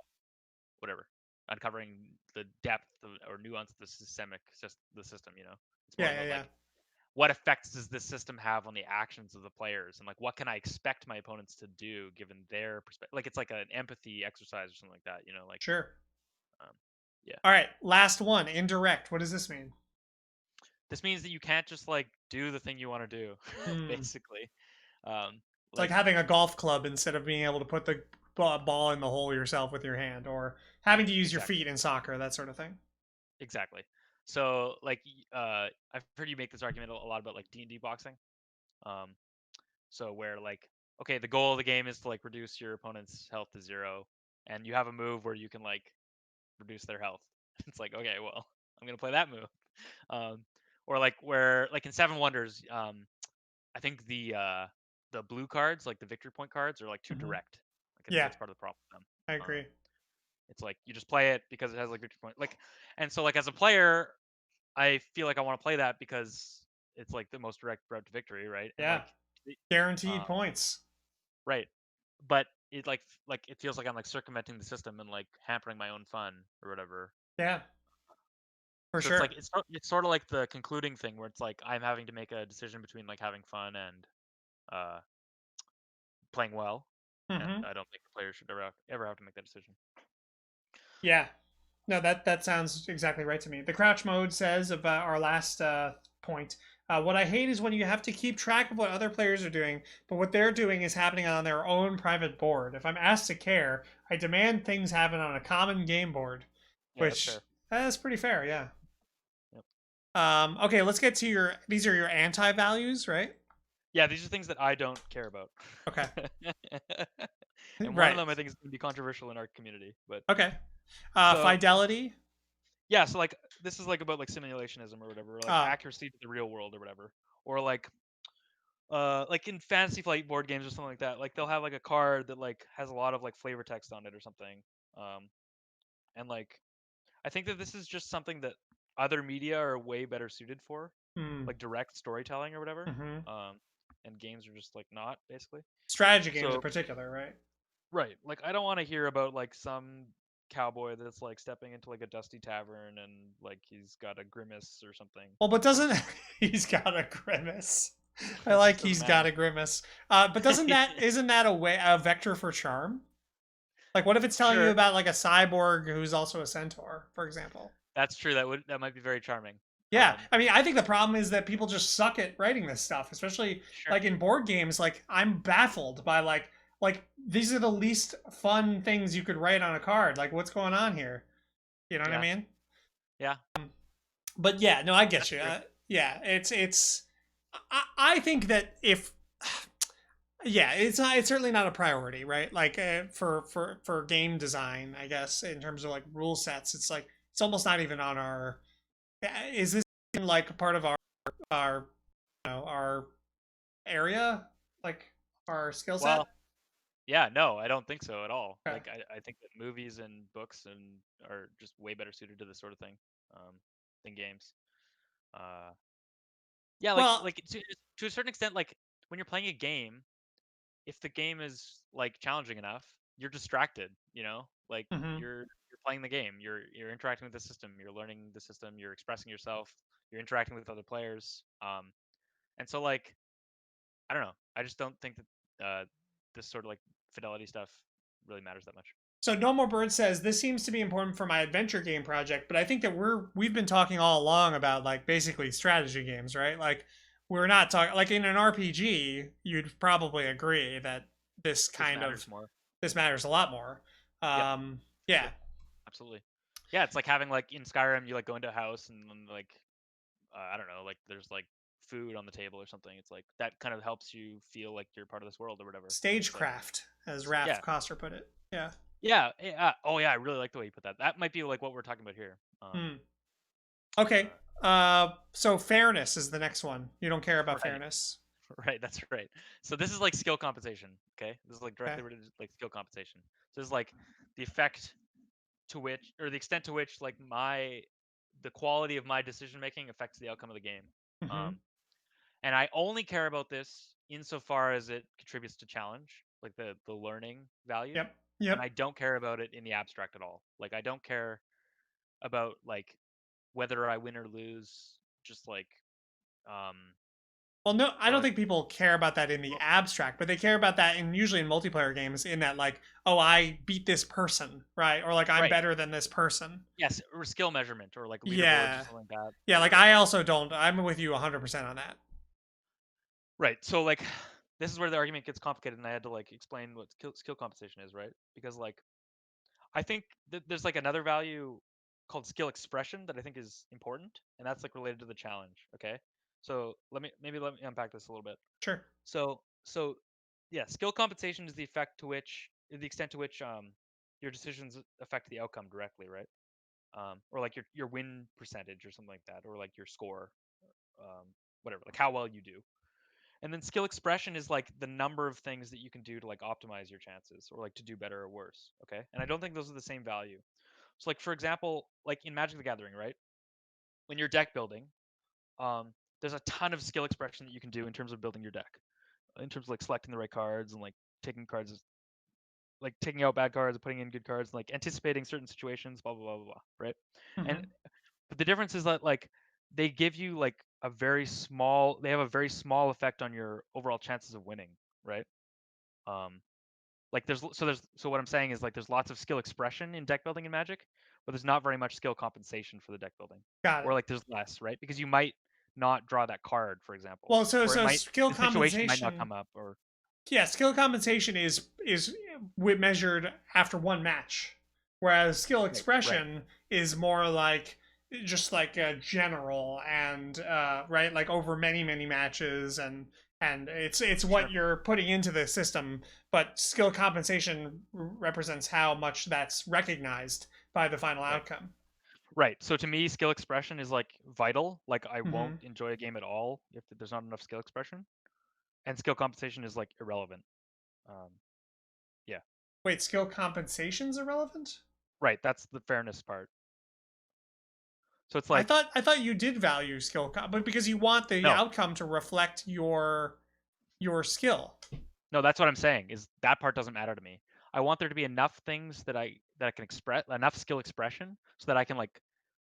whatever, uncovering the depth or nuance of the system, it's more Yeah, yeah, about yeah. like what effects does this system have on the actions of the players and like what can I expect my opponents to do given their perspective, like it's like an empathy exercise or something like that, like Sure. um yeah. All right, last one, indirect. What does this mean? This means that you can't just like do the thing you want to do Hmm. basically. um It's like like having a golf club instead of being able to put the ball in the hole yourself with your hand, or having to use your Exactly. feet in soccer, that sort of thing. Exactly. So like I've heard you make this argument a lot about like D&D boxing. Um, so where like okay, the goal of the game is to like reduce your opponent's health to 0, and you have a move where you can like reduce their health. It's like okay, well I'm gonna play that move. Um, or like where like in Seven Wonders, I think the blue cards, like the victory point cards, are like too Hmm. direct. Like I think Yeah, that's part of the problem with them. I Um, agree. it's like you just play it because it has like victory point. Like, and so like as a player, I feel like I want to play that because it's like the most direct route to victory, right? And Yeah, like, it- guaranteed um, points. right. But it like it feels like I'm like circumventing the system and like hampering my own fun or whatever. Yeah, for So it's sure. like it's sort of like the concluding thing where it's like I'm having to make a decision between like having fun and uh playing well, and Hmm. I don't think the player should ever have to make that decision. Yeah. No, that sounds exactly right to me. The crouch mode says about our last point. What I hate is when you have to keep track of what other players are doing, but what they're doing is happening on their own private board. If I'm asked to care, I demand things happen on a common game board, Yeah, that's which fair. that's pretty fair. Yeah. Yep. Okay, let's get to your. These are your anti-values, right? Yeah, these are things that I don't care about. Okay. And one of Right. them I think is going to be controversial in our community, but Okay. so Fidelity. yeah, so like this is like about like simulationism or whatever, or like Uh, accuracy to the real world or whatever, or like in Fantasy Flight board games or something like that, like they'll have like a card that like has a lot of like flavor text on it or something, and like I think that this is just something that other media are way better suited for, hmm. like direct storytelling or whatever. Hmm. Um, and games are just like not basically. Strategy games in So particular, right? right, like I don't want to hear about like some cowboy that's like stepping into like a dusty tavern and like he's got a grimace or something. Well, but Like doesn't he's got a grimace? I it like just doesn't he's got matter. a grimace. But doesn't that isn't that a vector for charm? Like, what if it's telling you Sure, about like a cyborg who's also a centaur, for example? that's true. That might be very charming. Yeah, I mean, I think the problem is that people just suck at writing this stuff, especially Sure. like in board games. Like, I'm baffled by like these are the least fun things you could write on a card. Like, what's going on here? You know what I Yeah. mean? Yeah. But yeah, no, I That's get you. true. Yeah, it's. I think that if yeah, it's certainly not a priority, right? Like for game design, I guess in terms of like rule sets, it's like it's almost not even on our. Is this even like part of our our area, like our skill set? Well, yeah, no, I don't think so at all. Okay. Like I think that movies and books and are just way better suited to this sort of thing, um, than games. Uh, yeah, Well, like to a certain extent, like when you're playing a game, if the game is like challenging enough, you're distracted, you know? Like mhm. you're playing the game, you're interacting with the system, you're learning the system, you're expressing yourself, you're interacting with other players. And so like I don't know. I just don't think that this sort of like fidelity stuff really matters that much. So No More Bird says this seems to be important for my adventure game project, but I think that we've been talking all along about like basically strategy games, right? Like we're not talking like in an RPG, you'd probably agree that this This kind matters of more. this matters a lot more. Yep. Yeah. Yep. Absolutely. Yeah, it's like having like in Skyrim, you like go into a house and then like I don't know, like there's like food on the table or something. It's like that kind of helps you feel like you're part of this world or whatever. And it's like Stagecraft, as Raph yeah, Koster put it. Yeah. yeah. Oh yeah, I really like the way you put that. That might be like what we're talking about here. Hmm. Okay. Uh, So fairness is the next one. You don't care about right. fairness. Right, that's right. So this is like skill compensation. Okay, this is like Okay. directly related to like skill compensation. So this is like the effect to which, or the extent to which, like the quality of my decision making affects the outcome of the game. Mm-hmm. Um, and I only care about this insofar as it contributes to challenge, like the learning value. Yep. And Yep. I don't care about it in the abstract at all. Like I don't care about like whether I win or lose. Just like um, Well, no, I or don't like think people care about that in the well, abstract, but they care about that in usually in multiplayer games in that like, oh, I beat this person, right? Or like I'm right. better than this person. Yes, or skill measurement or like leaderboards or Yeah. something like that. Yeah, like I also don't I'm with you 100% on that. Right. So like this is where the argument gets complicated, and I had to like explain what skill compensation is, right? Because like I think there's like another value called skill expression that I think is important, and that's like related to the challenge. Okay, so let me unpack this a little bit. Sure. So yeah, skill compensation is the extent to which your decisions affect the outcome directly, right? Or like your win percentage or something like that, or like your score, um, whatever, like how well you do. And then skill expression is like the number of things that you can do to like optimize your chances or like to do better or worse. Okay. And I don't think those are the same value. So like for example, like in Magic the Gathering, right? When you're deck building, um, there's a ton of skill expression that you can do in terms of building your deck. In terms of like selecting the right cards and like taking cards like taking out bad cards and putting in good cards, like anticipating certain situations, blah blah blah blah blah, right? And Hmm. but the difference is that like they give you like they have a very small effect on your overall chances of winning, right? Um, like so what I'm saying is like there's lots of skill expression in deck building in Magic, but there's not very much skill compensation for the deck building, Got or it. like there's less, right? Because you might not draw that card, for example, Well, so or it so might skill the situation might not compensation. come up, or Yeah, skill compensation is measured after one match, whereas skill right, expression is more like just like a general and right, like over many matches, and it's what sure, you're putting into the system. But skill compensation represents how much that's recognized by the final right. outcome. Right. So to me, skill expression is like vital. Like I won't Hmm. enjoy a game at all if there's not enough skill expression, and skill compensation is like irrelevant. Um, yeah. Wait, skill compensation's irrelevant? Right. That's the fairness part. So it's I like thought I thought you did value but because you want the no, outcome to reflect your skill. no. That's what I'm saying. Is that part doesn't matter to me. I want there to be enough things that I can express enough skill expression so that I can like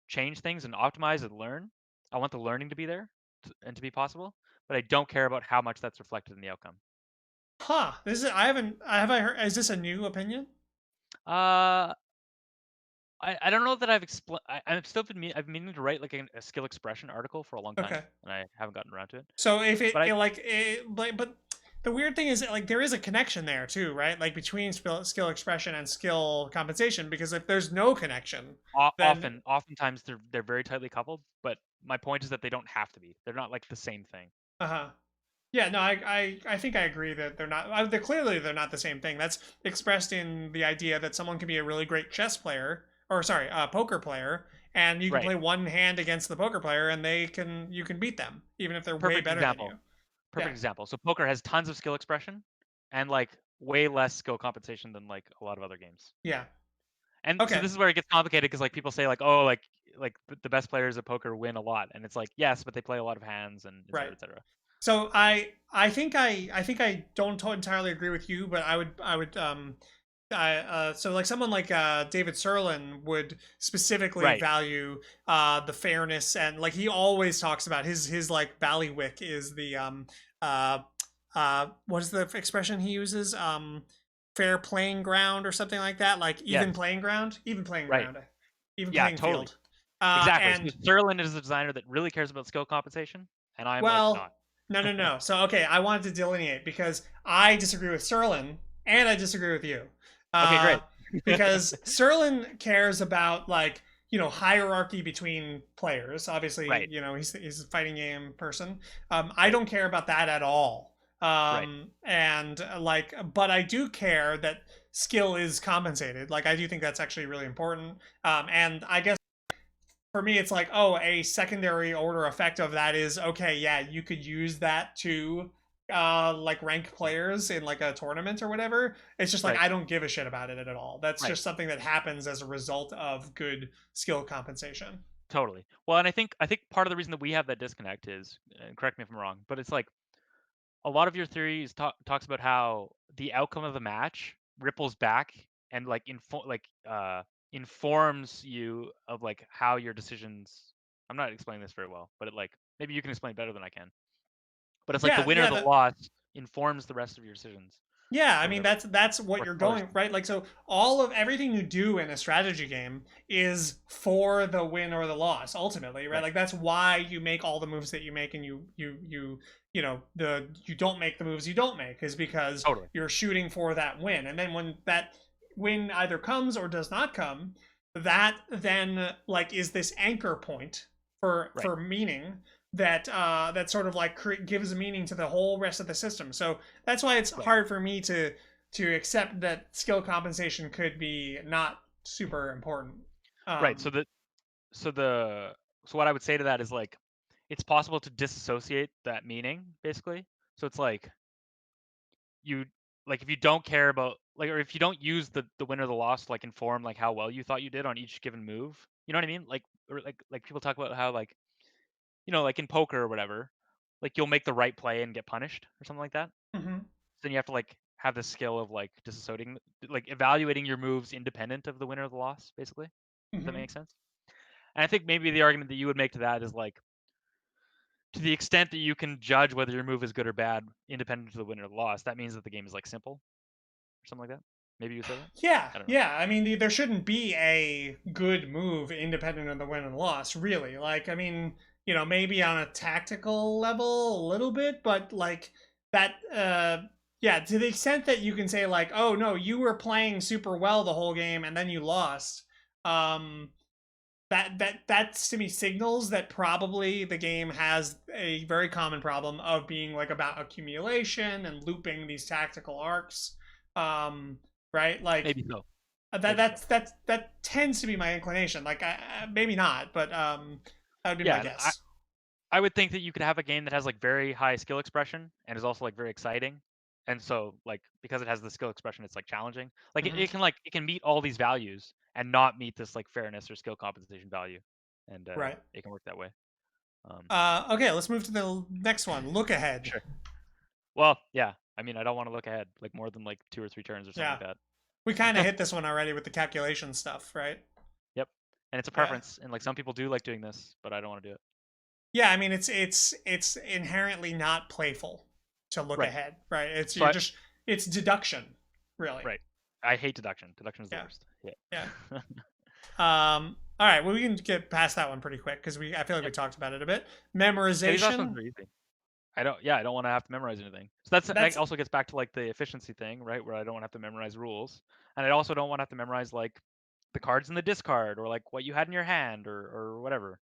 change things and optimize and learn. I want the learning to be there and to be possible, but I don't care about how much that's reflected in the outcome. Huh. This is I haven't have I heard is this a new opinion? Uh, I don't know that I've explained. I've still I've been meaning to write like a skill expression article for a long time, Okay. and I haven't gotten around to it. So if But I but the weird thing is that, like there is a connection there too, right? Like between skill expression and skill compensation because if there's no connection, then oftentimes they're very tightly coupled. But my point is that they don't have to be. They're not like the same thing. uh-huh. Yeah, no, I think I agree that they're not. They're clearly they're not the same thing. That's expressed in the idea that someone can be a really great chess player, or sorry, a poker player, and you can Right. play one hand against the poker player, and you can beat them even if they're way Perfect better than you. example. Yeah, Perfect example. So poker has tons of skill expression, and like way less skill compensation than like a lot of other games. yeah. And so Okay, this is where it gets complicated because like people say like oh like the best players at poker win a lot, and it's like yes, but they play a lot of hands and et cetera, right. et cetera. So I think I don't entirely agree with you, but I would so like someone like David Serlin would specifically Right. value the fairness and like he always talks about his like ballywick is the uh what is the expression he uses fair playing ground or something like that like Yes. even playing Right. ground even Yeah. playing Totally. field Exactly. So and Sterling is a designer that really cares about skill compensation, and I'm like well not. no so okay I wanted to delineate because I disagree with Serlin and I disagree with you Okay, uh great. because Serlin cares about like hierarchy between players obviously Right. he's a fighting game person I Right. don't care about that at all Right. and like but I do care that skill is compensated like I do think that's actually really important and I guess for me it's like oh a secondary order effect of that is okay yeah you could use that to like rank players in like a tournament or whatever it's just like Right. I don't give a shit about it at all that's Right. just something that happens as a result of good skill compensation. Totally. Well, and I think part of the reason that we have that disconnect is, and correct me if I'm wrong, but it's like a lot of your theories talks about how the outcome of the match ripples back and like informs you of like how your decisions. I'm not explaining this very well, but it like maybe you can explain better than I can. But it's like the Yeah winner or yeah the loss informs the rest of your decisions. Yeah, I or mean whatever, that's what or you're colors. going, right? Like, so all of everything you do in a strategy game is for the win or the loss ultimately, right? Right. Like that's why you make all the moves that you make, and you know, the you don't make the moves you don't make is because Totally. you're shooting for that win. And then when that win either comes or does not come, that then like is this anchor point Right. for meaning that that sort of like gives meaning to the whole rest of the system. So that's why it's Right. hard for me to accept that skill compensation could be not super important. Right. So Um, the so the so what I would say to that is like it's possible to disassociate that meaning basically. So it's like you like if you don't care about like or if you don't use the win or the loss to like inform like how well you thought you did on each given move. You know what I mean? Like or like people talk about how like like in poker or whatever, like you'll make the right play and get punished or something like that. mhm, Then you have to like have the skill of like disassociating like evaluating your moves independent of the win or the loss, basically. Does that mhm, make sense? And I think maybe the argument that you would make to that is like to the extent that you can judge whether your move is good or bad independent of the win or the loss, that means that the game is like simple or something like that. Maybe you would say that. yeah, I don't know. yeah. I mean, there shouldn't be a good move independent of the win and loss, really. Like, I mean, you know, maybe on a tactical level a little bit, but like that, yeah, to the extent that you can say like, oh no, you were playing super well the whole game and then you lost. Um, that's to me signals that probably the game has a very common problem of being like about accumulation and looping these tactical arcs. Um, right? Like Maybe so. that Maybe so. that tends to be my inclination. Like maybe not, but that would be my Yeah, and guess. I would think that you could have a game that has like very high skill expression and is also like very exciting. And so like because it has the skill expression, it's like challenging. Like Hmm. it can meet all these values and not meet this like fairness or skill compensation value. And Right. it can work that way. Um Okay, let's move to the next one. Look ahead. sure. Well, yeah. I mean I don't want to look ahead like more than like 2 or 3 turns or something Yeah, like we kind of that. hit this one already with the calculation stuff, right? Yep. And it's a Yeah. preference. And like some people do like doing this, but I don't want to do it. Yeah, I mean it's inherently not playful to look Right. ahead, right? It's So you're I just it's deduction, really. right. I hate deduction. Deduction is the Yeah, worst. yeah. Yeah. All right, well we can get past that one pretty quick because we I feel like we Yep. talked about it a bit. Yeah, these last ones Memorization. are easy. I don't want to have to memorize anything. So that That's also gets back to like the efficiency thing, right? Where I don't want to have to memorize rules, and I also don't want to have to memorize like the cards in the discard or like what you had in your hand or whatever.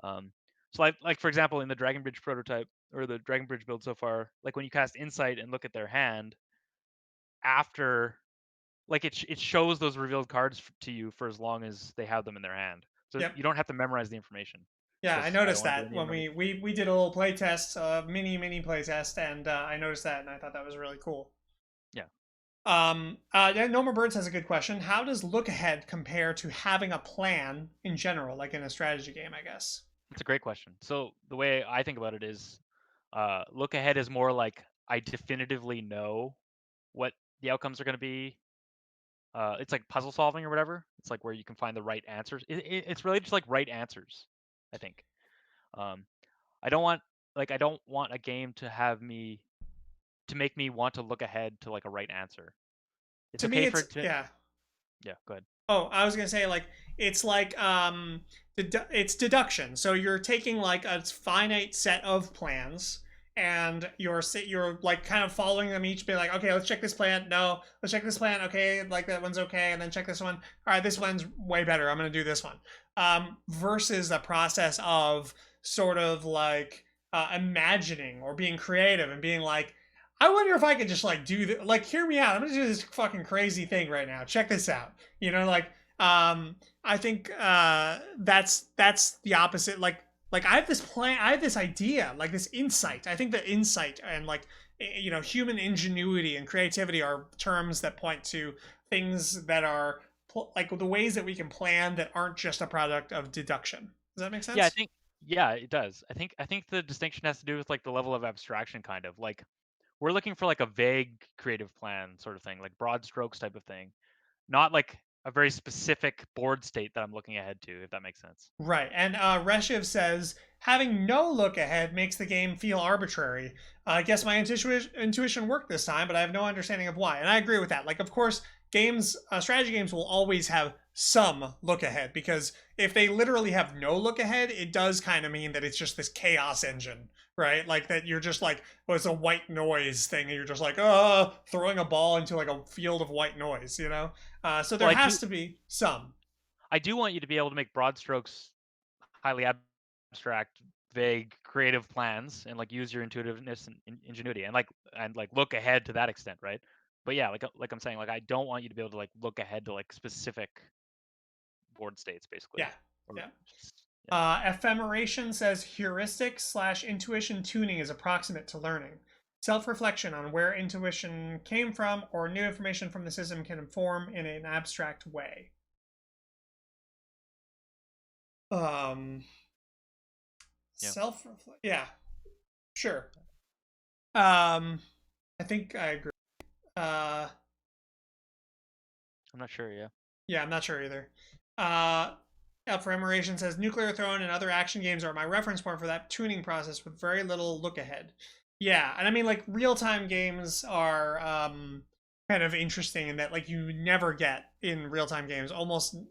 Um, so like for example, in the Dragon Bridge prototype or the Dragon Bridge build so far, like when you cast Insight and look at their hand after, like it shows those revealed cards to you for as long as they have them in their hand. So yep. you don't have to memorize the information Yeah, I because I don't noticed want to do that any when memory. we did a little play test, mini play test, and I noticed that, and I thought that was really cool. Yeah. Yeah, Norma Birds has a good question. How does look ahead compare to having a plan in general, like in a strategy game? I guess. It's a great question. So the way I think about it is, look ahead is more like I definitively know what the outcomes are going to be. It's like puzzle solving or whatever. It's like where you can find the right answers. It's really just like right answers. I think. Um, I don't want I don't want a game to have me to make me want to look ahead to like a right answer. It's To me, okay for it's it to. yeah. Yeah. Go ahead. Oh, I was gonna say like it's like it's deduction. So you're taking like a finite set of plans and you're like kind of following them each, be like, okay, let's check this plan. No, let's check this plan. Okay, like that one's okay, and then check this one. All right, this one's way better. I'm gonna do this one. Versus the process of sort of like imagining or being creative and being like, I wonder if I could just like do the like hear me out. I'm gonna do this fucking crazy thing right now. Check this out. You know, like I think that's the opposite. Like I have this plan, I have this idea, like this insight. I think that insight and like you know human ingenuity and creativity are terms that point to things that are like the ways that we can plan that aren't just a product of deduction. Does that make Yeah, I sense? think. Yeah, it does. I think the distinction has to do with like the level of abstraction, kind of like we're looking for like a vague creative plan sort of thing, like broad strokes type of thing, not like a very specific board state that I'm looking ahead to, if that makes sense. Right. And Reshiv says having no look ahead makes the game feel arbitrary. I guess my intuition worked this time, but I have no understanding of why. And I agree with that. Like, of course, strategy games will always have some look ahead, because if they literally have no look ahead, it does kind of mean that it's just this chaos engine, right? Like that you're just like, well, it's a white noise thing, and you're just like, throwing a ball into like a field of white noise, you know? So there Well, has to be some. I do want you to be able to make broad strokes, highly abstract, vague, creative plans, and like use your intuitiveness and ingenuity, and like look ahead to that extent, right? But yeah, like I'm saying, like I don't want you to be able to like look ahead to like specific board states, basically. Yeah. Or Yeah. yeah. Ephemeration says heuristic / intuition tuning is approximate to learning. Self-reflection on where intuition came from or new information from the system can inform in an abstract way. Um, Yeah. Yeah, sure. I think I agree. Uh, I'm not sure. Yeah. yeah, I'm not sure either. Uh, Ephemeration says Nuclear Throne and other action games are my reference point for that tuning process with very little look ahead. Yeah, and I mean, like, real time games are kind of interesting in that, like, you never get in real time games.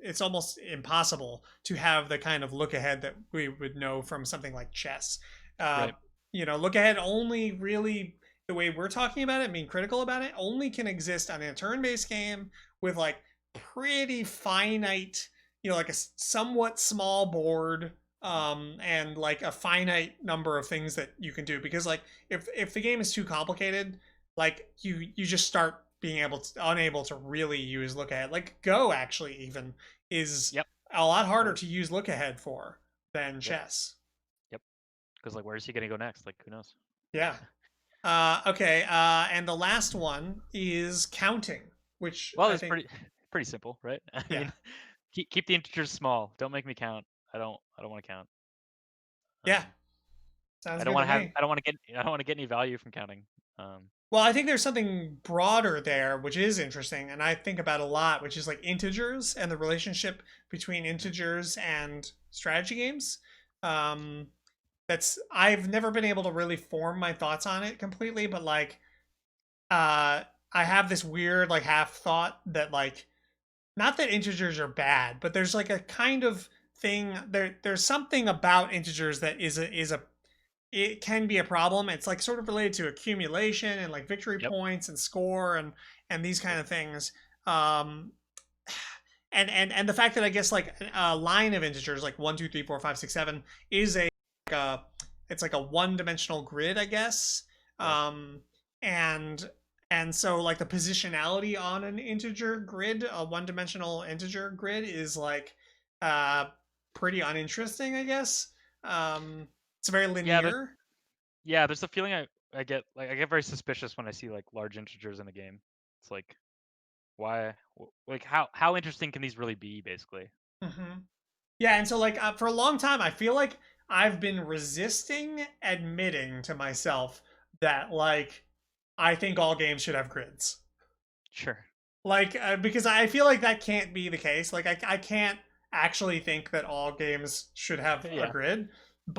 It's almost impossible to have the kind of look ahead that we would know from something like chess. Uh, Right. Look ahead only really, the way we're talking about it, being critical about it, only can exist on a turn based game with like pretty finite, like a somewhat small board, and like a finite number of things that you can do, because like if the game is too complicated, like you just start being unable to really use look ahead. Like Go actually even is Yep. a lot harder to use look ahead for than Yep. chess. Yep. Because like, where is he gonna go next? Like, who knows? Yeah. Okay. And the last one is counting, which Well, I it's think, pretty simple, right? I yeah, mean, keep the integers small. Don't make me count. I don't want to count. yeah, Um, sounds good to me. I don't want to get any value from counting. Um, Well, I think there's something broader there, which is interesting, and I think about a lot, which is like integers and the relationship between mhm. integers and strategy games. Um, that's I've never been able to really form my thoughts on it completely, but like, I have this weird like half thought that like, not that integers are bad, but there's like a kind of thing there. There's something about integers that is a it can be a problem. It's like sort of related to accumulation and like victory Yep. points and score and these kind Yep. of things. Um, and the fact that I guess like a line of integers like 1, 2, 3, 4, 5, 6, 7 is like a it's like a one-dimensional grid, I guess. Yeah. Um, and and so like the positionality on an integer grid, a one-dimensional integer grid, is like uh pretty uninteresting, I guess. Um, it's very Yeah. linear. There's a feeling I get like I get very suspicious when I see like large integers in a game. It's like, why? Like, how interesting can these really be? Basically. Hmm. Yeah, and so like for a long time, I feel like I've been resisting admitting to myself that like I think all games should have grids. Sure. Like because I feel like that can't be the case. Like I can't actually think that all games should have a Yeah. grid,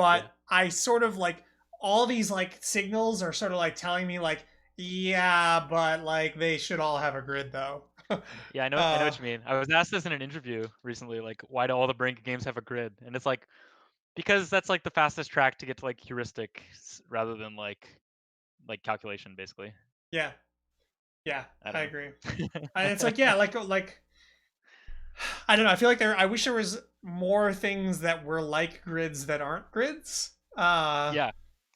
Yeah. but I sort of like all these like signals are sort of like telling me like, yeah, but like they should all have a grid though. Yeah. I know uh what you mean. I was asked this in an interview recently. Like, why do all the brain games have a grid? And it's like, because that's like the fastest track to get to like heuristic rather than like calculation, basically. yeah. Yeah, I I don't agree. It's know. like, yeah, like I don't know. I feel like I wish there was more things that were like grids that aren't grids. Yeah.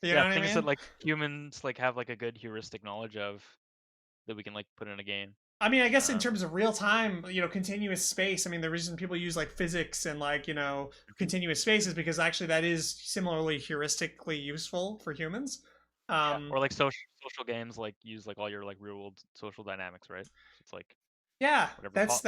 You know Yeah, what I things that mean? like humans like have like a good heuristic knowledge of that we can like put in a game. I mean, I guess in Um, terms of real time, continuous space. I mean, the reason people use like physics and like continuous space is because actually that is similarly heuristically useful for humans. yeah, Um, or like social games like use like all your like real world social dynamics, right? So it's like yeah, whatever that's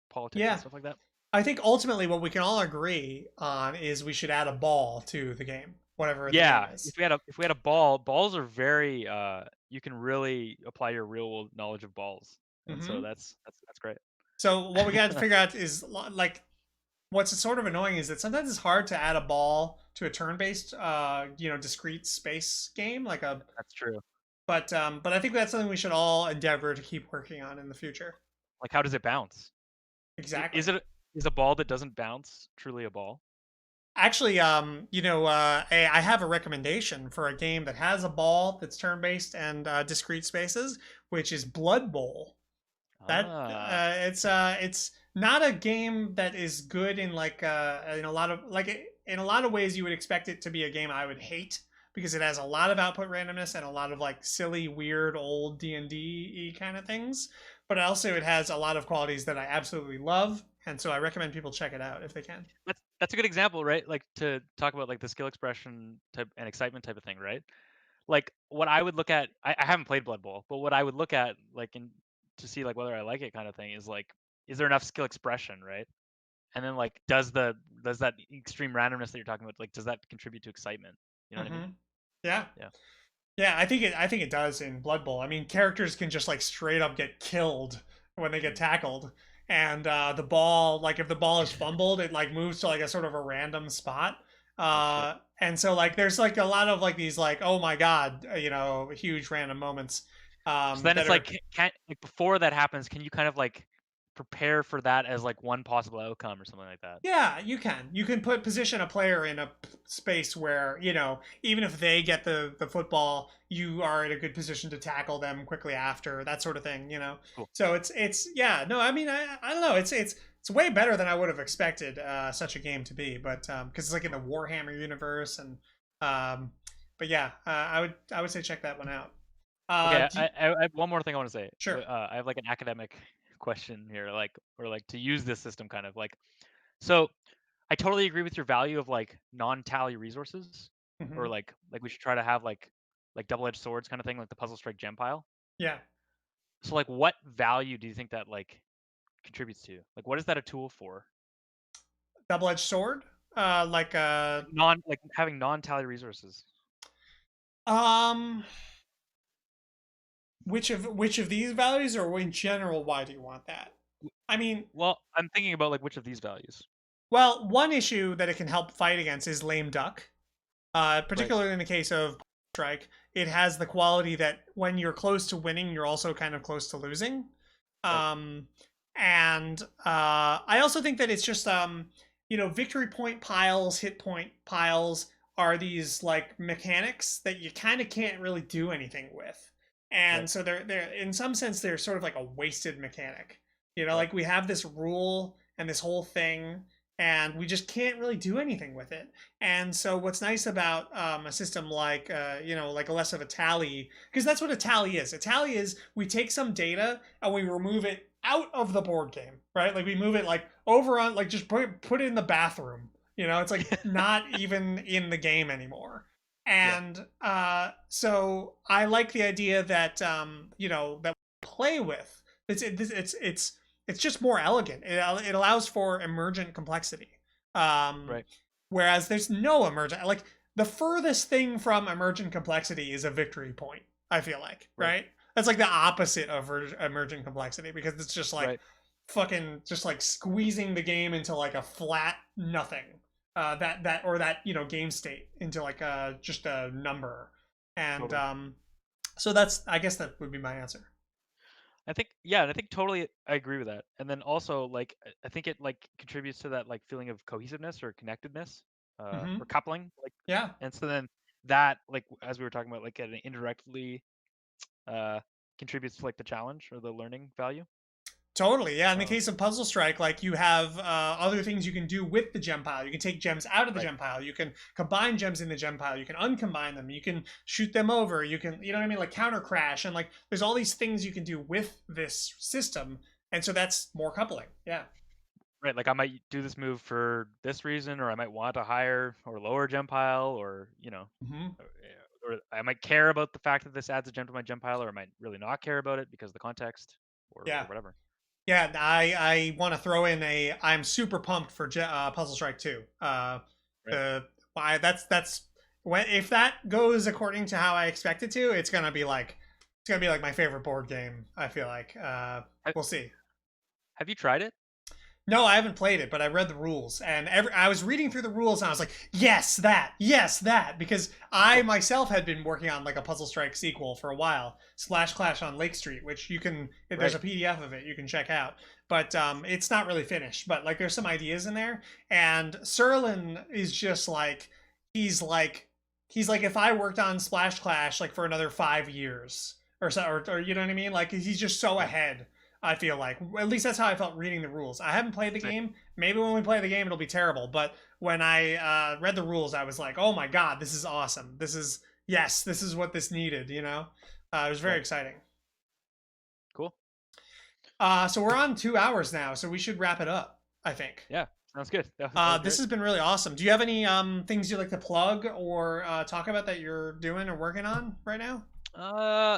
politics and yeah. stuff like that. I think ultimately what we can all agree on is we should add a ball to the game, whatever the game Yeah, is. if we had a ball, balls are very you can really apply your real world knowledge of balls, and so Hmm. that's great. So what we got to figure out is like what's sort of annoying is that sometimes it's hard to add a ball to a turn-based, discrete space game like a. That's true. But I think that's something we should all endeavor to keep working on in the future. Like, how does it bounce? Exactly. Is it is a ball that doesn't bounce truly a ball? Actually, I have a recommendation for a game that has a ball that's turn-based and discrete spaces, which is Blood Bowl. That Ah, it's not a game that is good in like in a lot of in a lot of ways you would expect it to be a game I would hate because it has a lot of output randomness and a lot of like silly weird old D&D kind of things, but also it has a lot of qualities that I absolutely love, and so I recommend people check it out if they can. that's a good example, right? Like to talk about like the skill expression type and excitement type of thing, right? Like what I would look at, I haven't played Blood Bowl, but what I would look at like in to see like whether I like it kind of thing is like, is there enough skill expression, right? And then like does that extreme randomness that you're talking about, like does that contribute to excitement? You know what I mean? Mm-hmm. Yeah. Yeah. Yeah, I think it does in Blood Bowl. I mean, characters can just like straight up get killed when they get Mm. tackled, and the ball, like if the ball is fumbled, it like moves to like a sort of a random spot. Oh shit. And so like there's like a lot of like these like oh my god, huge random moments So then that it's are. like can like before that happens, can you kind of like prepare for that as like one possible outcome or something like that? Yeah, you can. You can position a player in a space where, even if they get the football, you are in a good position to tackle them quickly after, that sort of thing. Cool. So it's yeah, no, I mean I don't know. It's way better than I would have expected such a game to be, but because it's like in the Warhammer universe and um but yeah, I would say check that one out. Okay, Do you, I have one more thing I want to say. sure. I have like an academic question here, like or like to use this system kind of like. So I totally agree with your value of like non-tally resources, or Hmm. like we should try to have like double-edged swords kind of thing, like the puzzle strike gem pile. Yeah. So like, what value do you think that like contributes to? Like, what is that a tool for? Double-edged sword. Like Like having non-tally resources. um which of these values, or in general, why do you want that? I mean, Well, I'm thinking about like which of these values. well, one issue that it can help fight against is lame duck. Right. Particularly in the case of strike, it has the quality that when you're close to winning, you're also kind of close to losing. Right. Um, and I also think that it's just victory point piles, hit point piles are these like mechanics that you kind of can't really do anything with, and Right. so they're in some sense they're sort of like a wasted mechanic. Right. Like we have this rule and this whole thing, and we just can't really do anything with it. And so what's nice about a system like like a less of a tally, because that's what a tally is. A tally is we take some data and we remove it out of the board game, right? Like we move it like over on like just put it in the bathroom. It's like not even in the game anymore. Yeah. And so I like the idea that that we play with. It's just more elegant. It allows for emergent complexity. Um, Right. Whereas there's no emergent, like the furthest thing from emergent complexity is a victory point. I feel like, Right. right? That's like the opposite of emergent complexity because it's just like Right. fucking just like squeezing the game into like a flat nothing. That game state into like just a number. And Totally. so that's, I guess that would be my answer. I think yeah, and I think totally I agree with that. And then also like I think it like contributes to that like feeling of cohesiveness or connectedness, Hmm. or coupling. Like, Yeah. and so then that like as we were talking about, like it indirectly uh contributes to like the challenge or the learning value. Totally, yeah. In the Um, case of Puzzle Strike, like you have other things you can do with the gem pile. You can take gems out of the right. gem pile. You can combine gems in the gem pile. You can uncombine them. You can shoot them over. You can, you know what I mean, like counter crash, and like there's all these things you can do with this system, and so that's more coupling. Yeah. Right. Like I might do this move for this reason, or I might want a higher or lower gem pile, or Hmm. or I might care about the fact that this adds a gem to my gem pile, or I might really not care about it because of the context, or Yeah. whatever. Yeah. I want to throw in a. I'm super pumped for Puzzle Strike 2. Right. The why that's when if that goes according to how I expect it to, it's gonna be like my favorite board game. I feel like Have, we'll see. have you tried it? No, I haven't played it, but I read the rules, and I was reading through the rules, and I was like, yes, that, because I Cool. myself had been working on like a Puzzle Strike sequel for a while, Splash Clash on Lake Street, which you can, if there's Right. a PDF of it, you can check out. But it's not really finished. But like, there's some ideas in there, and Serlin is just like, he's like, he's like, if I worked on Splash Clash like for another 5 years or so, or you know what I mean? Like, he's just so Yeah. ahead. I feel like, at least that's how I felt reading the rules. I haven't played the Sick. game. Maybe when we play the game, it'll be terrible. But when I read the rules, I was like, "Oh my god, this is awesome! This is yes, this is what this needed." You know, it was very Right. exciting. Cool. So we're on 2 hours now, so we should wrap it up. I think. Yeah. Sounds good. That was This great. has been really awesome. Do you have any things you'd like to plug or talk about that you're doing or working on right now?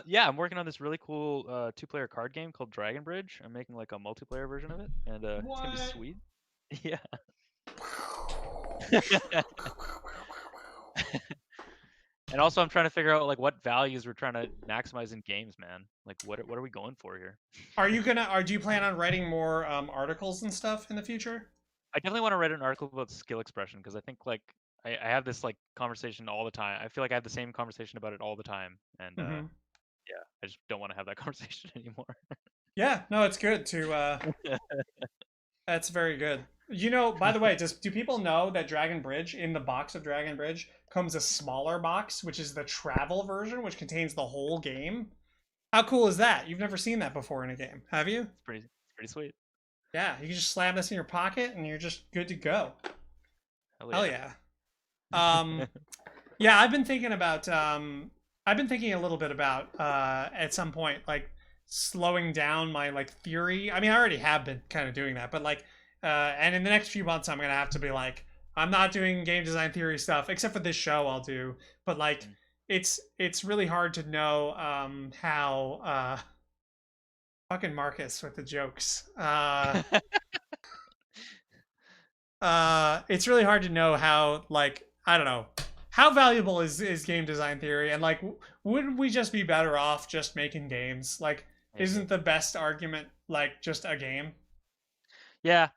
Yeah, I'm working on this really cool two-player card game called Dragon Bridge. I'm making like a multiplayer version of it, and it's gonna be What? sweet. Yeah. And also, I'm trying to figure out like what values we're trying to maximize in games, man. Like, what are we going for here? Are you gonna? Or do you plan on writing more articles and stuff in the future? I definitely want to write an article about skill expression because I think like I have this like conversation all the time. I feel like I have the same conversation about it all the time, and Mm-hmm. yeah, I just don't want to have that conversation anymore. Yeah, no, it's good to that's very good. You know, by the way, do people know that Dragon Bridge in the box of Dragon Bridge comes a smaller box, which is the travel version, which contains the whole game? How cool is that? You've never seen that before in a game, have you? It's pretty sweet. Yeah, you can just slam this in your pocket and you're just good to go. Hell Hell yeah. yeah. Um, yeah, I've been thinking a little bit about at some point like slowing down my like theory. I mean, I already have been kind of doing that, but like and in the next few months I'm going to have to be like I'm not doing game design theory stuff except for this show I'll do, but like Mm. it's really hard to know how fucking Marcus with the jokes. It's really hard to know how like I don't know how valuable is game design theory and like wouldn't we just be better off just making games like Maybe. isn't the best argument like just a game. Yeah,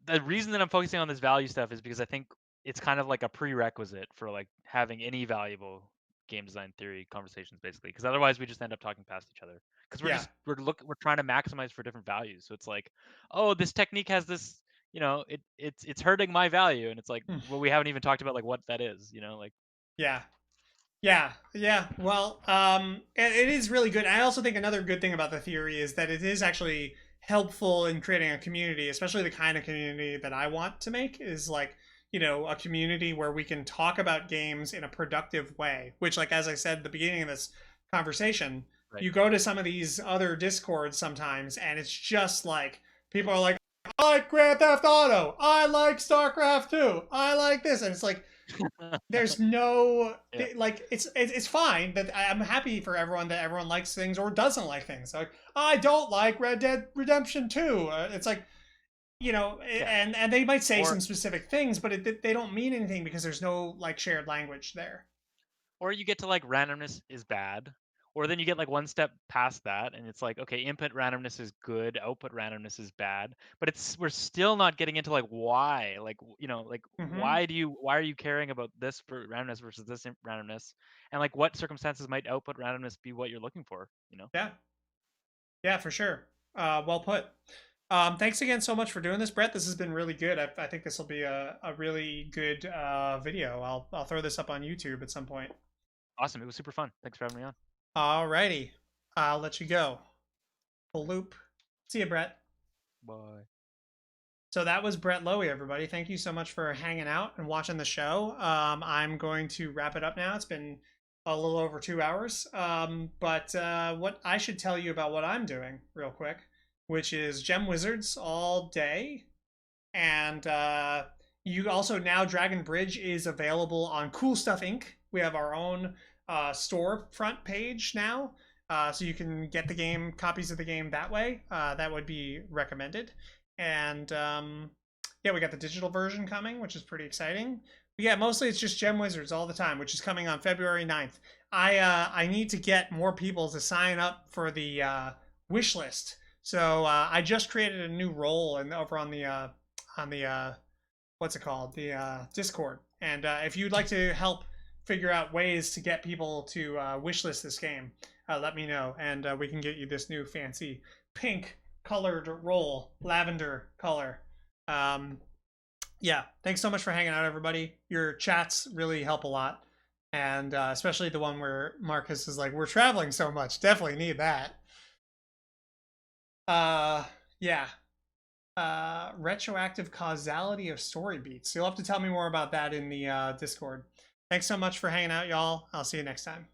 the reason that I'm focusing on this value stuff is because I think it's kind of like a prerequisite for like having any valuable game design theory conversations, basically. Because otherwise, we just end up talking past each other. Because Yeah. we're trying to maximize for different values. So it's like, oh, this technique has this, it's hurting my value, and it's like, Hmm. well, we haven't even talked about like what that is, like. Yeah. Yeah. Well, it is really good. I also think another good thing about the theory is that it is actually helpful in creating a community, especially the kind of community that I want to make is like, you know, a community where we can talk about games in a productive way, which like as I said at the beginning of this conversation, Right. you go to some of these other discords sometimes and it's just like people are like I like Grand Theft Auto, I like StarCraft 2, I like this and it's like there's no Yeah. like it's fine that I'm happy for everyone that everyone likes things or doesn't like things like I don't like Red Dead Redemption 2 it's like you know Yeah. and they might say Or some specific things but they don't mean anything because there's no like shared language there. or you get to like randomness is bad, or then you get like one step past that and it's like, okay, input randomness is good, output randomness is bad, but we're still not getting into like why, like like Mm-hmm. why are you caring about this for randomness versus this randomness, and like what circumstances might output randomness be what you're looking for. Yeah, yeah, for sure. Well put. Thanks again so much for doing this, Brett. This has been really good. I think this will be a really good video. I'll throw this up on YouTube at some point. Awesome, it was super fun. Thanks for having me on. Alrighty. I'll let you go. Loop. See you, Brett. Bye. So that was Brett Lowey, everybody. Thank you so much for hanging out and watching the show. I'm going to wrap it up now. It's been a little over 2 hours. But what I should tell you about what I'm doing real quick, which is Gem Wizards all day. And you also now Dragon Bridge is available on Cool Stuff Inc. We have our own storefront page now. So you can get the game, copies of the game that way. That would be recommended. And yeah, we got the digital version coming, which is pretty exciting. But yeah, mostly it's just Gem Wizards all the time, which is coming on February 9th. I need to get more people to sign up for the wish list So I just created a new role and over on the what's it called, the Discord. And if you'd like to help figure out ways to get people to wishlist this game, let me know, and we can get you this new fancy pink colored role, lavender color. Yeah, thanks so much for hanging out, everybody. Your chats really help a lot, and especially the one where Marcus is like, "We're traveling so much, definitely need that." Yeah. Retroactive causality of story beats. You'll have to tell me more about that in the Discord. Thanks so much for hanging out, y'all. I'll see you next time.